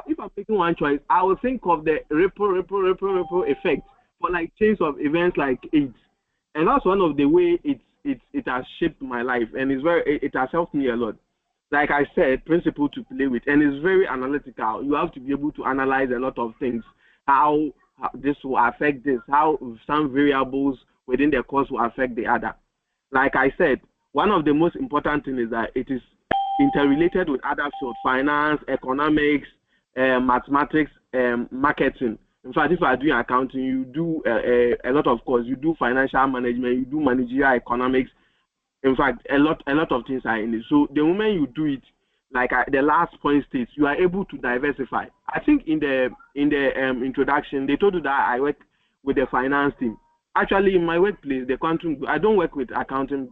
if I'm making one choice, I will think of the ripple effect for like chains of events like AIDS. And that's one of the way it has shaped my life, and it has helped me a lot. Like I said, principle to play with, and it's very analytical. You have to be able to analyze a lot of things, how this will affect this, how some variables within the course will affect the other. Like I said, one of the most important things is that it is interrelated with other fields: finance, economics, mathematics, marketing. In fact, if you are doing accounting, you do a lot of course. You do financial management, you do managerial economics. In fact, a lot of things are in it. So the moment you do it, like the last point states, you are able to diversify. I think in the introduction, they told you that I work with the finance team. Actually, in my workplace, I don't work with accounting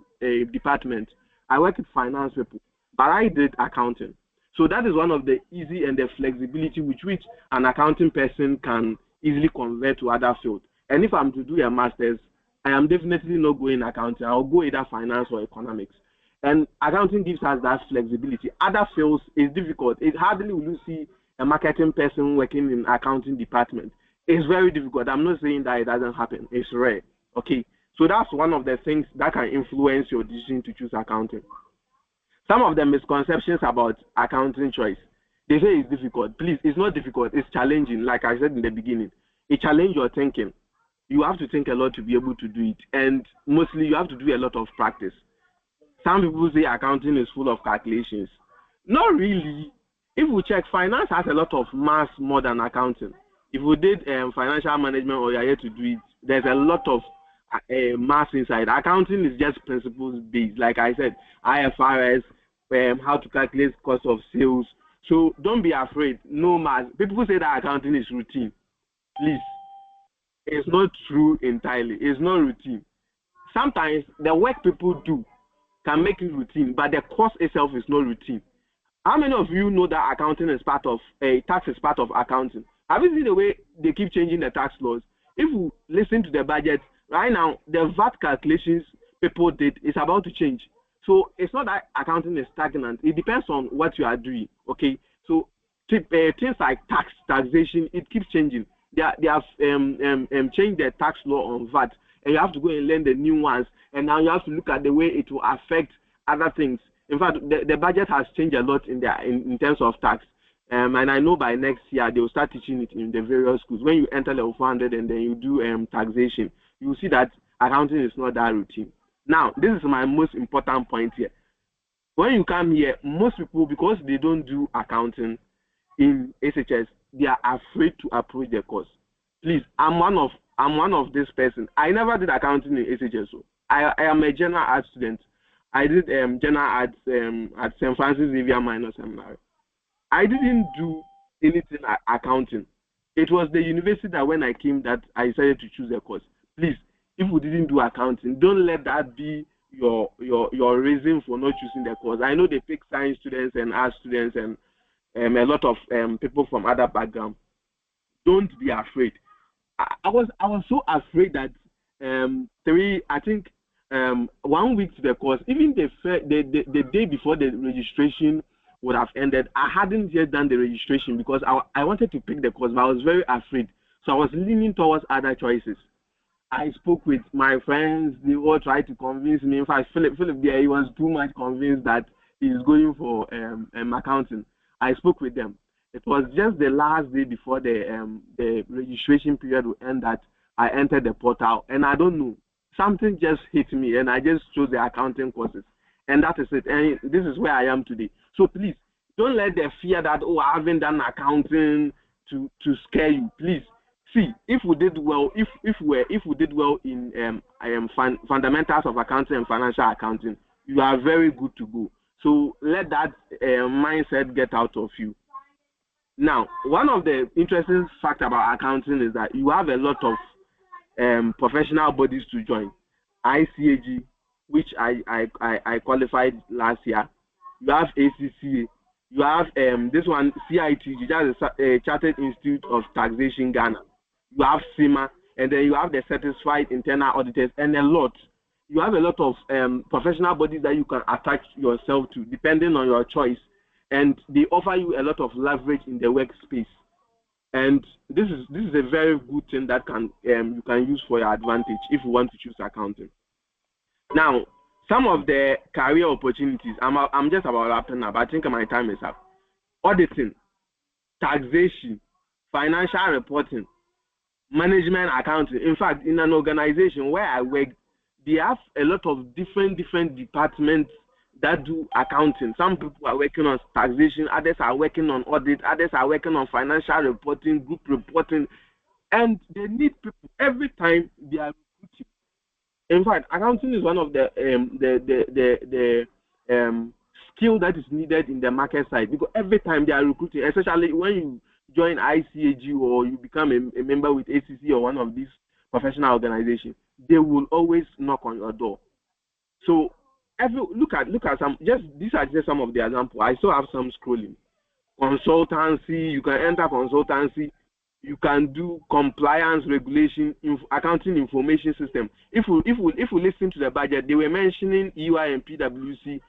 department. I work with finance people, but I did accounting. So that is one of the easy and the flexibility with which an accounting person can easily convert to other fields. And if I'm to do a master's, I am definitely not going accounting. I'll go either finance or economics. And accounting gives us that flexibility. Other fields is difficult. It hardly will you see a marketing person working in accounting department. It's very difficult. I'm not saying that it doesn't happen. It's rare. Okay. So that's one of the things that can influence your decision to choose accounting. Some of the misconceptions about accounting choice. They say it's difficult. Please, it's not difficult. It's challenging. Like I said in the beginning, it challenges your thinking. You have to think a lot to be able to do it. And mostly you have to do a lot of practice. Some people say accounting is full of calculations. Not really. If we check, finance has a lot of math more than accounting. If we did financial management or you're here to do it, there's a lot of math inside. Accounting is just principles based. Like I said, IFRS, how to calculate cost of sales. So don't be afraid. No math. People say that accounting is routine. Please. It's not true entirely. It's not routine. Sometimes the work people do can make it routine, but the course itself is not routine. How many of you know that accounting is part of tax is part of accounting? Have you seen the way they keep changing the tax laws? If you listen to the budget right now, the VAT calculations people did is about to change. So it's not that accounting is stagnant. It depends on what you are doing. Okay, so things like taxation, it keeps changing. They have changed the tax law on VAT, and you have to go and learn the new ones. And now you have to look at the way it will affect other things. In fact, the budget has changed a lot in terms of tax. And I know by next year they will start teaching it in the various schools. When you enter level 400 and then you do taxation, you will see that accounting is not that routine. Now, this is my most important point here. When you come here, most people, because they don't do accounting in SHS, they are afraid to approach the course. Please, I'm one of this person. I never did accounting in SHS. So I am a general arts student. I did general arts at St. Francis Xavier Minor Seminary. I didn't do anything accounting. It was the university that when I came that I decided to choose a course. Please, if we didn't do accounting, don't let that be your reason for not choosing the course. I know they pick science students and art students and a lot of people from other backgrounds. Don't be afraid. I was so afraid that 1 week to the course, even the day before the registration would have ended, I hadn't yet done the registration because I wanted to pick the course, but I was very afraid. So I was leaning towards other choices. I spoke with my friends. They all tried to convince me. In fact, Philip there, he was too much convinced that he's going for accounting. I spoke with them. It was just the last day before the registration period would end that I entered the portal, and I don't know, something just hit me, and I just chose the accounting courses, and that is it. And this is where I am today. So please don't let the fear that I haven't done accounting to scare you. Please see, if we did well, if we did well in fundamentals of accounting and financial accounting, you are very good to go. So let that mindset get out of you. Now, one of the interesting facts about accounting is that you have a lot of professional bodies to join. ICAG, which I qualified last year. you have ACCA, you have this one CITG, that's a Chartered Institute of Taxation Ghana. You have CIMA, and then you have the Certified Internal Auditors, and a lot. You have a lot of professional bodies that you can attach yourself to, depending on your choice, and they offer you a lot of leverage in the workspace. And this is a very good thing that can you can use for your advantage if you want to choose accounting. Now, some of the career opportunities, I'm just about wrapping up. I think my time is up. Auditing, taxation, financial reporting, management accounting. In fact, in an organization where I work, they have a lot of different departments that do accounting. Some people are working on taxation, others are working on audit, others are working on financial reporting, group reporting, and they need people every time they are recruiting. In fact, accounting is one of the skill that is needed in the market side, because every time they are recruiting, especially when you join ICAG or you become a member with ACC or one of these professional organizations, they will always knock on your door. So look at some, just these are just some of the examples. I still have some scrolling. Consultancy, you can enter consultancy. You can do compliance, regulation, accounting information system. If we listen to the budget, they were mentioning EY and PwC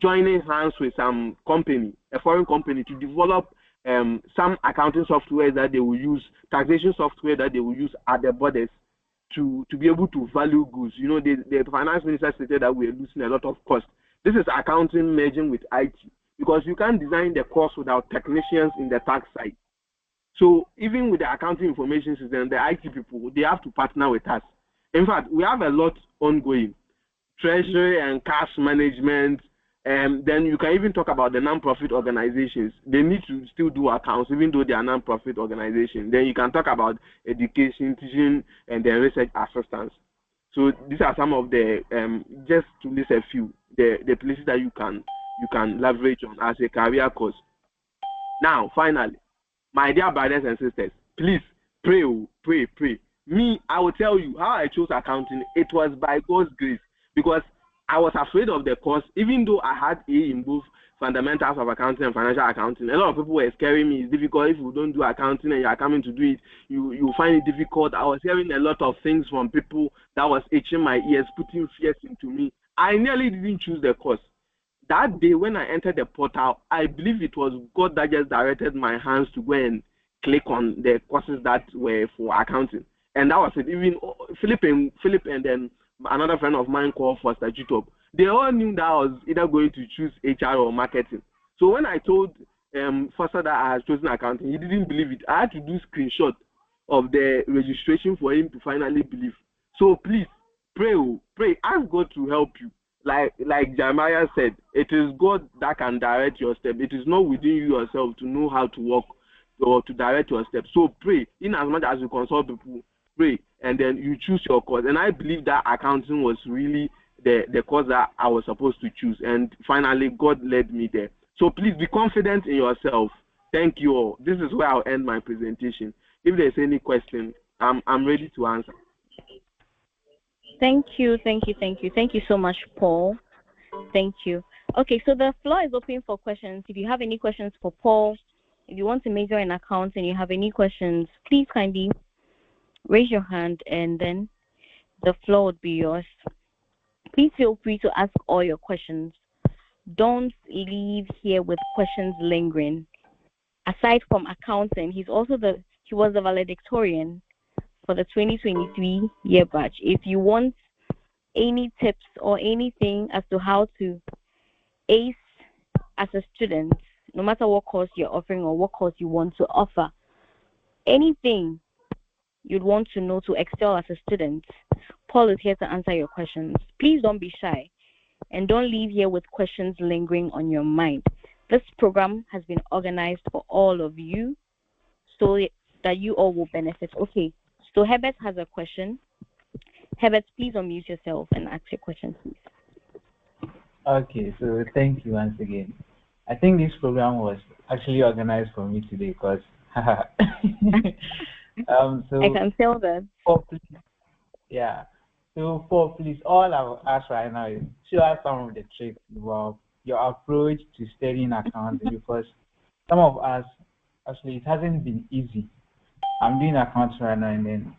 joining hands with some company, a foreign company, to develop some accounting software that they will use, taxation software that they will use at the borders to be able to value goods. You know, the finance minister stated that we are losing a lot of cost. This is accounting merging with IT, because you can't design the course without technicians in the tax side. So even with the accounting information system, the IT people, they have to partner with us. In fact, we have a lot ongoing. Treasury and cash management, and then you can even talk about the non-profit organizations. They need to still do accounts, even though they are non-profit organizations. Then you can talk about education, teaching, and then research assistance. So these are some of the, just to list a few, the places that you can leverage on as a career course. Now, finally, my dear brothers and sisters, please pray, pray. Me, I will tell you how I chose accounting. It was by God's grace, because I was afraid of the course, even though I had A in both fundamentals of accounting and financial accounting. A lot of people were scaring me. It's difficult if you don't do accounting and you are coming to do it. You find it difficult. I was hearing a lot of things from people that was itching my ears, putting fears into me. I nearly didn't choose the course. That day when I entered the portal, I believe it was God that just directed my hands to go and click on the courses that were for accounting. And that was it. Even Philip and then another friend of mine called Foster Jutop, they all knew that I was either going to choose HR or marketing. So when I told Foster that I had chosen accounting, he didn't believe it. I had to do screenshot of the registration for him to finally believe. So please, pray. Ask God to help you. Like Jeremiah said, it is God that can direct your step. It is not within you yourself to know how to walk or to direct your steps. So pray. In as much as you consult people, pray, and then you choose your course. And I believe that accounting was really the course that I was supposed to choose. And finally, God led me there. So please be confident in yourself. Thank you all. This is where I'll end my presentation. If there's any question, I'm ready to answer. Thank you so much, Paul. Thank you. Okay, so the floor is open for questions. If you have any questions for Paul, if you want to major in accounts and you have any questions, please kindly raise your hand and then the floor would be yours. Please feel free to ask all your questions. Don't leave here with questions lingering. Aside from accounting, he was the valedictorian for the 2023 year batch. If you want any tips or anything as to how to ace as a student, no matter what course you're offering or what course you want to offer, anything you'd want to know to excel as a student, Paul is here to answer your questions. Please don't be shy and don't leave here with questions lingering on your mind. This program has been organized for all of you so that you all will benefit. Okay. So Herbert has a question. Herbert, please unmute yourself and ask your question, please. Okay, so thank you once again. I think this program was actually organized for me today because so I can tell that. Yeah. So please, all I will ask right now is show us some of the tricks involved your approach to studying accounting, because some of us actually it hasn't been easy. I'm doing accounts right now, and then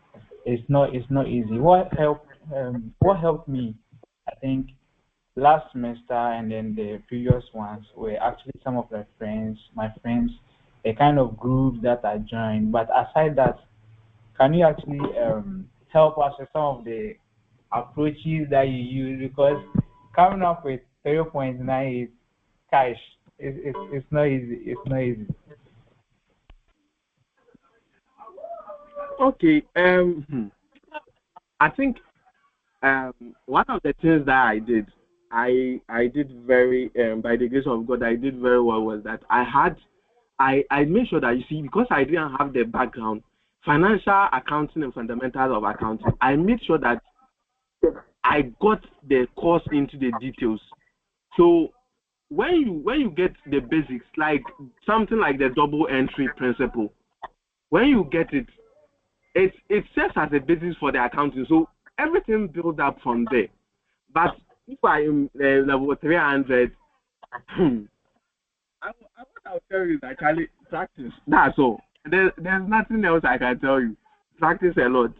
it's not easy. What helped me, I think, last semester and then the previous ones were actually some of my friends, the kind of groups that I joined. But aside that, can you actually help us with some of the approaches that you use? Because coming up with 0.98 cash, it's not easy. It's not easy. Okay. I think one of the things that I did very by the grace of God I did very well was that I made sure that, you see, because I didn't have the background, financial accounting and fundamentals of accounting, I made sure that I got the course into the details. So when you get the basics, like something like the double entry principle, when you get it serves as a basis for the accounting. So everything builds up from there. But if I am level 300, what I'll tell you is actually practice. That's all. There's nothing else I can tell you. Practice a lot.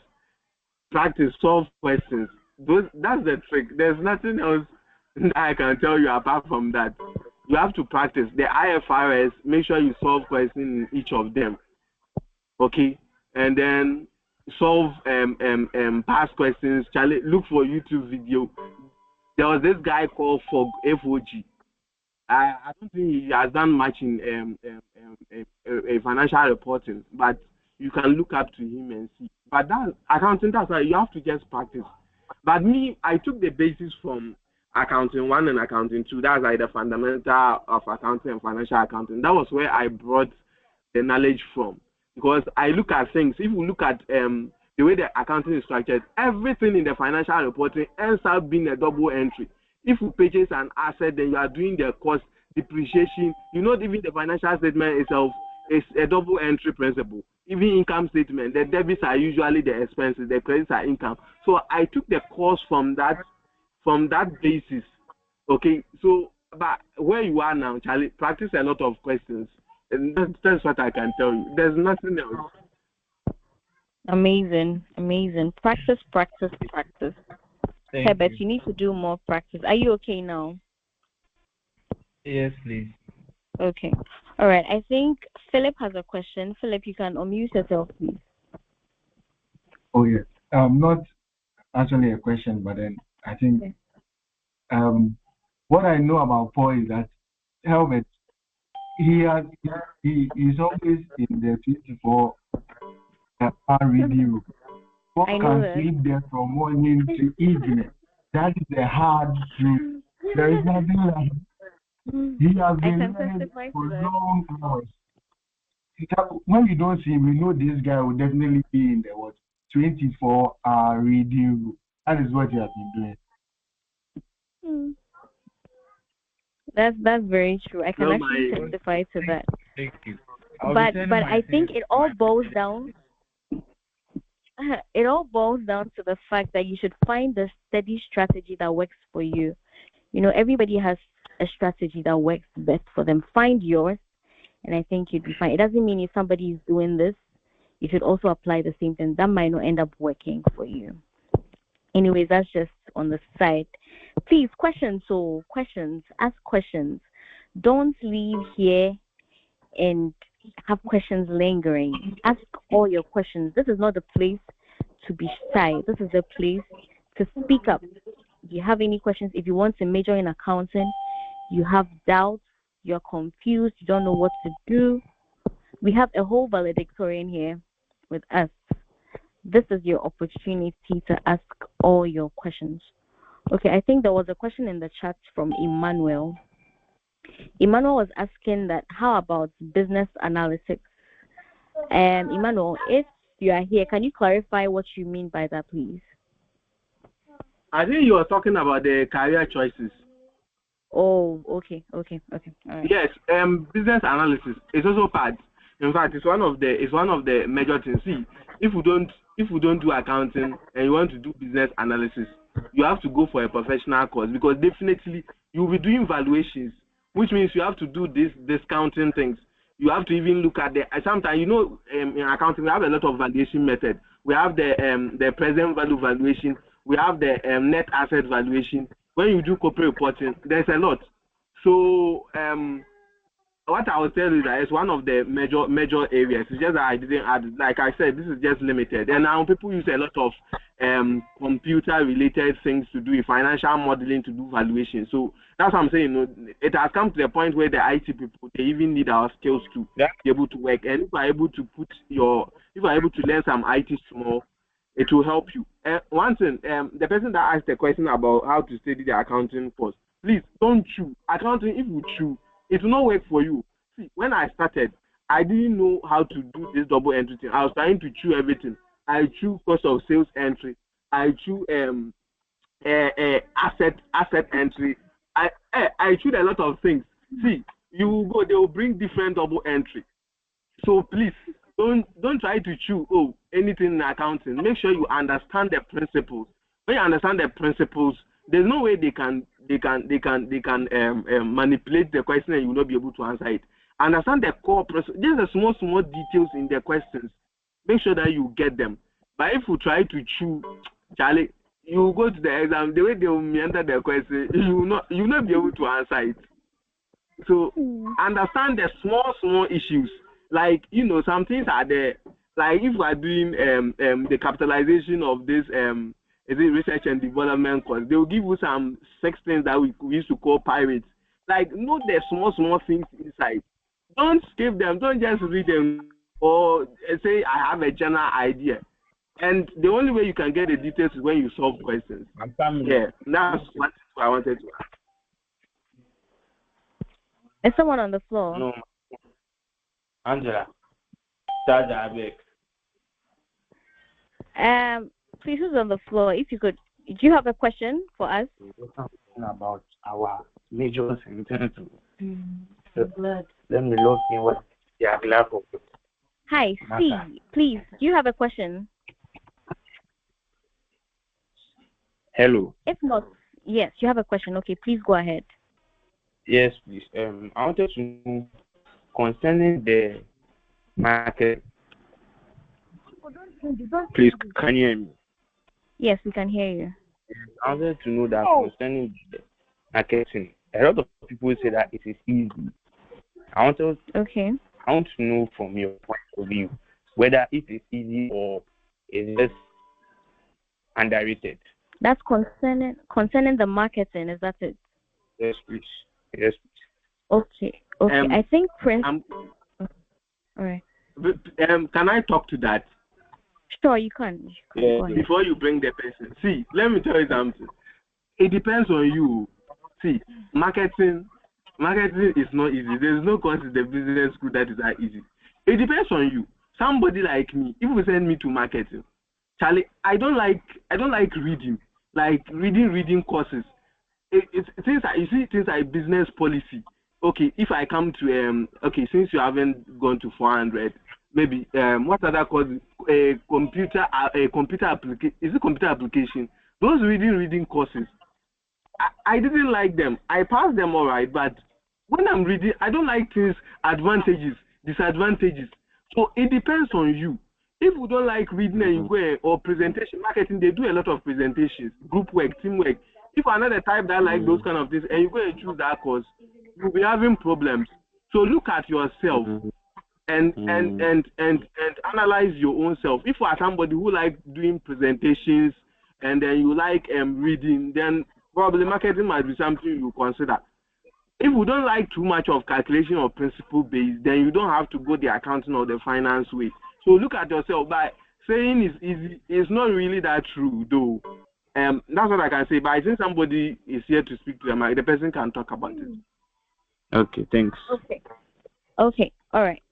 Practice, solve questions. That's the trick. There's nothing else that I can tell you apart from that. You have to practice. The IFRS, make sure you solve questions in each of them. Okay? And then solve past questions. Charlie, look for YouTube video. There was this guy called FOG. I don't think he has done much in financial reporting, but you can look up to him and see. But that accounting, that's why you have to just practice. But me, I took the basis from accounting 1 and accounting 2. That's like the fundamental of accounting and financial accounting. That was where I brought the knowledge from. Because I look at things, if you look at the way the accounting is structured, everything in the financial reporting ends up being a double entry. If you purchase an asset, then you are doing the cost, depreciation. You know, even the financial statement itself is a double entry principle. Even income statement, the debits are usually the expenses, the credits are income. So I took the course from that basis. Okay, so but where you are now, Charlie, practice a lot of questions. And that's what I can tell you. There's nothing else. Amazing. Practice. Herbert, you need to do more practice. Are you okay now? Yes, please. Okay. All right. I think Philip has a question. Philip, you can unmute yourself, please. Oh, yes. Not actually a question, but then I think what I know about Paul is that Herbert, he is always in the 24 reading room. Paul can sleep there from morning to evening. That is the hard truth. There is nothing like he has been learning for long hours. When we don't see him, we know this guy will definitely be in the 24-hour reading room. That is what he has been doing. That's very true. I can actually testify to that. Thank you. But I think it all boils down. It all boils down to the fact that you should find the steady strategy that works for you. You know, everybody has a strategy that works best for them. Find yours, and I think you'd be fine. It doesn't mean if somebody is doing this, you should also apply the same thing. That might not end up working for you. Anyways, that's just on the side. Please, questions. Ask questions. Don't leave here and have questions lingering. Ask all your questions. This is not the place to be shy. This is the place to speak up. If you have any questions, if you want to major in accounting, you have doubts, you're confused, you don't know what to do, we have a whole valedictorian here with us. This is your opportunity to ask all your questions. Okay, I think there was a question in the chat from Emmanuel. Emmanuel was asking that, how about business analytics? Emmanuel, if you are here, can you clarify what you mean by that, please? I think you are talking about the career choices. Oh, okay. All right. Yes, business analysis is also part. In fact, it's one of the major things. See, if you don't do accounting and you want to do business analysis, you have to go for a professional course, because definitely you'll be doing valuations, which means you have to do this discounting things. You have to even look at the sometimes in accounting we have a lot of valuation methods. We have the present value valuation, we have the net asset valuation. When you do corporate reporting, there's a lot. So what I will tell you that is one of the major areas. It's just that I didn't add, like I said, this is just limited. And now people use a lot of computer related things to do financial modeling to do valuation. So that's what I'm saying. It has come to the point where the IT people, they even need our skills to be able to work. And if you are able to learn some IT small, it will help you. One thing, the person that asked the question about how to study the accounting course, please don't chew. Accounting, if you chew, it will not work for you. See, when I started, I didn't know how to do this double entry thing. I was trying to chew everything. I chew cost of sales entry. I chew asset entry. I chewed a lot of things. See, you will go, they will bring different double entry. So please don't try to chew anything in accounting. Make sure you understand the principles. When you understand the principles, there's no way they can manipulate the question and you will not be able to answer it. Understand the core principles. Just the small details in the questions. Make sure that you get them. But if you try to chew, Charlie, you will go to the exam. The way they will meander the question, you will not be able to answer it. So understand the small issues. Like some things are there. Like if we are doing the capitalization of this is it research and development course, they will give you some 6 things that we used to call pirates. Like, know the small things inside. Don't skip them. Don't just read them or say, I have a general idea. And the only way you can get the details is when you solve questions. Yeah, that's what I wanted to ask. Is someone on the floor? No. Angela. Charge Please, who's on the floor? If you could, do you have a question for us? We're talking about our majors in terms of blood. Let me look in what they are glad for. Hi, C. Please, do you have a question? Hello. If not, yes, you have a question. Okay, please go ahead. Yes, please. I wanted to know concerning the market. Please, can you hear me? Yes, we can hear you. I wanted to know that concerning the marketing, a lot of people say that it is easy. I want to know from your point of view whether it is easy or is it underrated. That's concerning the marketing. Is that it? Yes, please. Yes, please. Okay. I think Prince. All right. Can I talk to that? Sure, you can. Before you bring the person. See, let me tell you something. It depends on you. See, marketing is not easy. There's no course in the business school that is that easy. It depends on you. Somebody like me, if you send me to marketing, Charlie, I don't like reading. Like reading courses. It's things like business policy. Okay, if I come to since you haven't gone to 400, maybe what other course? Computer application. Is it computer application? Those reading courses, I didn't like them. I passed them all right, but when I'm reading, I don't like things, advantages, disadvantages. So it depends on you. If you don't like reading and you go or presentation marketing, they do a lot of presentations, group work, teamwork. If you're not the type that like those kind of things and you go and choose that course, you'll be having problems. So look at yourself and analyze your own self. If you are somebody who like doing presentations and then you like reading, then probably marketing might be something you consider. If you don't like too much of calculation or principle based, then you don't have to go the accounting or the finance way. So look at yourself. By saying it's easy, it's not really that true though. That's what I can say. But I think somebody is here to speak to them. The person can talk about it. Okay, thanks. Okay, all right.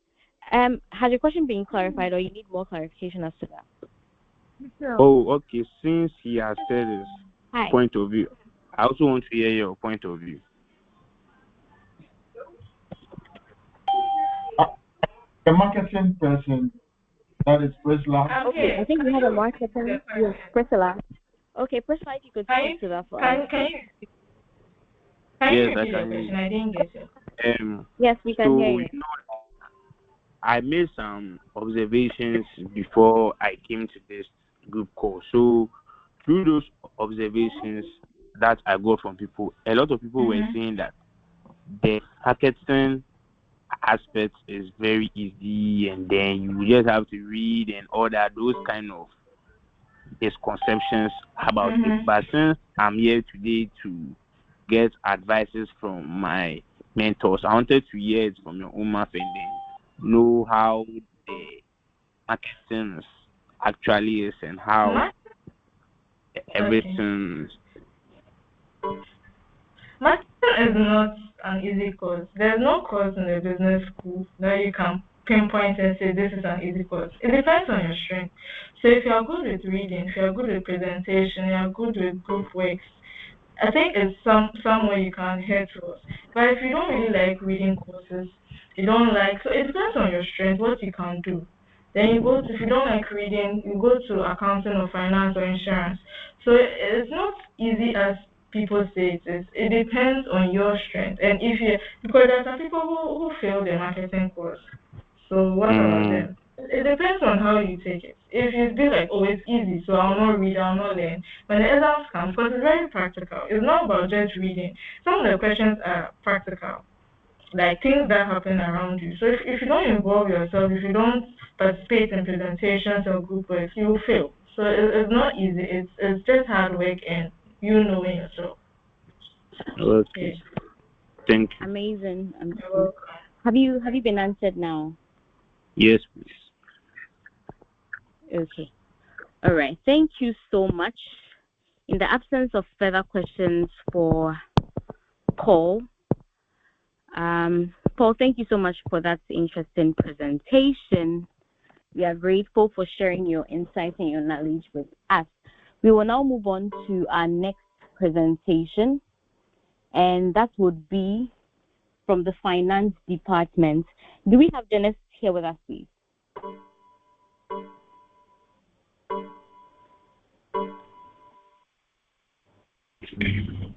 Has your question been clarified, or you need more clarification as to that? Oh, okay. Since he has said his point of view, I also want to hear your point of view. The marketing person, that is Priscilla. Okay, I think we have a marketing. Yes, Priscilla. Okay, Priscilla, if you could speak to that for us. Can you Yes, I repeat your can hear question? you. I didn't get it. Yes, we can So hear you. I made some observations before I came to this group call. So through those observations that I got from people, a lot of people were saying that the marketing aspect is very easy, and then you just have to read and all that, those kind of misconceptions about it. But since I'm here today to get advices from my mentors, I wanted to hear it from your own mouth and then know how the marketing actually is and how everything. Marketing is not an easy course. There's no course in the business school that you can pinpoint and say this is an easy course. It depends on your strength. So if you're good with reading, if you're good with presentation, you're good with group works, I think it's somewhere you can head towards. But if you don't really like reading courses, you don't like, so it depends on your strength, what you can do. Then you go to, if you don't like reading, you go to accounting or finance or insurance. So it's not easy as people say it is. It depends on your strength. And if you, because there are some people who fail the marketing course. So what about them? It depends on how you take it. If you be like, oh, it's easy, so I'll not read, I'll not learn. When the exams come, because it's very practical. It's not about just reading. Some of the questions are practical, like things that happen around you. So if you don't involve yourself, if you don't participate in presentations or group work, you will fail. So it's not easy. It's just hard work and you knowing yourself. Okay. Thank you. Amazing. You're welcome. Have you been answered now? Yes, please. Okay. All right. Thank you so much. In the absence of further questions for Paul, Paul, thank you so much for that interesting presentation. We are grateful for sharing your insights and your knowledge with us. We will now move on to our next presentation, and that would be from the finance department. Do we have Dennis here with us, please?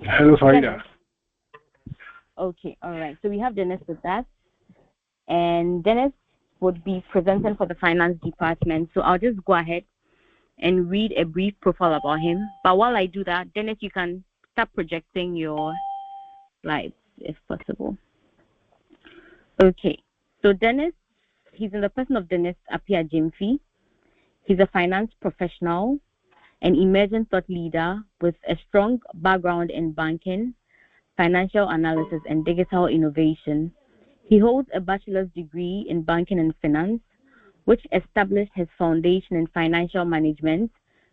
Hello, Farida. Okay, all right. So we have Dennis with us, and Dennis would be presenting for the finance department. So I'll just go ahead and read a brief profile about him. But while I do that, Dennis, you can start projecting your slides if possible. Okay, so Dennis, he's in the person of Dennis Appiah Gyamfi. He's a finance professional, an emerging thought leader with a strong background in banking, financial analysis, and digital innovation. He holds a bachelor's degree in banking and finance, which established his foundation in financial management,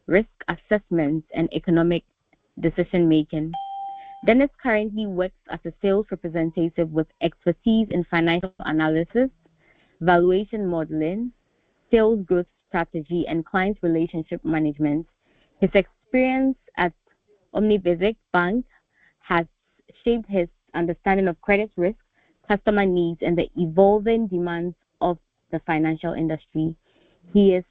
risk assessment, and economic decision making. Dennis currently works as a sales representative with expertise in financial analysis, valuation modeling, sales growth strategy, and client relationship management. His experience at Omnibasic Bank has shaped his understanding of credit risk, customer needs, and the evolving demands of the financial industry. He is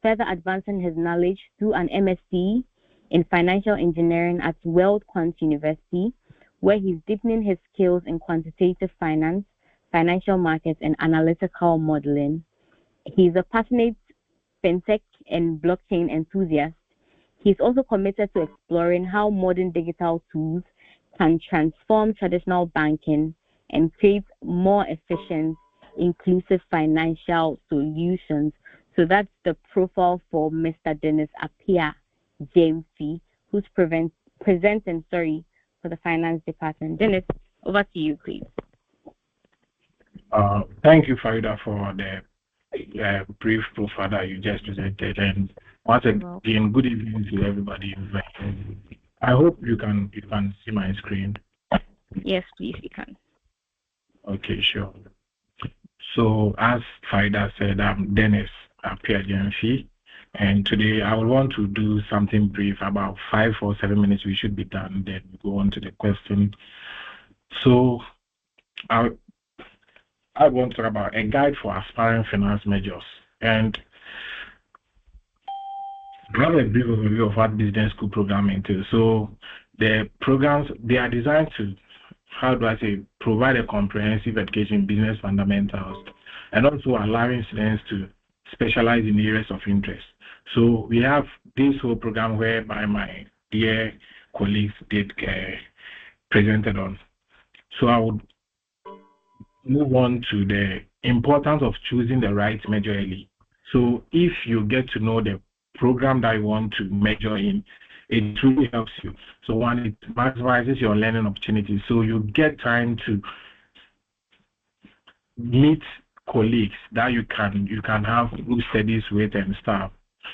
further advancing his knowledge through an MSc in financial engineering at WorldQuant University, where he's deepening his skills in quantitative finance, financial markets, and analytical modeling. He's a passionate fintech and blockchain enthusiast. He's also committed to exploring how modern digital tools can transform traditional banking and create more efficient, inclusive financial solutions. So that's the profile for Mr. Dennis Appiah Gyamfi, who's presenting for the finance department. Dennis, over to you, please. Thank you, Farida, for the brief profile that you just presented. And once again, good evening to everybody. I hope you can see my screen. Yes, please, you can. Okay, sure. So as Farida said, I'm Dennis Appiah Gyamfi, and today I will want to do something brief, about 5 or 7 minutes. We should be done. Then we go on to the question. So I want to talk about a guide for aspiring finance majors, and I have a brief overview of what business school program entails. So the programs, they are designed how do I say, provide a comprehensive education in business fundamentals, and also allowing students to specialize in areas of interest. So we have this whole program whereby my dear colleagues did presented on. So I would move on to the importance of choosing the right major early. So if you get to know the program that you want to major in, it really helps you. So one, it maximizes your learning opportunities. So you get time to meet colleagues that you can have group studies with and stuff.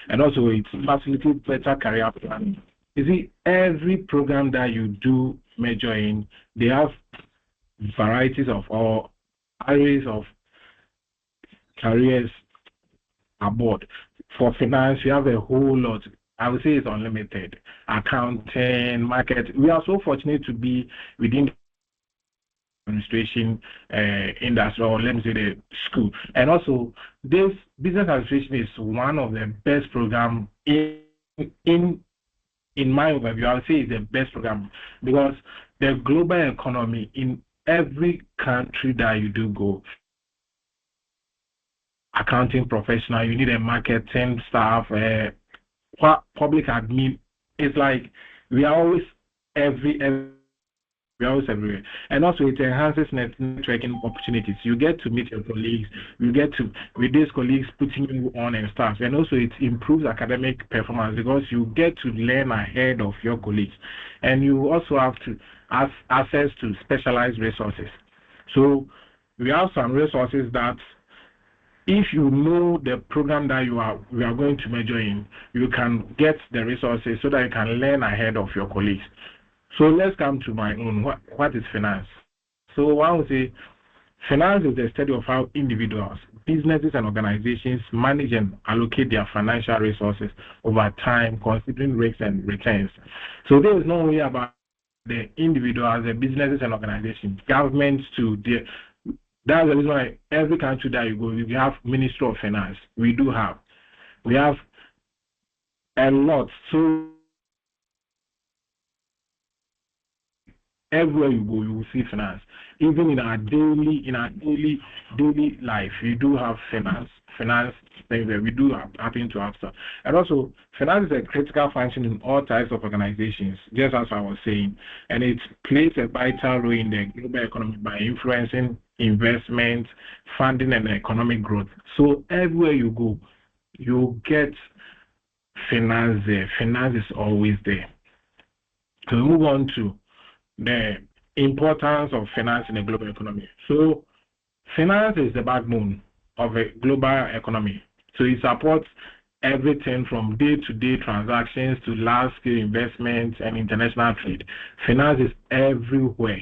And also it facilitates better career planning. You see, every program that you do major in, they have varieties of or areas of careers aboard. For finance, you have a whole lot. I would say it's unlimited. Accounting, market. We are so fortunate to be within the administration industry, or let me say the school. And also, this business administration is one of the best programs in my overview. I would say it's the best program because the global economy in every country that you do go, accounting professional, you need a marketing staff, public admin. It's like we are always everywhere. And also it enhances networking opportunities. You get to meet your colleagues, you get to, with these colleagues putting you on and stuff. And also it improves academic performance because you get to learn ahead of your colleagues. And you also have to have access to specialized resources. So we have some resources that if you know the program that we are going to major in, you can get the resources so that you can learn ahead of your colleagues. So let's come to my own. What is finance? So one would say finance is the study of how individuals, businesses, and organizations manage and allocate their financial resources over time, considering risks and returns. So there is not only about the individuals, the businesses, and organizations, governments to the. That's the reason why every country that you go, we have Ministry of Finance. We have a lot. So everywhere you go, you will see finance. Even in our daily life, we do have finance things that we do happen to have stuff. And also, finance is a critical function in all types of organizations, just as I was saying. And it plays a vital role in the global economy by influencing investment, funding, and economic growth. So everywhere you go, you get finance there. Finance is always there. So we move on to the importance of finance in the global economy. So finance is the backbone of a global economy. So it supports everything from day-to-day transactions to large-scale investments and international trade. Finance is everywhere.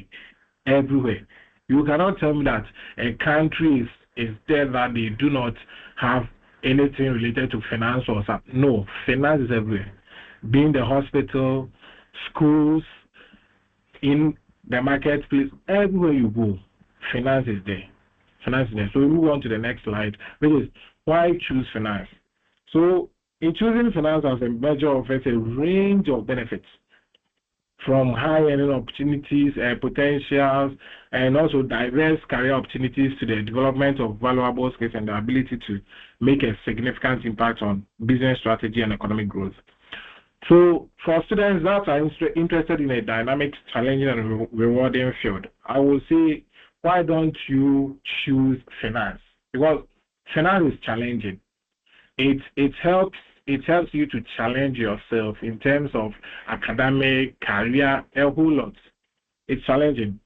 You cannot tell me that a country is there that they do not have anything related to finance or something. No, finance is everywhere. Being the hospital, schools, in the marketplace, everywhere you go, finance is there. So we move on to the next slide, which is why choose finance. So in choosing finance as a measure offers a range of benefits, from high earning opportunities, potentials, and also diverse career opportunities to the development of valuable skills and the ability to make a significant impact on business strategy and economic growth. So for students that are interested in a dynamic, challenging, and rewarding field, I will say, why don't you choose finance? Because finance is challenging. It helps you to challenge yourself in terms of academic, career, a whole lot. It's challenging.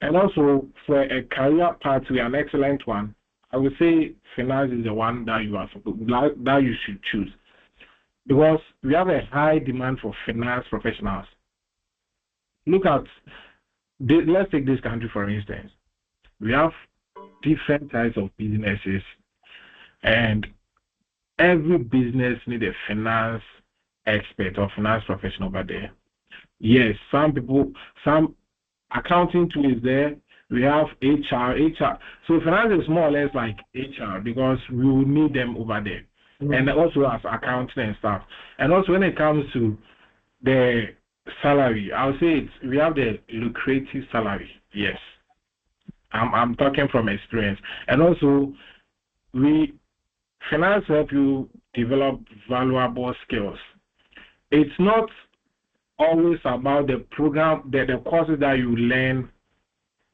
And also for a career pathway, an excellent one, I would say finance is the one that you should choose. Because we have a high demand for finance professionals. Look at, let's take this country for instance. We have different types of businesses, and every business needs a finance expert or finance professional over there. Yes, some accounting tool is there. We have HR. So finance is more or less like HR because we will need them over there. And also as accounting and stuff. And also when it comes to the salary, I would say we have the lucrative salary. Yes. I'm talking from experience. And also, finance help you develop valuable skills. It's not always about the program, the courses that you learn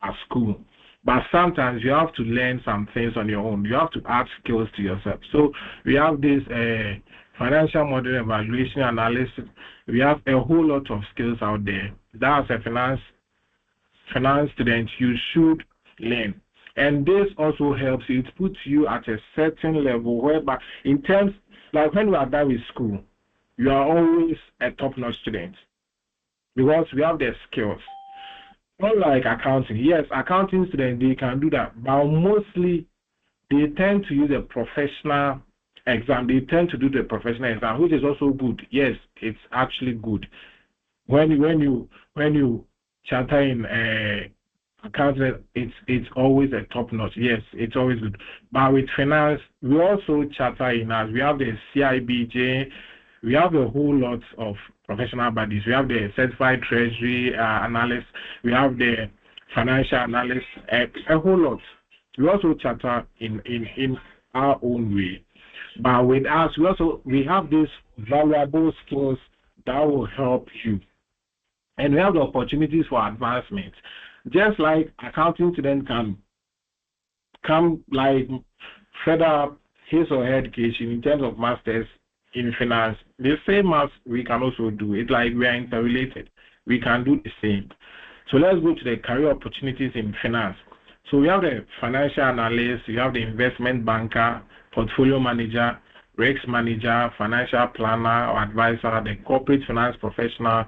at school. But sometimes you have to learn some things on your own. You have to add skills to yourself. So we have this financial model evaluation analysis. We have a whole lot of skills out there. That's a finance student you should learn. And this also helps you. It puts you at a certain level whereby in terms, like when we are done with school, you are always a top-notch student because we have the skills. Unlike accounting, yes, accounting students, they can do that, but mostly they tend to use a professional exam. They tend to do the professional exam, which is also good. Yes, it's actually good. When you charter in accounting, it's always a top notch. Yes, it's always good. But with finance, we also charter in as we have the CIBJ. We have a whole lot of professional bodies. We have the certified treasury analyst. We have the financial analyst. A whole lot. We also charter in our own way. But with us, we have these valuable skills that will help you. And we have the opportunities for advancement. Just like accounting student can come like further up his or her education in terms of masters in finance, the same as we can also do it. Like we are interrelated. We can do the same. So let's go to the career opportunities in finance. So we have the financial analyst, we have the investment banker, portfolio manager, risk manager, financial planner or advisor, the corporate finance professional,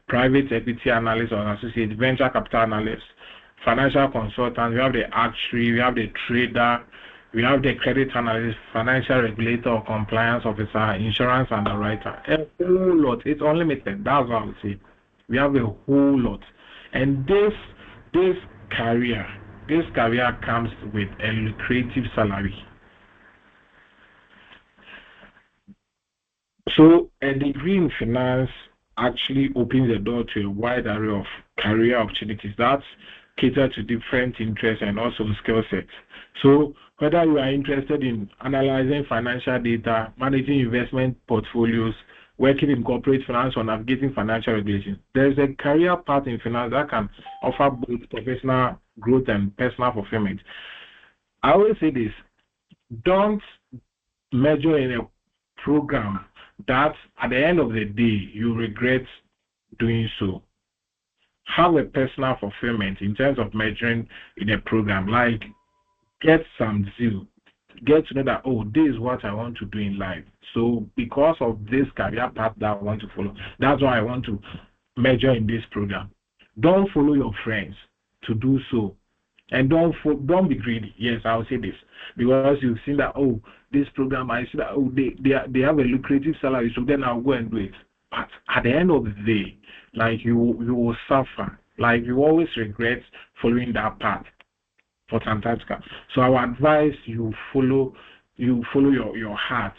private equity analyst or associate, venture capital analyst, financial consultant, we have the actuary, we have the trader, we have the credit analyst, financial regulator or compliance officer, insurance underwriter. A whole lot. It's unlimited. That's what I would say. We have a whole lot. And this career comes with a lucrative salary. So a degree in finance actually opens the door to a wide array of career opportunities that cater to different interests and also skill sets. So whether you are interested in analyzing financial data, managing investment portfolios, working in corporate finance, or navigating financial regulations, there is a career path in finance that can offer both professional growth and personal fulfillment. I always say this: don't major in a program that at the end of the day you regret doing so. Have a personal fulfillment in terms of majoring in a program. Like, get some zeal. Get to know that, oh, this is what I want to do in life. So because of this career path that I want to follow, that's why I want to major in this program. Don't follow your friends to do so. And don't be greedy. Yes, I'll say this. Because you've seen that, oh, this program, I see that, oh, they have a lucrative salary, so then I'll go and do it. But at the end of the day, like you will suffer. Like you always regret following that path for some time to come. So I would advise you follow your heart.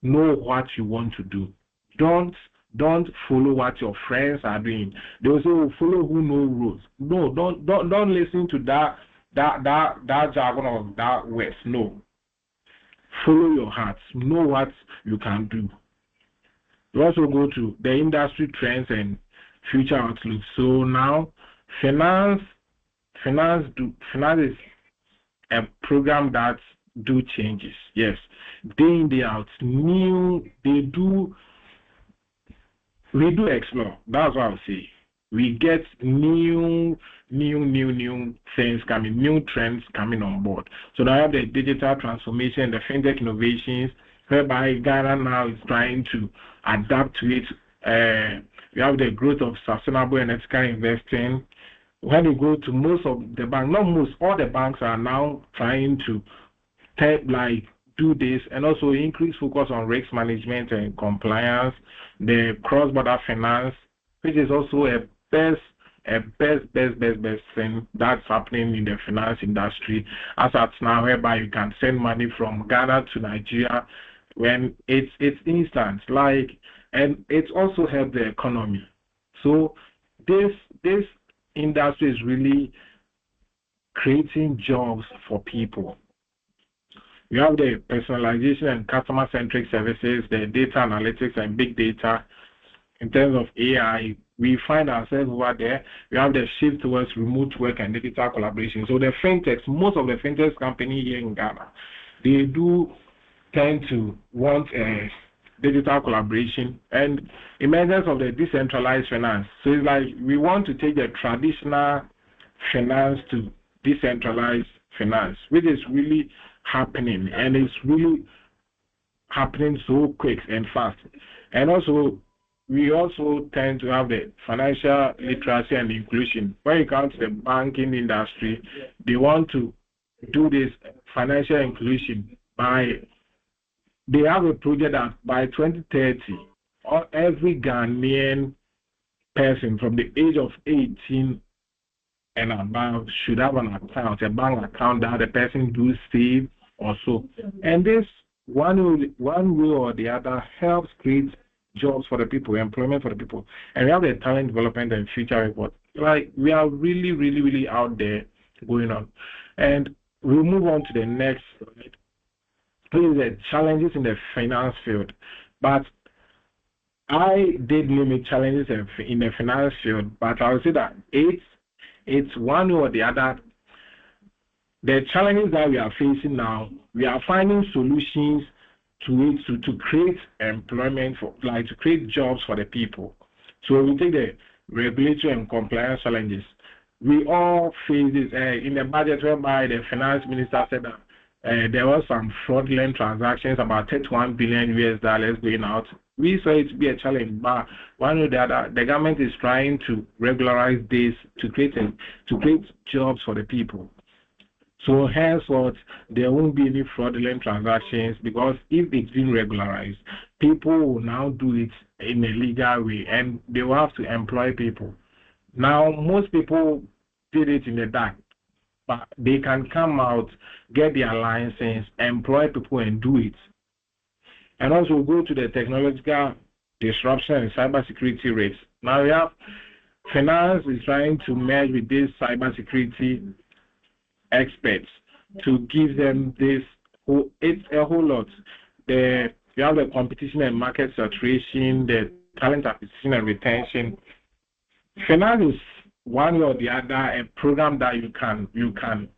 Know what you want to do. Don't follow what your friends are doing. They will say, oh, follow who knows rules. No, don't listen to that jargon of that West. No. Follow your heart. Know what you can do. You also go to the industry trends and future outlook. So now finance is a program that do changes. Yes. Day in, day out. We do explore. That's what I'll say. We get new things coming, new trends coming on board. So now I have the digital transformation, the fintech innovations, whereby Ghana now is trying to adapt to it. We have the growth of sustainable and ethical investing. When you go to most of the banks, not most, all the banks are now trying to do this and also increase focus on risk management and compliance, the cross-border finance, which is also a best thing that's happening in the finance industry as at now, whereby you can send money from Ghana to Nigeria when it's instant, and it's also helped the economy. So this industry is really creating jobs for people. You have the personalization and customer-centric services, the data analytics and big data. In terms of AI, we find ourselves over there. We have the shift towards remote work and digital collaboration. So the fintechs, most of the fintech companies here in Ghana, they do tend to want a digital collaboration and emergence of the decentralized finance. So it's like we want to take the traditional finance to decentralized finance, which is really happening, and it's really happening so quick and fast. And also, we also tend to have the financial literacy and inclusion. When it comes to the banking industry, they want to do this financial inclusion they have a project that by 2030, every Ghanaian person from the age of 18 and above should have an account, a bank account that the person do save or so. And this one way or the other helps create jobs for the people, employment for the people. And we have the talent development and future report. Like, we are really, really, really out there going on. And we'll move on to the next slide. These are the challenges in the finance field. But I did limit challenges in the finance field, but I would say that it's one way or the other. The challenges that we are facing now, we are finding solutions to create employment to create jobs for the people. So we take the regulatory and compliance challenges. We all face this in the budget, whereby the finance minister said that there were some fraudulent transactions, about $31 billion going out. We saw it to be a challenge, but one or the other, the government is trying to regularize this to create jobs for the people. So henceforth, there won't be any fraudulent transactions, because if it's been regularized, people will now do it in a legal way, and they will have to employ people. Now, most people did it in the dark, but they can come out, get their license, employ people, and do it. And also go to the technological disruption and cybersecurity rates. Now we have finance is trying to merge with these cybersecurity experts to give them this. It's a whole lot. You have the competition and market saturation, the talent acquisition and retention. Finance is one way or the other a program that you can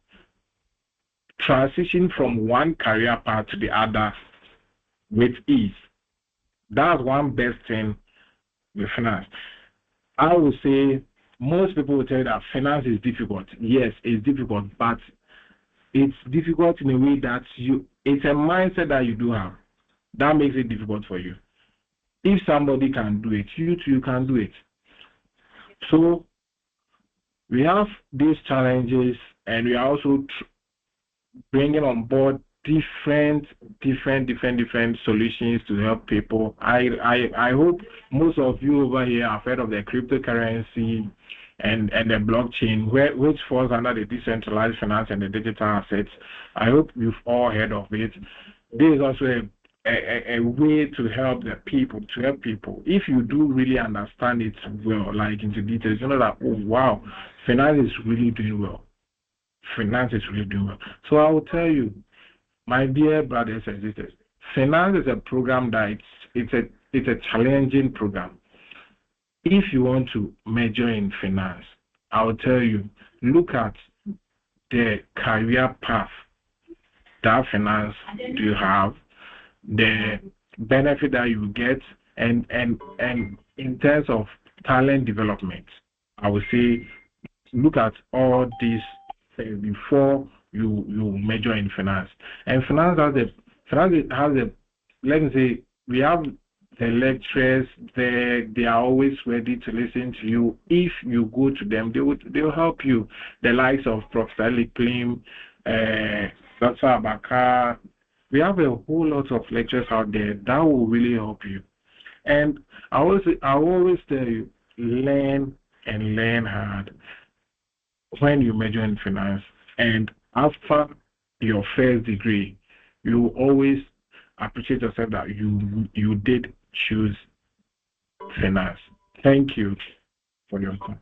transition from one career path to the other with ease. That's one best thing with finance. I would say most people will tell you that finance is difficult. Yes, it's difficult, but it's difficult in a way that it's a mindset that you do have that makes it difficult for you. If somebody can do it, you too can do it. So we have these challenges, and we are also bringing on board different solutions to help people. I hope most of you over here have heard of the cryptocurrency and the blockchain, which falls under the decentralized finance and the digital assets. I hope you've all heard of it. This is also a way to help the people, If you do really understand it well, like into details, you know that, oh wow, finance is really doing well. So I will tell you, my dear brothers and sisters, finance is a program that it's a challenging program. If you want to major in finance, I will tell you, look at the career path that finance do you have, the benefit that you get, and in terms of talent development, I would say look at all these things before you major in finance. And finance has a let me say, we have the lecturers there. They are always ready to listen to you. If you go to them, they will help you. The likes of Professor Liklim, Dr. Abaka. We have a whole lot of lectures out there that will really help you. And I always tell you, learn and learn hard when you major in finance. And after your first degree, you always appreciate yourself that you did choose finance. Thank you for your time.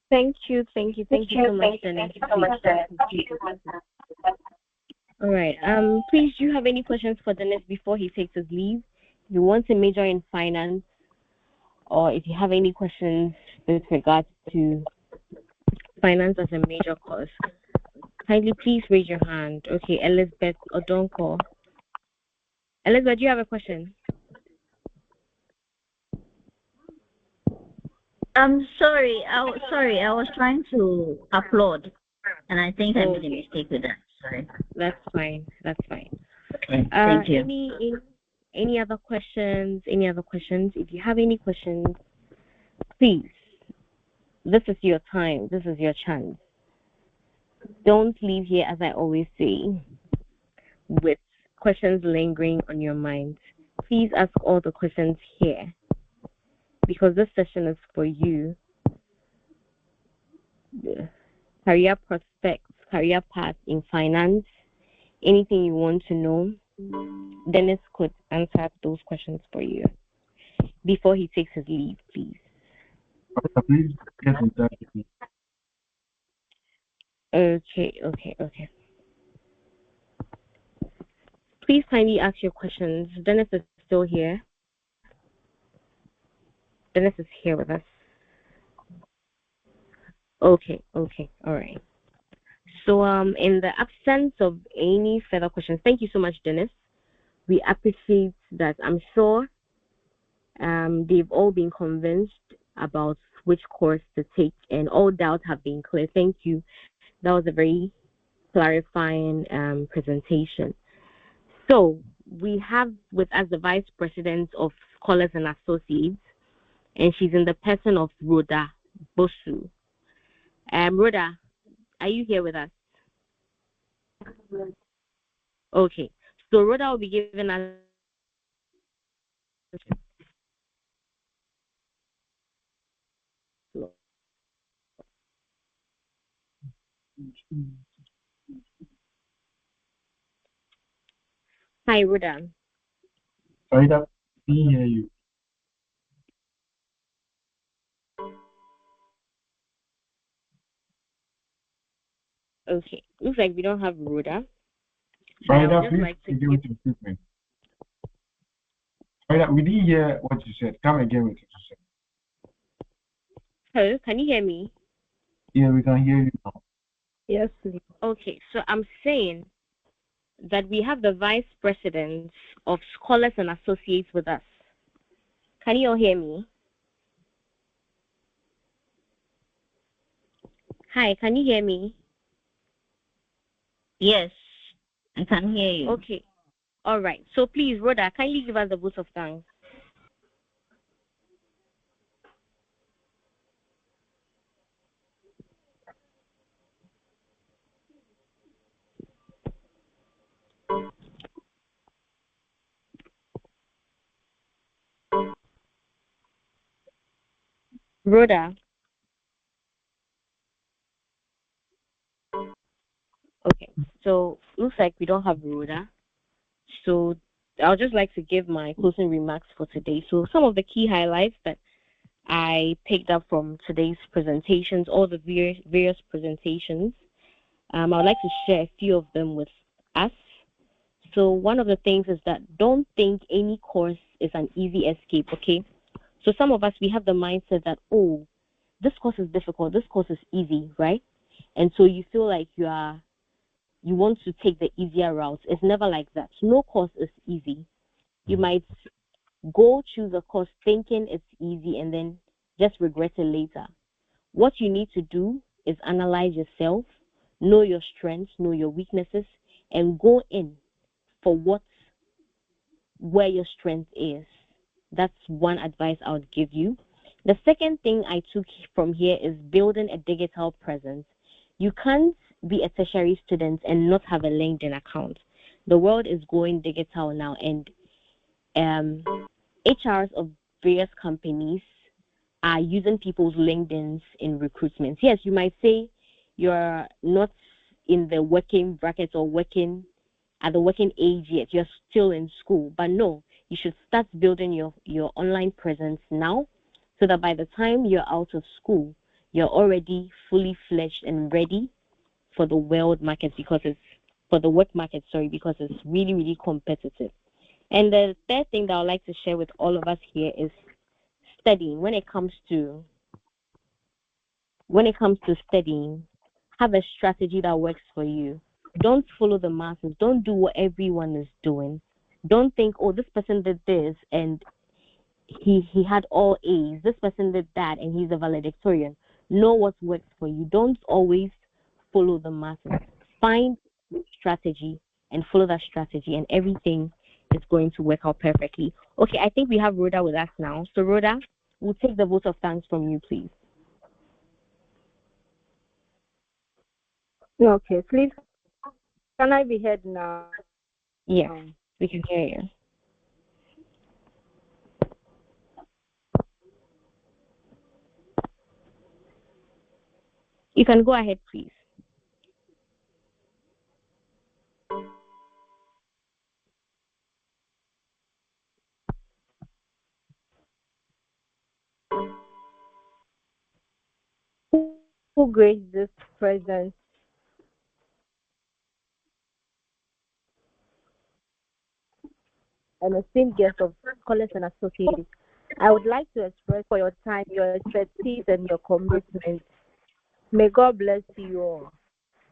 Thank you so much, Dennis. All right. Please, do you have any questions for Dennis before he takes his leave? If you want to major in finance, or if you have any questions with regards to finance as a major course, kindly please raise your hand. Okay, Elizabeth Odonko. Elizabeth, do you have a question? I'm sorry. I was trying to upload, and I think I made a mistake with that. Sorry. That's fine. Thank you. Any other questions? If you have any questions, please. This is your time. This is your chance. Don't leave here, as I always say, with questions lingering on your mind. Please ask all the questions here, because this session is for you. Career prospects, career path in finance, anything you want to know, Dennis could answer those questions for you before he takes his leave, please. Please get in touch with me. Okay. Please kindly ask your questions. Dennis is still here. Dennis is here with us. Okay, all right. So, in the absence of any further questions, thank you so much, Dennis. We appreciate that. I'm sure they've all been convinced about which course to take, and all doubts have been clear. Thank you. That was a very clarifying presentation. So, we have with us the Vice President of Scholars and Associates, and she's in the person of Rhoda Bosu. Rhoda, are you here with us? Okay. So Rhoda will be giving us Hi, Rhoda. Sorry, that we hear you. Okay. Looks like we don't have Rhoda. Farida, please begin with your statement. Farida, we didn't hear what you said. Come again with what you said. Hello, can you hear me? Yeah, we can hear you now. Yes, please. Okay, so I'm saying that we have the Vice President of Scholars and Associates with us. Can you all hear me? Hi, can you hear me? Yes, I can hear you. Okay. All right. So please, Rhoda, kindly give us the vote of thanks. Rhoda. Okay, so looks like we don't have Rhoda. So I'll just like to give my closing remarks for today. So some of the key highlights that I picked up from today's presentations, all the various presentations, I would like to share a few of them with us. So one of the things is that don't think any course is an easy escape, okay? So some of us, we have the mindset that, oh, this course is difficult, this course is easy, right? And so you feel like you want to take the easier route. It's never like that. No course is easy. You might go choose a course thinking it's easy and then just regret it later. What you need to do is analyze yourself, know your strengths, know your weaknesses, and go in for where your strength is. That's one advice I would give you. The second thing I took from here is building a digital presence. You can't be a tertiary student and not have a LinkedIn account. The world is going digital now, and HRs of various companies are using people's LinkedIns in recruitment. Yes, you might say you're not in the working brackets or working at the working age yet. You're still in school, but no, you should start building your online presence now, so that by the time you're out of school, you're already fully fledged and ready for the world market because it's for the work market, because it's really, really competitive. And the third thing that I'd like to share with all of us here is studying. When it comes to studying, have a strategy that works for you. Don't follow the masses. Don't do what everyone is doing. Don't think, oh, this person did this and he had all A's. This person did that and he's a valedictorian. Know what works for you. Don't always follow the masses. Find strategy and follow that strategy, and everything is going to work out perfectly. Okay, I think we have Rhoda with us now. So Rhoda, we'll take the vote of thanks from you, please. Okay, please. Can I be heard now? Yes, we can hear you. You can go ahead, please. Who graced this present? An esteemed guest of Scholars and Associates, I would like to express for your time, your expertise, and your commitment. May God bless you all.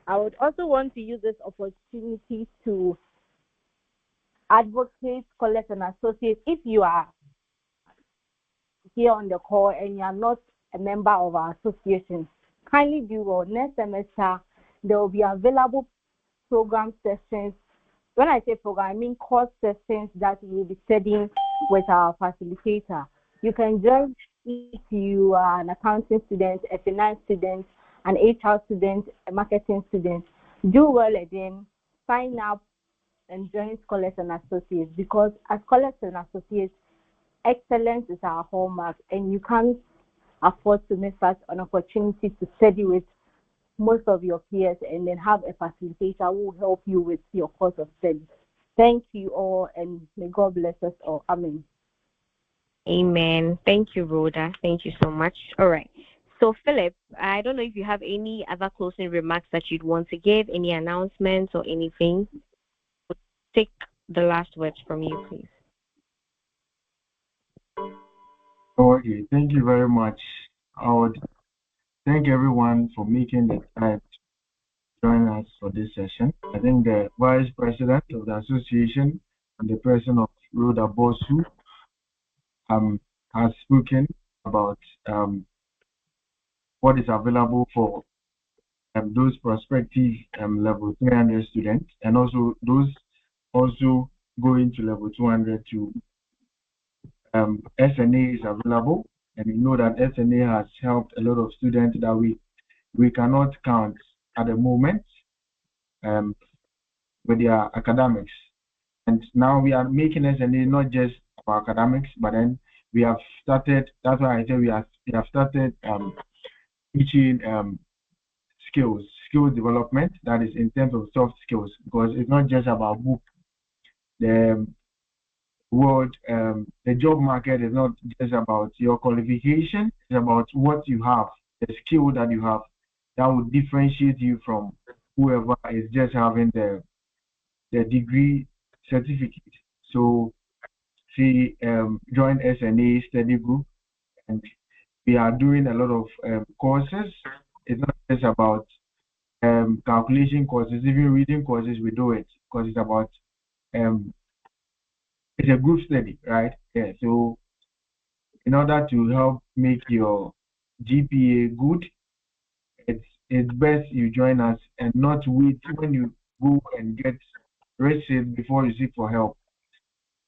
I would also want to use this opportunity to advocate Scholars and Associates. If you are here on the call and you are not a member of our association, kindly do well. Next semester, there will be available program sessions. When I say program, I mean course sessions that we will be studying with our facilitator. You can join if you are an accounting student, a finance student, an HR student, a marketing student. Do well again. Sign up and join Scholars and Associates, because as Scholars and Associates, excellence is our hallmark, and you can't afford to miss out an opportunity to study with most of your peers and then have a facilitator who will help you with your course of study. Thank you all, and may God bless us all. Amen. Amen. Thank you, Rhoda. Thank you so much. All right. So, Philip, I don't know if you have any other closing remarks that you'd want to give, any announcements or anything. Take the last words from you, please. Okay, thank you very much. I would thank everyone for making the time to join us for this session. I think the Vice President of the Association and the person of Rhoda Bosu has spoken about what is available for those prospective level 300 students, and also those also going to level 200 to SNA is available, and we know that SNA has helped a lot of students that we cannot count at the moment with their academics. And now we are making SNA not just for academics, but then we have started, that's why I say we have started teaching skills development, that is in terms of soft skills, because it's not just about book. The world, the job market is not just about your qualification, it's about what you have, the skill that you have that will differentiate you from whoever is just having the degree certificate. So she joined SNA study group, and we are doing a lot of courses. It's not just about calculation courses, even reading courses, we do it because it's about it's a group study, right? Yeah. So in order to help make your GPA good, it's best you join us and not wait when you go and get receipt before you seek for help.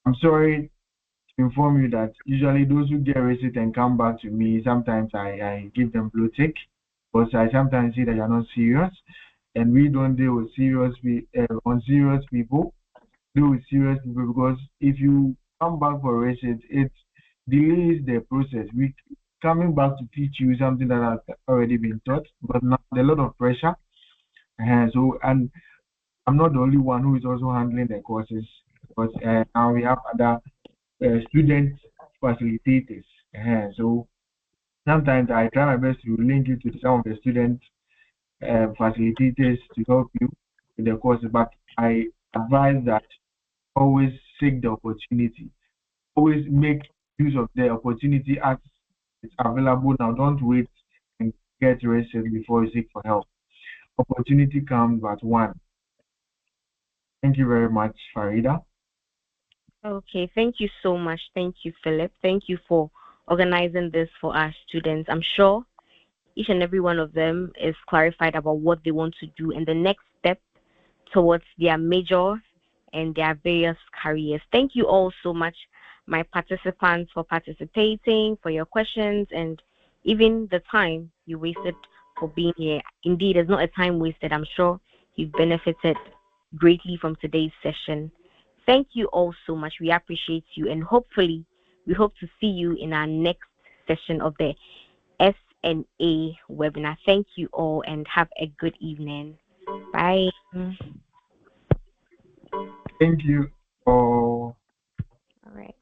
I'm sorry to inform you that usually those who get receipt and come back to me, sometimes I give them blue tick, because I sometimes see that you're not serious, and we don't deal with serious people. Deal with serious people, because if you come back for receipt, it delays the process. We coming back to teach you something that has already been taught, but now there's a lot of pressure. And I'm not the only one who is also handling the courses, because now we have other student facilitators. So sometimes I try my best to link you to some of the student facilitators to help you with the course, but I advise that always seek the opportunity. Always make use of the opportunity as it's available now. Don't wait and get rested before you seek for help. Opportunity comes but one. Thank you very much, Farida. Okay, thank you so much. Thank you, Philip. Thank you for organizing this for our students. I'm sure each and every one of them is clarified about what they want to do and the next step towards their major and their various careers. Thank you all so much, my participants, for participating, for your questions, and even the time you wasted for being here. Indeed, it's not a time wasted. I'm sure you've benefited greatly from today's session. Thank you all so much. We appreciate you, and hopefully we hope to see you in our next session of the SNA webinar. Thank you all and have a good evening. Bye. Thank you all. All right.